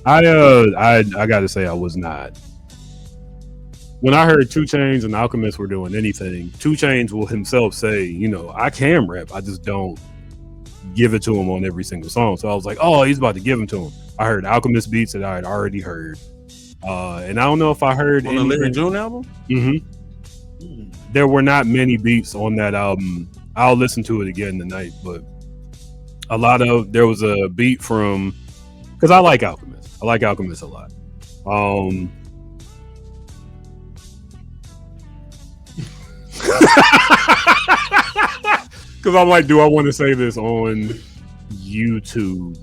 I gotta say I was not. When I heard 2 Chainz and Alchemist were doing anything, 2 Chainz will himself say, you know, I can rap, I just don't give it to him on every single song. So I was like, oh, he's about to give him to him. I heard Alchemist beats that I had already heard. And I don't know if I heard on the Larry June album. There were not many beats on that album. I'll listen to it again tonight, but there was a beat from, because I like Alchemist. I like Alchemist a lot. Because I'm like, do I want to say this on YouTube?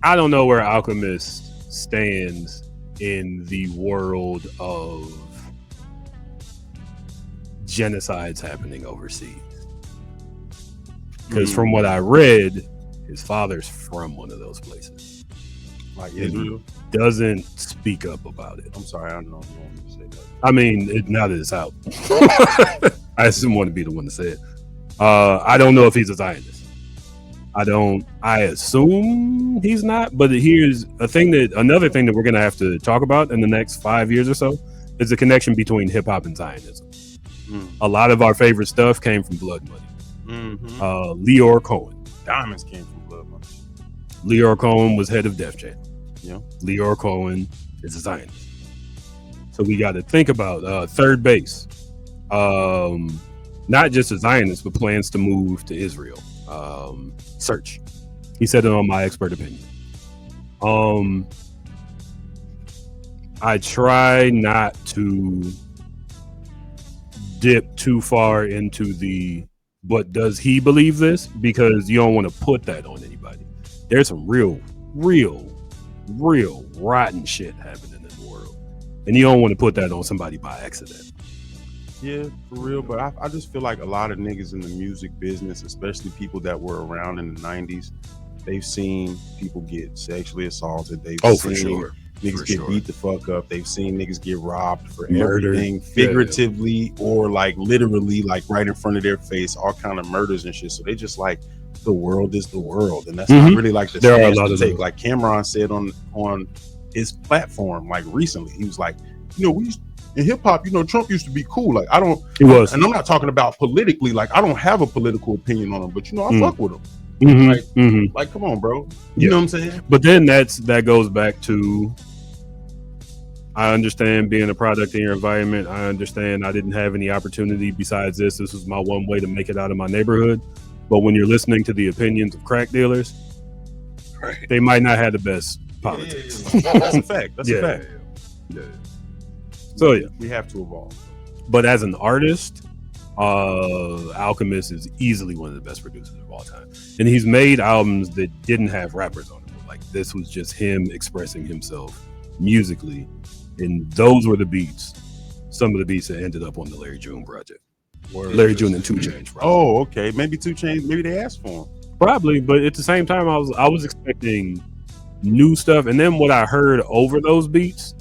I don't know where Alchemist stands in the world of genocides happening overseas. Because from what I read, his father's from one of those places. Like Israel? Doesn't speak up about it. I'm sorry, I don't know if you want me to say that. I mean, now that it's out. I just didn't want to be the one to say it. I don't know if he's a Zionist. I assume he's not, but here's another thing that we're gonna have to talk about in the next 5 years or so is the connection between hip hop and Zionism. A lot of our favorite stuff came from Blood Money. Leor Cohen. Diamonds came from Blood Money. Leor Cohen was head of Def Jam. Yeah. Leor Cohen is a Zionist. So we got to think about Third Base. Not just a Zionist, but plans to move to Israel. Search. He said it on My Expert Opinion. I try not to dip too far into but does he believe this? Because you don't want to put that on anybody. There's some real rotten shit happening in the world. And you don't want to put that on somebody by accident. Yeah, for real. But I just feel like a lot of niggas in the music business, especially people that were around in the 90s, they've seen people get sexually assaulted. They've seen for sure. Niggas get beat the fuck up. They've seen niggas get robbed for Murdered. everything, figuratively or like literally, like right in front of their face, all kind of murders and shit. So they just like, the world is the world, and that's not really like the there are a lot to of take. those. Like Cameron said on his platform, like recently, he was like, you know, in hip hop, you know, Trump used to be cool. Like He was, and I'm not talking about politically. Like I don't have a political opinion on him, but you know, I fuck with him. Like, come on, bro. You know what I'm saying? But then that goes back to, I understand being a product in your environment. I understand I didn't have any opportunity besides this. This was my one way to make it out of my neighborhood. But when you're listening to the opinions of crack dealers, they might not have the best politics. That's a fact. That's a fact. Yeah. So yeah, we have to evolve. But as an artist, Alchemist is easily one of the best producers of all time, and he's made albums that didn't have rappers on them. Like this was just him expressing himself musically, and those were the beats. Some of the beats that ended up on the Larry June project. Larry June and 2 Chainz. Oh, okay. Maybe 2 Chainz. Maybe they asked for him. Probably, but at the same time, I was expecting new stuff, and then what I heard over those beats,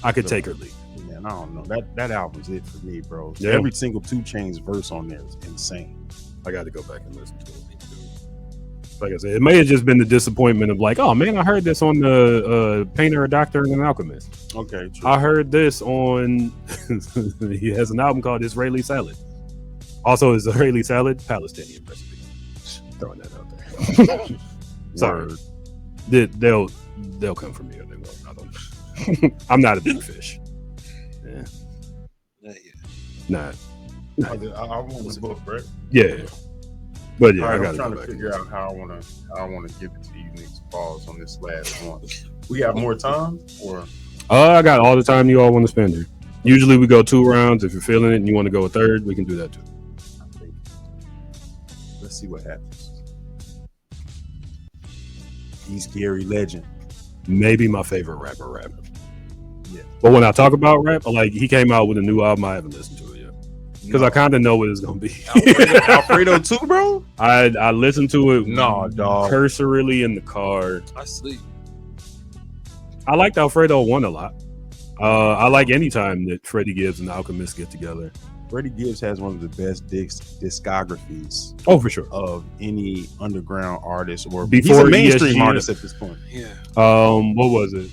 I could take or leave. Man, I don't know. That album's it for me, bro. Yeah. Every single 2 Chainz verse on there is insane. I got to go back and listen to it. Like I said, it may have just been the disappointment of like, oh man, I heard this on the Painter, a Doctor, and an Alchemist. Okay, true. I heard this on. He has an album called Israeli Salad. Also, Israeli Salad, Palestinian recipe. Throwing that out there. Sorry, they'll come for me or they won't. I don't know. I'm not a big fish. Yeah, not. I want the book, right? Yeah. But yeah, I'm trying to figure out how I want to give it to you next. Pause on this last one. We got more time, or I got all the time you all want to spend here. Usually we go 2 rounds. If you're feeling it and you want to go a third, we can do that too. I think. Let's see what happens. He's Gary Legend. Maybe my favorite rapper rapping. Yeah. But when I talk about rap, like he came out with a new album, I haven't listened to it yet. Because I kind of know what it's gonna be. Alfredo too, bro. I listened to it dog. cursorily in the car. I sleep. I liked Alfredo 1 a lot. I like any time that Freddie Gibbs and Alchemist get together. Freddie Gibbs has one of the best discographies. Oh, for sure. Of any underground artist or before he's a mainstream ESG, artist at this point. Yeah. What was it?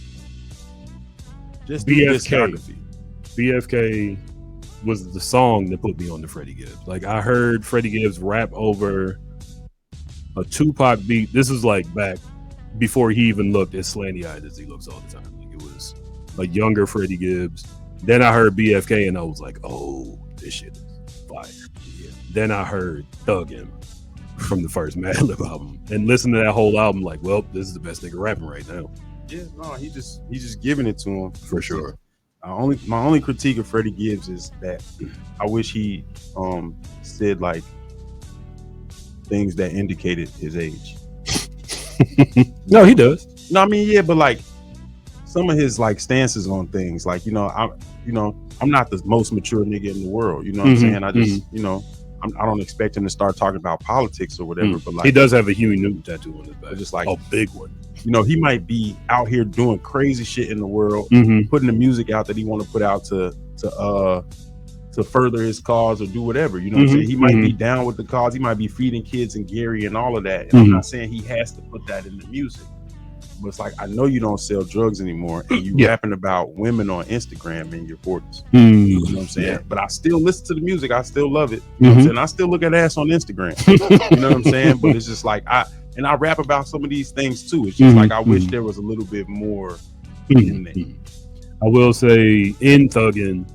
Just BFK. BFK was the song that put me on to Freddie Gibbs. Like I heard Freddie Gibbs rap over a Tupac beat. This is like back before he even looked as slanty-eyed as he looks all the time. Like it was a younger Freddie Gibbs. Then I heard BFK and I was like, oh, this shit is fire. Yeah. Then I heard Thug Him from the first Madlib album and listened to that whole album like, well, this is the best nigga rapping right now. Yeah, no, he's just giving it to him for sure. My only critique of Freddie Gibbs is that I wish he said like things that indicated his age. No, he does. No, I mean, yeah, but like some of his like stances on things, like I'm not the most mature nigga in the world. You know what I'm saying? I just I don't expect him to start talking about politics or whatever. But like he does have a Huey Newton tattoo on his back, just like a big one. He might be out here doing crazy shit in the world, putting the music out that he want to put out to further his cause or do whatever. You know what I'm saying? He might be down with the cause. He might be feeding kids in Gary and all of that. And I'm not saying he has to put that in the music. But it's like, I know you don't sell drugs anymore and you rapping about women on Instagram in your 40s. You know what I'm saying? Yeah. But I still listen to the music. I still love it. You know what I'm saying? I still look at ass on Instagram. You know what I'm saying? But it's just like, I rap about some of these things too. It's just like, I wish there was a little bit more in there. I will say in Thuggin',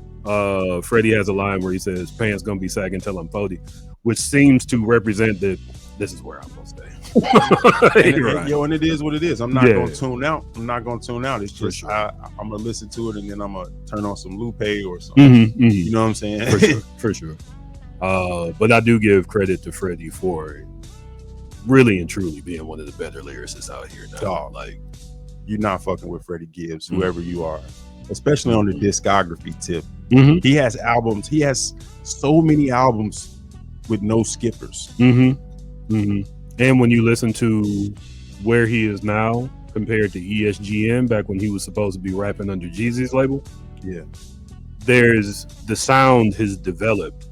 Freddie has a line where he says, pants gonna be sagging till I'm 40, which seems to represent that this is where I'm gonna stay. And it is what it is. I'm not gonna tune out. It's just I'm gonna listen to it and then I'm gonna turn on some Lupe or something. You know what I'm saying? For sure. But I do give credit to Freddie for really and truly being one of the better lyricists out here now. Dog, like you're not fucking with Freddie Gibbs, whoever you are, especially on the discography tip. He has albums. He has so many albums with no skippers. And when you listen to where he is now compared to ESGN back when he was supposed to be rapping under Jeezy's label, there's the sound has developed.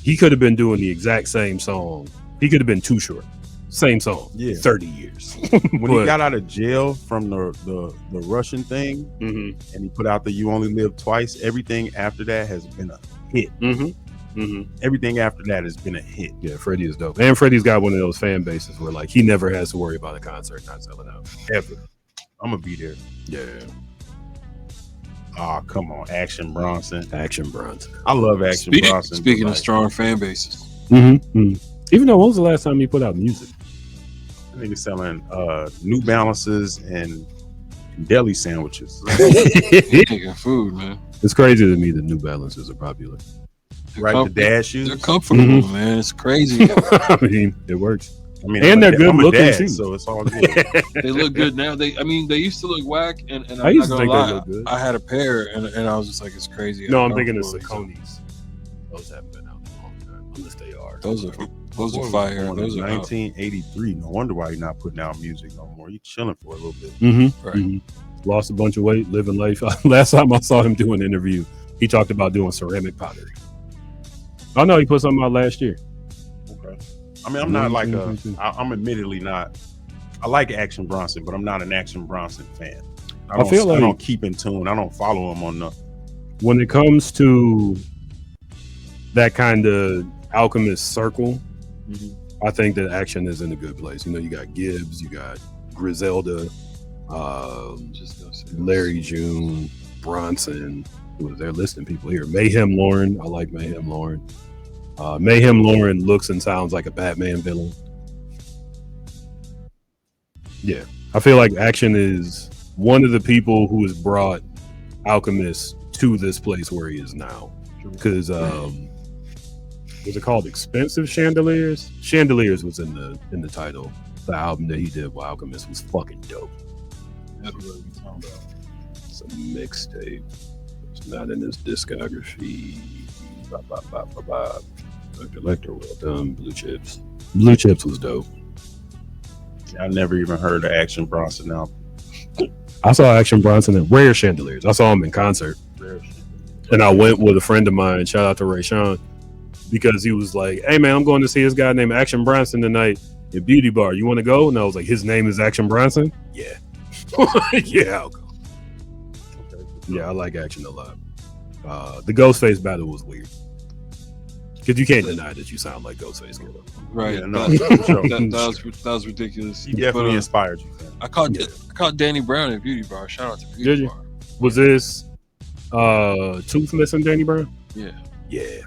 He could have been doing the exact same song. He could have been Too Short. Same song. 30 years. When he got out of jail from the Russian thing and he put out the You Only Live Twice, everything after that has been a hit. Everything after that has been a hit. Yeah, Freddie is dope. And Freddie's got one of those fan bases where like he never has to worry about a concert not selling out. Ever. I'm gonna be there. Yeah. Oh, come on. Action Bronson. I love Action Bronson. Speaking of strong fan bases. Even though, when was the last time he put out music? I think he's selling New Balances and deli sandwiches. Taking food, man. It's crazy to me that New Balances are popular. The dad shoes. They're comfortable, man. It's crazy. I mean, it works. I mean, and they're good looking too, so it's all good. They look good now. They used to look whack, and I used to think lie, they look good. I had a pair, and I was just like, it's crazy. No, I'm thinking of Saucony's. Those haven't been out in a long time, unless they are. Those are fire. Those are 1983. No wonder why you're not putting out music no more. You're chilling for a little bit. Right. Lost a bunch of weight, living life. Last time I saw him do an interview, he talked about doing ceramic pottery. Oh no, he put something out last year. Okay. I mean, I'm not like I'm admittedly not. I like Action Bronson, but I'm not an Action Bronson fan. I don't keep in tune. I don't follow him on nothing. When it comes to that kind of Alchemist circle, I think that Action is in a good place. You know, you got Gibbs, you got Griselda, Larry June, Bronson. They're listing people here. Mayhem Lauren. I like Mayhem Lauren. Mayhem Lauren looks and sounds like a Batman villain. Yeah. I feel like Action is one of the people who has brought Alchemist to this place where he is now. Because was it called Expensive Chandeliers? Chandeliers was in the title. the album that he did with Alchemist was fucking dope. That's what we talking about. It's a mixtape. It's not in his discography. Dr. Lecter, well done. Blue Chips. Blue Chips was dope. I never even heard of Action Bronson album. I saw Action Bronson at Rare Chandeliers. I saw him in concert. And I went with a friend of mine, shout out to Ray Sean, because he was like, hey man, I'm going to see this guy named Action Bronson tonight at Beauty Bar. You want to go? And I was like, his name is Action Bronson? Yeah. Yeah, I'll go. Okay. Yeah, I like Action a lot. The Ghostface battle was weird. Because you can't deny that you sound like Ghostface Killer. Right. Yeah, no, that was ridiculous. He definitely inspired you. Man. I caught Danny Brown at Beauty Bar. Shout out to Beauty Did you? Bar. Was this Tooth Missing Danny Brown? Yeah. Yeah.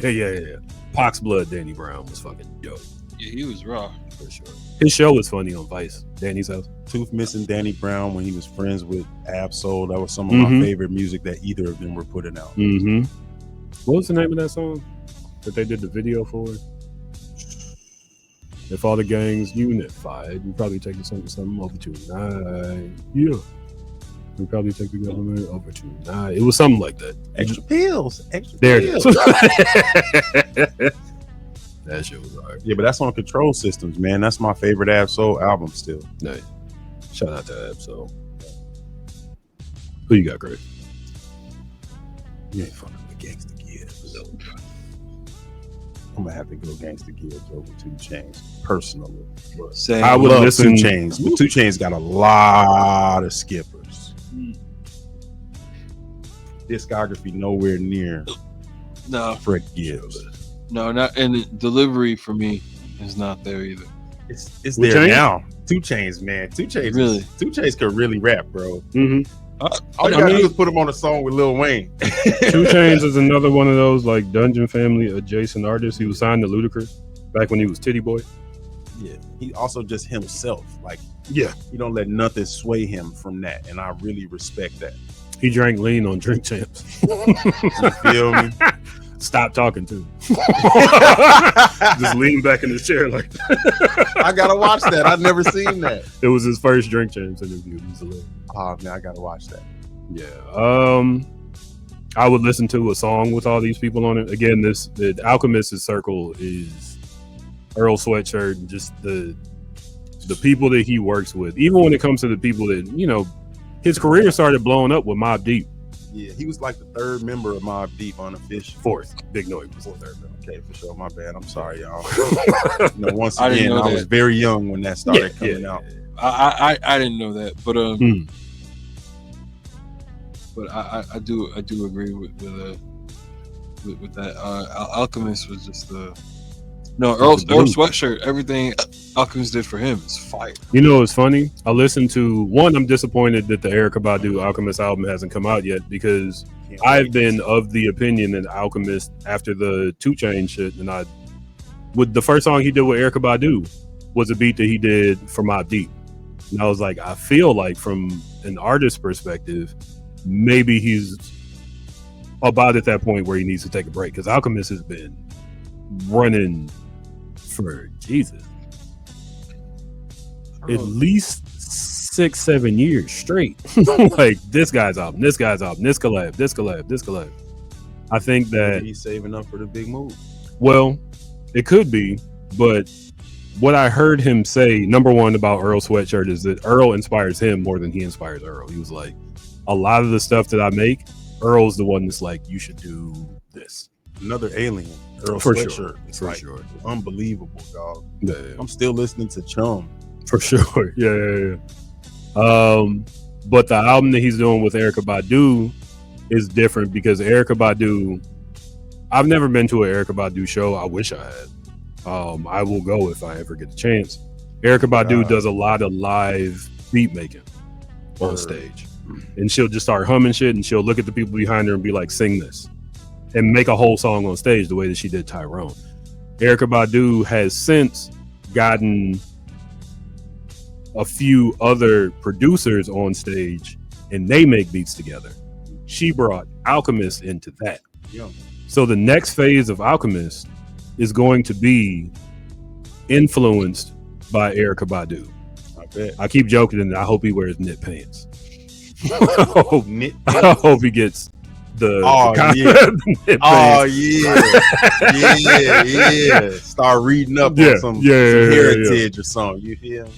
yeah. Pox Blood Danny Brown was fucking dope. Yeah, he was raw. For sure. His show was funny on Vice, Danny's house. Tooth Missing Danny Brown when he was friends with Ab-Soul. That was some of my favorite music that either of them were putting out. Mm-hmm. What was the name of that song that they did the video for? If all the gangs unified, we probably take something over tonight. Yeah. We probably take the government over tonight. It was something like that. Extra pills. Extra There pills. it is. That shit was hard. Yeah, but that's on Control Systems, man. That's my favorite Ab-Soul album still. Nice. Shout out to Ab-Soul. Who you got, Crave? You ain't fucking with Gangsta Gibbs. I'm gonna have to go Gangsta Gibbs over 2 Chainz personally. Same. I would love listen. 2 Chainz, but 2 Chainz got a lot of skippers. Discography nowhere near No, Fred Gibbs. no, not and the delivery for me is not there either. It's With there Chainz? now. 2 Chainz, man. 2 Chainz. Really? 2 Chainz could really rap, bro. Mm-hmm. All you I gotta mean- do is put him on a song with Lil Wayne. 2 Chainz is another one of those like Dungeon Family adjacent artists. He was signed to Ludacris back when he was Titty Boy. Yeah, he also just himself. Like, Yeah. he don't let nothing sway him from that, and I really respect that. He drank lean on Drink Champs. You feel me? Stop talking to him. Just lean back in his chair like that. I gotta watch that. I've never seen that. It was his first Drink Champs interview. It was hilarious. Oh man, I gotta watch that. Yeah. I would listen to a song with all these people on it. Again, the Alchemist's circle is Earl Sweatshirt and just the people that he works with. Even when it comes to the people that, you know, his career started blowing up with Mobb Deep. Yeah, he was like the 3rd member of Mobb Deep unofficial. 4th. Big Noise was the 3rd member. Okay, for sure. My bad. I'm sorry, y'all. Once I didn't again, know I was that. very young when that started coming out. I didn't know that, but but I do agree with that. Alchemist was just Earl Sweatshirt. Everything Alchemist did for him is fire. You know, it's funny. I listened to one. I'm disappointed that the Erykah Badu Alchemist album hasn't come out yet because I've been of the opinion that Alchemist, after the 2 Chainz shit, and with the first song he did with Erykah Badu was a beat that he did for Mobb Deep, and I was like, I feel like from an artist perspective, maybe he's about at that point where he needs to take a break because Alchemist has been running for Jesus at least 6-7 years straight. Like this guy's album, this collab. I think that he's saving up for the big move. well, it could be, but what I heard him say, number one about Earl Sweatshirt, is that Earl inspires him more than he inspires Earl. He was like, a lot of the stuff that I make, Earl's the one that's like, you should do this. Another alien, Earl For Sweatshirt. sure. It's For like sure. unbelievable, dog. Yeah. I'm still listening to Chum. For sure. Yeah. But the album that he's doing with Erykah Badu is different because Erykah Badu, I've never been to an Erykah Badu show. I wish I had. I will go if I ever get the chance. Erykah Badu does a lot of live beat making on stage. And she'll just start humming shit and she'll look at the people behind her and be like, sing this. And make a whole song on stage the way that she did Tyrone. Erykah Badu has since gotten a few other producers on stage and they make beats together. She brought Alchemist into that. Yeah. So the next phase of Alchemist is going to be influenced by Erykah Badu. I bet. I keep joking, and I hope he wears knit pants. Knit I hope he gets the yeah. Start reading up on some heritage or something. You hear him?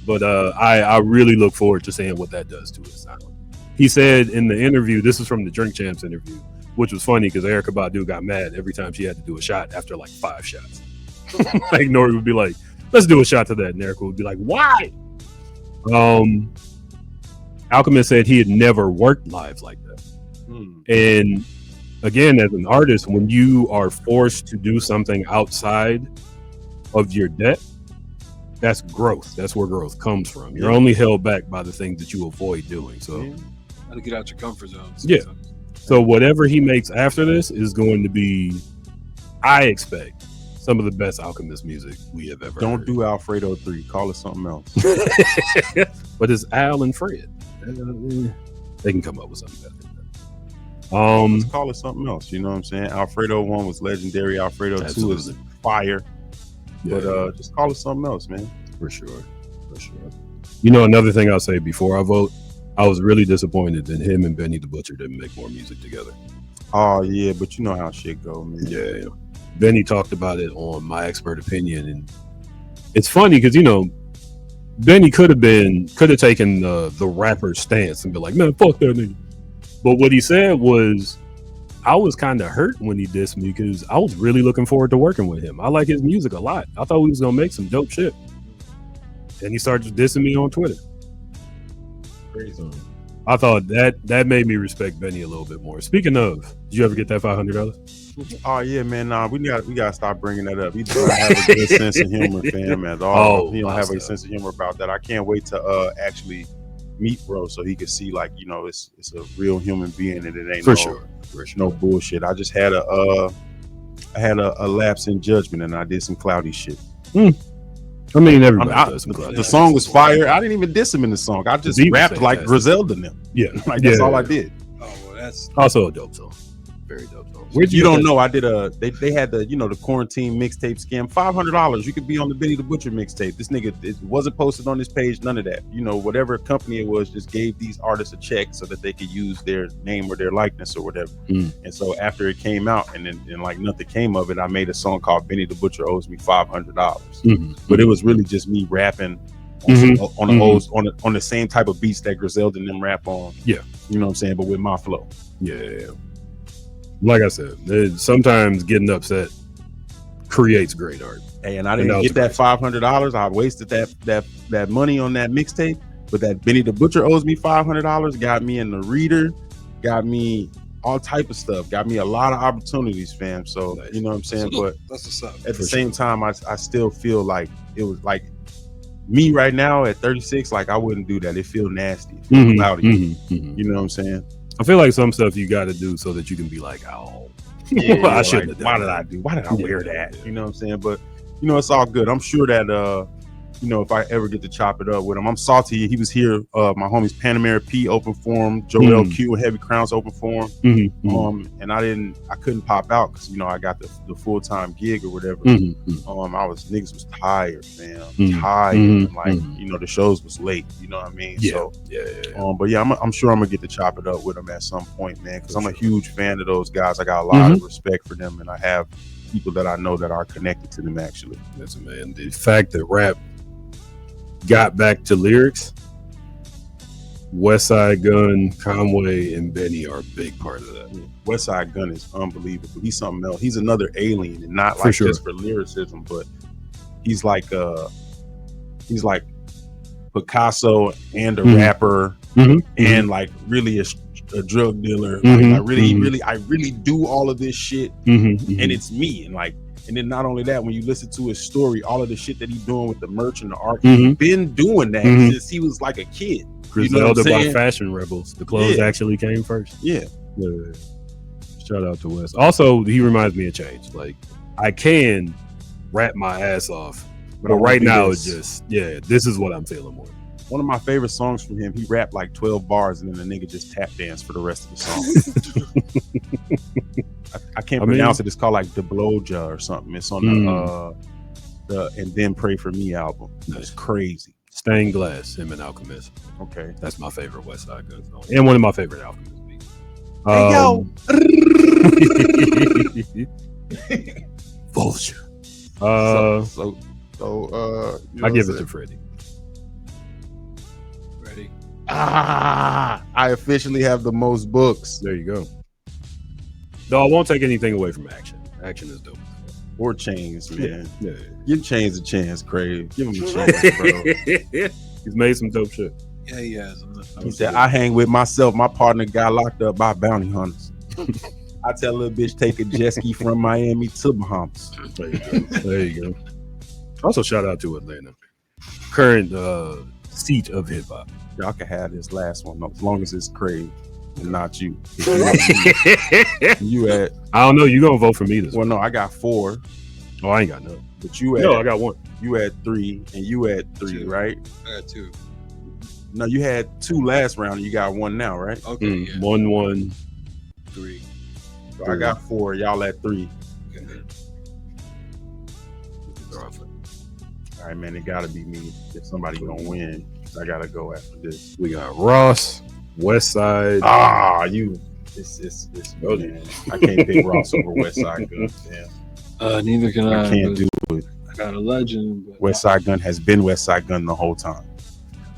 But I really look forward to seeing what that does to his sound. He said in the interview, this is from the Drink Champs interview, which was funny because Erykah Badu got mad every time she had to do a shot after like 5 shots. Like Nori would be like, let's do a shot to that, and Erykah would be like, why? Alchemist said he had never worked live like that. And again, as an artist, when you are forced to do something outside of your depth, that's growth. That's where growth comes from. You're only held back by the things that you avoid doing. So got to get out your comfort zone. So whatever he makes after this is going to be, I expect, some of the best Alchemist music we have ever heard. Do Alfredo 3. Call it something else. But it's Al and Fred. They can come up with something better. Let's call it something else. You know what I'm saying? Alfredo 1 was legendary. Alfredo 2 is fire. But just call it something else, man. For sure. You know, another thing I'll say before I vote, I was really disappointed that him and Benny the Butcher didn't make more music together. Oh yeah, but you know how shit go, man. Yeah. Benny talked about it on My Expert Opinion, and it's funny because, you know, Benny could have taken the rapper stance and be like, man, fuck that nigga. But what he said was, I was kind of hurt when he dissed me because I was really looking forward to working with him. I like his music a lot. I thought we was gonna make some dope shit. And he started dissing me on Twitter. Crazy. I thought that made me respect Benny a little bit more. Speaking of, did you ever get that $500? Oh yeah, man. Nah, we gotta stop bringing that up. He doesn't have a good sense of humor, fam, at all. He don't have a sense of humor about that. I can't wait to actually meet bro so he could see, like, you know, it's a real human being and it ain't no bullshit. I just had a lapse in judgment and I did some cloudy shit. I mean, everybody does some cloudy. The song was fire. I didn't even diss him in the song. I just rapped like Griselda them. Yeah, like that's all I did. Oh well, that's also a dope song. Very dope song. You don't know, I did they had the, you know, the quarantine mixtape scam. $500. You could be on the Benny the Butcher mixtape. This nigga, it wasn't posted on his page, none of that. You know, whatever company it was just gave these artists a check so that they could use their name or their likeness or whatever. And so after it came out and like nothing came of it, I made a song called Benny the Butcher Owes Me $500. But it was really just me rapping on the same type of beats that Griselda and them rap on. Yeah. You know what I'm saying? But with my flow. Yeah. Like I said, sometimes getting upset creates great art. Hey, and I didn't get that $500. I wasted that money on that mixtape. But that Benny the Butcher Owes Me $500 got me in the reader, got me all type of stuff, got me a lot of opportunities, fam. So you know what I'm saying? But that's what's up. At the same time, I still feel like it was like me right now at 36. Like I wouldn't do that. It feel nasty. It feel cloudy. You know what I'm saying? I feel like some stuff you got to do so that you can be like, oh, I shouldn't have done why did I do? Why did I wear that? You know what I'm saying? But you know, it's all good. I'm sure that you know, if I ever get to chop it up with him, I'm salty. He was here. My homies Panamera P open forum, Joel Q and Heavy Crowns open forum. And I couldn't pop out because, you know, I got the full-time gig or whatever. Niggas was tired, man. Tired. Like, you know, the shows was late. You know what I mean? Yeah. So, but yeah, I'm sure I'm gonna get to chop it up with him at some point, man. Because I'm a huge fan of those guys. I got a lot of respect for them, and I have people that I know that are connected to them. Actually, listen, man. The fact that rap got back to lyrics, Westside Gunn, Conway, and Benny are a big part of that. Westside Gunn is unbelievable. He's something else. He's another alien, and not like just for lyricism, but he's like Picasso and a rapper, and like really a drug dealer. Like I really do all of this shit, and it's me. And then not only that, when you listen to his story, all of the shit that he's doing with the merch and the art, he's been doing that since he was like a kid. Griselda by Fashion Rebels. The clothes actually came first. Yeah. Shout out to Wes. Also, he reminds me of change. Like, I can rap my ass off, but right now it's just, this is what I'm feeling more. One of my favorite songs from him, he rapped like 12 bars and then the nigga just tap danced for the rest of the song. I can't pronounce it. It's called like the Blowja or something. It's on And Then Pray for Me album. That's crazy. Stained Glass, him and Alchemist. Okay. That's my favorite West Side Gun song. And one of my favorite Alchemist beats. Hey, yo. Vulture. I give it to Freddie. Ready? I officially have the most books. There you go. Though I won't take anything away from Action. Action is dope. Or Chains, man. Yeah. Give Chains a chance, Crave. Give him a chance, bro. He's made some dope shit. Yeah, he has. He said, I hang with myself. My partner got locked up by bounty hunters. I tell a little bitch take a jet ski from Miami to Bahamas. There you go. There you go. Also, shout out to Atlanta. Current seat of hip hop. Y'all can have this last one, as long as it's Crave and not you. You at? I don't know. You gonna vote for me this? Well, no, I got 4. Oh, I ain't got none. But you at? No, I got 1. You had 3, and you had 3, 2. right? I got 2. No, you had 2 last round, and you got 1 now, right? Okay, yeah. 1, 3. So I got 4. Y'all at 3. Okay. All right, man. It gotta be me. If somebody gonna win, I gotta go after this. We got Ross, West Side. It's man. I can't pick Ross over West Side Gun. Damn. Neither can I. I can't do it. I got a legend. But West Side Gun has been West Side Gun the whole time.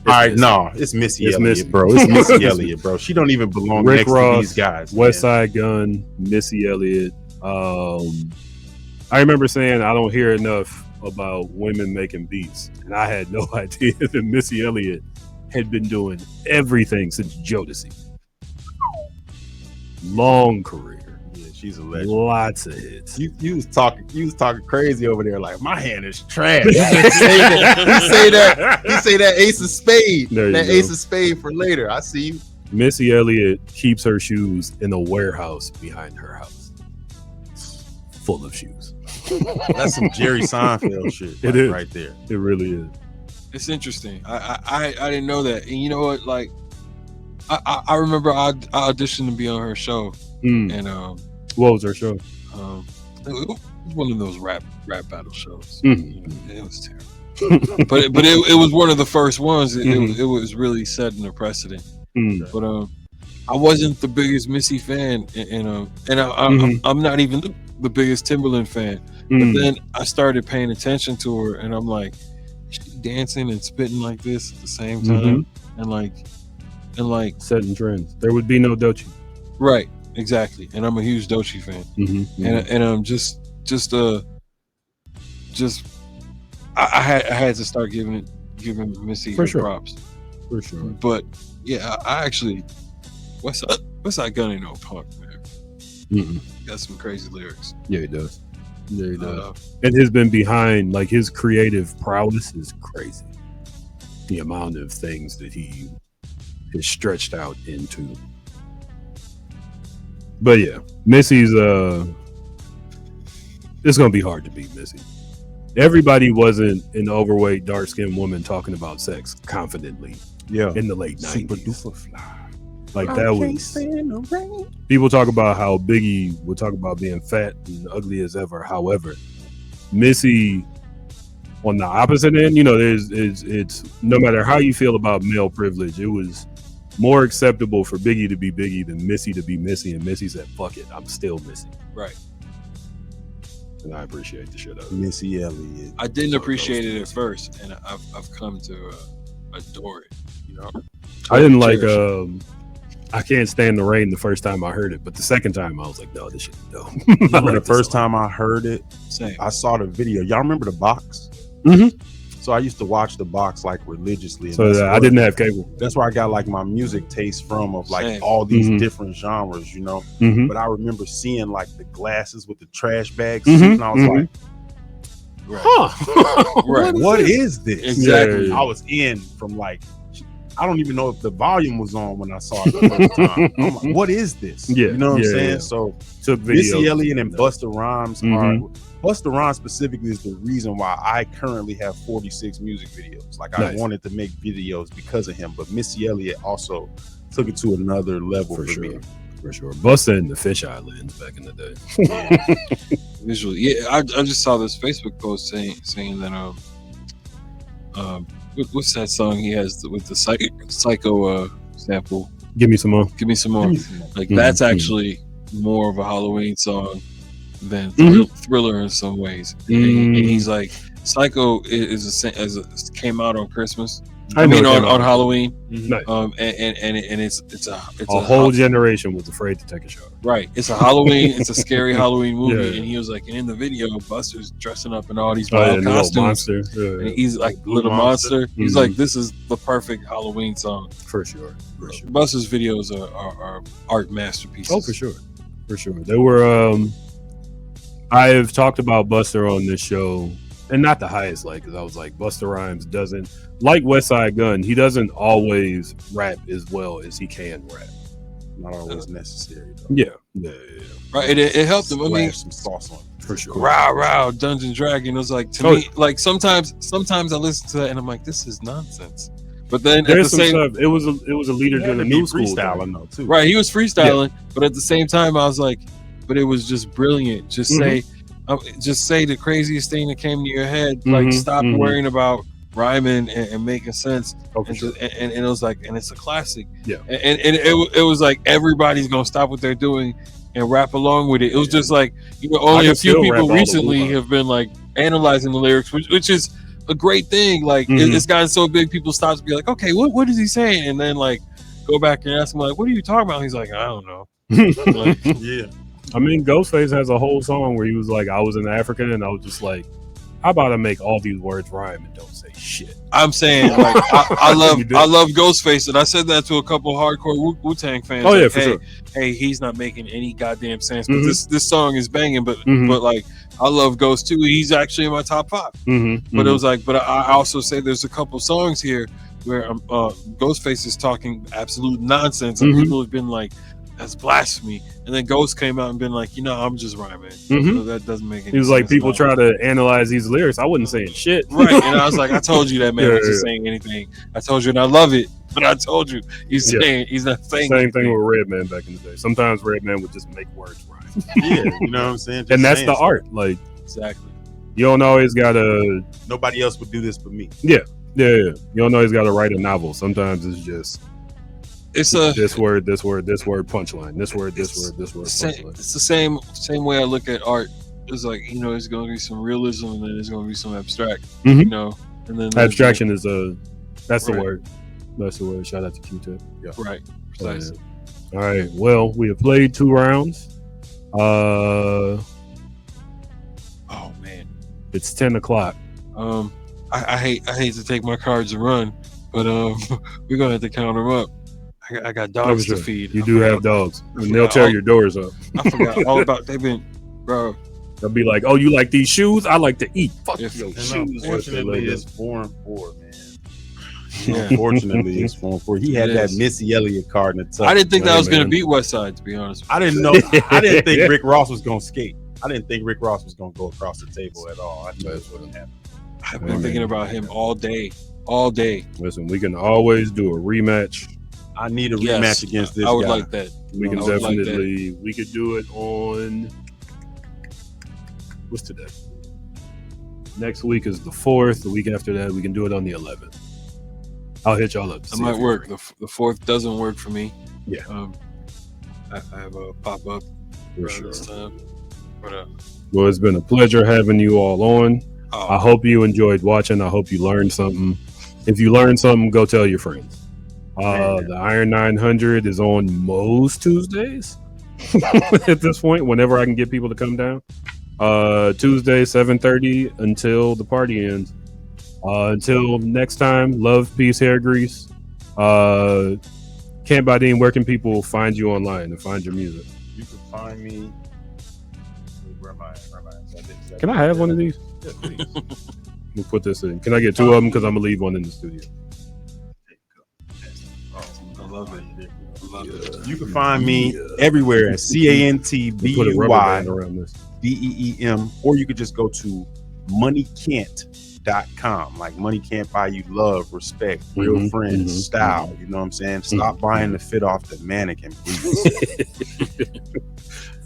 All right, no, it's Missy It's Elliott, Missy. bro. It's Missy Elliott, bro. She don't even belong Rick next Ross, to these guys. West man. Side Gun, Missy Elliott. I remember saying I don't hear enough about women making beats, and I had no idea that Missy Elliott had been doing everything since Jodeci. Long career. Yeah, she's a legend. Lots of hits. You was talking crazy over there. Like my hand is trash. He say that Ace of Spade. There you That go. Ace of Spade for later. I see you. Missy Elliott keeps her shoes in a warehouse behind her house, full of shoes. That's some Jerry Seinfeld shit. It is right there. It really is. it's interesting. I didn't know that. And you know what? Like, I remember I auditioned to be on her show, and what was her show? it was one of those rap battle shows. Mm-hmm. It was terrible, but it was one of the first ones. It was really setting a precedent. But I wasn't the biggest Missy fan, and I'm not even the biggest Timberland fan. But then I started paying attention to her, and I'm like, she's dancing and spitting like this at the same time, and like setting trends. There would be no Doechii. Right, exactly. And I'm a huge Doechii fan, and I'm just I had to start giving Missy her props for sure. But yeah, I actually West Side Gun ain't no punk, man. Got some crazy lyrics. Yeah, he does. Yeah, he does. And has been behind, like, his creative prowess is crazy. The amount of things that he is stretched out into. But yeah, Missy's it's gonna be hard to beat Missy. Everybody wasn't an overweight, dark-skinned woman talking about sex confidently in the late 90s. Super duper fly. Like, that was... People talk about how Biggie would talk about being fat and ugly as ever. However, Missy, on the opposite end, you know, it's no matter how you feel about male privilege, it was more acceptable for Biggie to be Biggie than Missy to be Missy, and Missy said, fuck it, I'm still Missy. Right. And I appreciate the shit out of it. Missy Elliott. I didn't appreciate it at first, and I've come to adore it. You know, I didn't like I Can't Stand the Rain the first time I heard it, but the second time I was like, no, this shit is dope. The first time I heard it, I saw the video. Y'all remember The Box? So I used to watch The Box like religiously. So I didn't have cable. That's where I got like my music taste from, of like all these different genres, you know. But I remember seeing like the glasses with the trash bags, and I was like, what is this? Exactly. I was in from like, I don't even know if the volume was on when I saw it the first time. I'm like, what is this? Yeah, you know what I'm saying? Yeah. So took Missy Elliott and Busta Rhymes are. Busta Rhymes specifically is the reason why I currently have 46 music videos. Like, I wanted to make videos because of him, but Missy Elliott also took it to another level for me. For sure. Busta and the Fish Islands back in the day. visually. Yeah, I just saw this Facebook post saying that what's that song he has with the psycho sample? Give me some more. Give me some more. Like that's actually more of a Halloween song than Thriller in some ways. And he's like, Psycho came out on Christmas. I mean on Halloween. Nice. And it's a whole generation was afraid to take a shot. Right. It's a Halloween. It's a scary Halloween movie, and he was like, in the video, Buster's dressing up in all these wild costumes, and he's like little monster. He's like, this is the perfect Halloween song for sure. Buster's videos are art masterpieces. Oh, for sure. They were. I have talked about Buster on this show, and not the highest light, because I was like, Busta Rhymes doesn't, like West Side Gun, he doesn't always rap as well as he can rap. Not always necessary, though. Yeah. Right, it helped him. I mean, some sauce on it. For sure. Wow, Dungeon Dragon. It was like, to me, like sometimes I listen to that and I'm like, this is nonsense. But then there's some stuff. It was a leader to the new school freestyling though too. Right, he was freestyling, but at the same time, I was like, but it was just brilliant. Just say the craziest thing that came to your head. Like, stop worrying about rhyming and making sense. And it was like, and it's a classic. Yeah. And it was like everybody's gonna stop what they're doing and rap along with it. It was just like, only a few people recently have been like analyzing the lyrics, which is a great thing. Like it's gotten so big, people stop to be like, okay, what is he saying? And then like go back and ask him like, what are you talking about? He's like, I don't know. Like, yeah. I mean, Ghostface has a whole song where he was like, I was in Africa, and I was just like, how about I make all these words rhyme and don't say shit? I'm saying, like, I love Ghostface, and I said that to a couple hardcore Wu-Tang fans. Oh, like, yeah, for sure. Hey, he's not making any goddamn sense, but this song is banging, but like, I love Ghost too. He's actually in my top 5. But it was like, but I also say there's a couple songs here where Ghostface is talking absolute nonsense, and people have been like, that's blasphemy. And then Ghost came out and been like, I'm just rhyming. So that doesn't make any sense. He was like, people try to analyze these lyrics. I wasn't saying shit. Right. And I was like, I told you that man wasn't saying anything. I told you, and I love it. But I told you, he's not saying Same anything. thing with Redman back in the day. Sometimes Redman would just make words rhyme. Yeah, you know what I'm saying? Just and that's the art. Like, exactly. You don't always gotta. Nobody else would do this but me. Yeah. You don't always gotta write a novel. Sometimes it's just. It's this word, punchline. This word, punchline. It's the same way I look at art. It's like, there's going to be some realism, and then there's going to be some abstract. And then abstraction is that's the word. That's the word. Shout out to Q-Tip. Yeah. Right. Precisely. All right. Well, we have played 2 rounds. Oh man, it's 10 o'clock. I hate to take my cards and run, but we're gonna have to count them up. I got dogs to feed. You do have dogs, and they'll tear your doors up. I forgot all about. They've been, bro. They'll be like, "Oh, you like these shoes? I like to eat. Fuck your shoes." Unfortunately, it's 4-4, man. Yeah. Unfortunately, it's 4-4. He had that Missy Elliott card in the top. I didn't think that was going to beat West Side, to be honest. I didn't know. I didn't think Rick Ross was going to skate. I didn't think Rick Ross was going to go across the table at all. I knew that's what happened. I've been thinking about him all day. Listen, we can always do a rematch. I need a rematch against this guy. I would like that. We can definitely. We could do it on. What's today? Next week is the 4th. The week after that, we can do it on the 11th. I'll hit y'all up. It might work. The 4th doesn't work for me. Yeah. I have a pop up for sure. This time. But, well, it's been a pleasure having you all on. I hope you enjoyed watching. I hope you learned something. If you learned something, go tell your friends. The Iron 900 is on most Tuesdays at this point, whenever I can get people to come down. Tuesday, 7:30 until the party ends. Until next time, love, peace, hair grease. Cantbuydeem, where can people find you online and find your music? You can find me. Where am I? Can I have one of these? Yeah, please. We'll put this in. Can I get 2 of them? Because I'm going to leave one in the studio. I love it. You can find me everywhere at CANTBUYDEEM, or you could just go to moneycan't.com. Like, money can't buy you love, respect, real friends, style. You know what I'm saying? Stop buying the fit off the mannequin, please.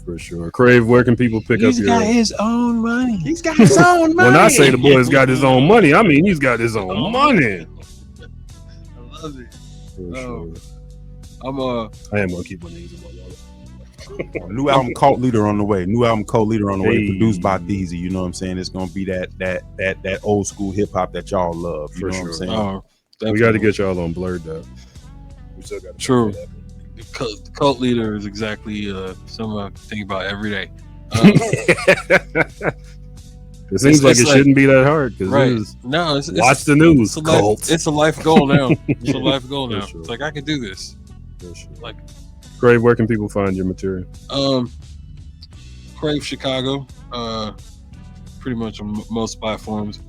For sure. Crave, where can people pick up He's your... got his own money. He's got his own money. When I say the boy's got his own money, I mean he's got his own money. I love it. For sure. I'm I am gonna keep my knees in my wallet. New album, Cult Leader on the way. New album, Cult Leader on the way. Hey. Produced by DZ. You know what I'm saying? It's gonna be that old school hip hop that y'all love. You For know sure. what I'm saying? We got to get y'all on Blurred though. We still got True. The Cult Leader is exactly something I think about every day. It seems like it shouldn't be that hard because right. No, watch the news. It's a life goal now. It's a life goal now. Sure. It's like I can do this. For sure. Like, Crave, where can people find your material? Crave Chicago, pretty much on most platforms.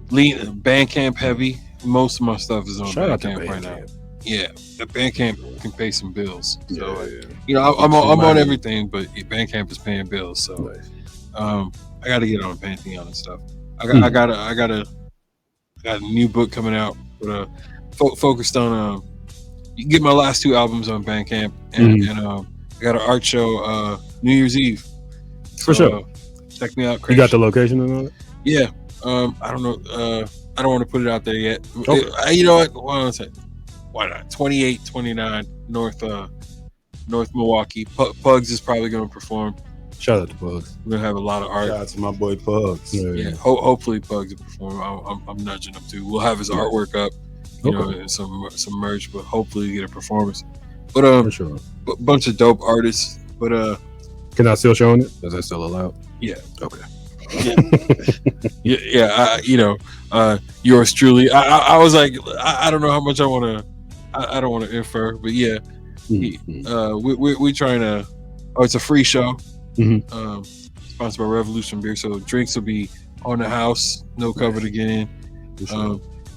Bandcamp heavy. Most of my stuff is on Bandcamp right now. Yeah, the Bandcamp can pay some bills. So you know, I'm on everything, but Bandcamp is paying bills. So Nice. I got to get on Pantheon and stuff. I got a new book coming out, but focused on you can get my last 2 albums on Bandcamp, and I got an art show New Year's Eve. For sure. Check me out. You got the location and all that? Yeah. I don't know. I don't want to put it out there yet. Okay. You know what? Why not? 28, 29 North Milwaukee. Pugs is probably going to perform. Shout out to Pugs. We're gonna have a lot of art. Shout out to my boy Pugs. Yeah. Hopefully Pugs will perform. I'm nudging him too. We'll have his artwork up, you know, and some merch, but hopefully get a performance. But For sure. bunch of dope artists. But can I still show it? Is that still allowed? Yeah. Okay. Yeah. Yours truly. I was like, I don't know how much I want to. I don't want to infer, but yeah. We trying to. Oh, it's a free show. Sponsored by Revolution Beer, so drinks will be on the house, no cover to get in.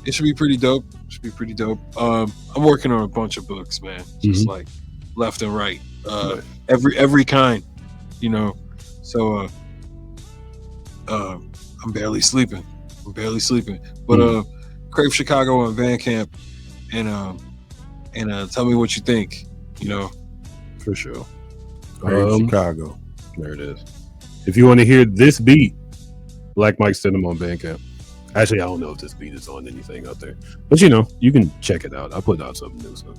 It should be pretty dope. I'm working on a bunch of books, man, just like left and right, every kind, you know. So I'm barely sleeping, but Crave Chicago on Bandcamp, and tell me what you think, you know. For sure. Crave Chicago. There it is. If you want to hear this beat, like Mike Stidham on Bandcamp. Actually, I don't know if this beat is on anything out there, but you know, you can check it out. I put out something new. So,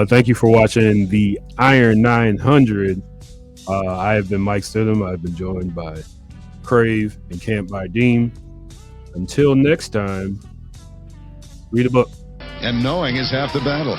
thank you for watching the Iron 900. I have been Mike Stidham. I've been joined by Crave and Cantbuydeem. Until next time, read a book. And knowing is half the battle.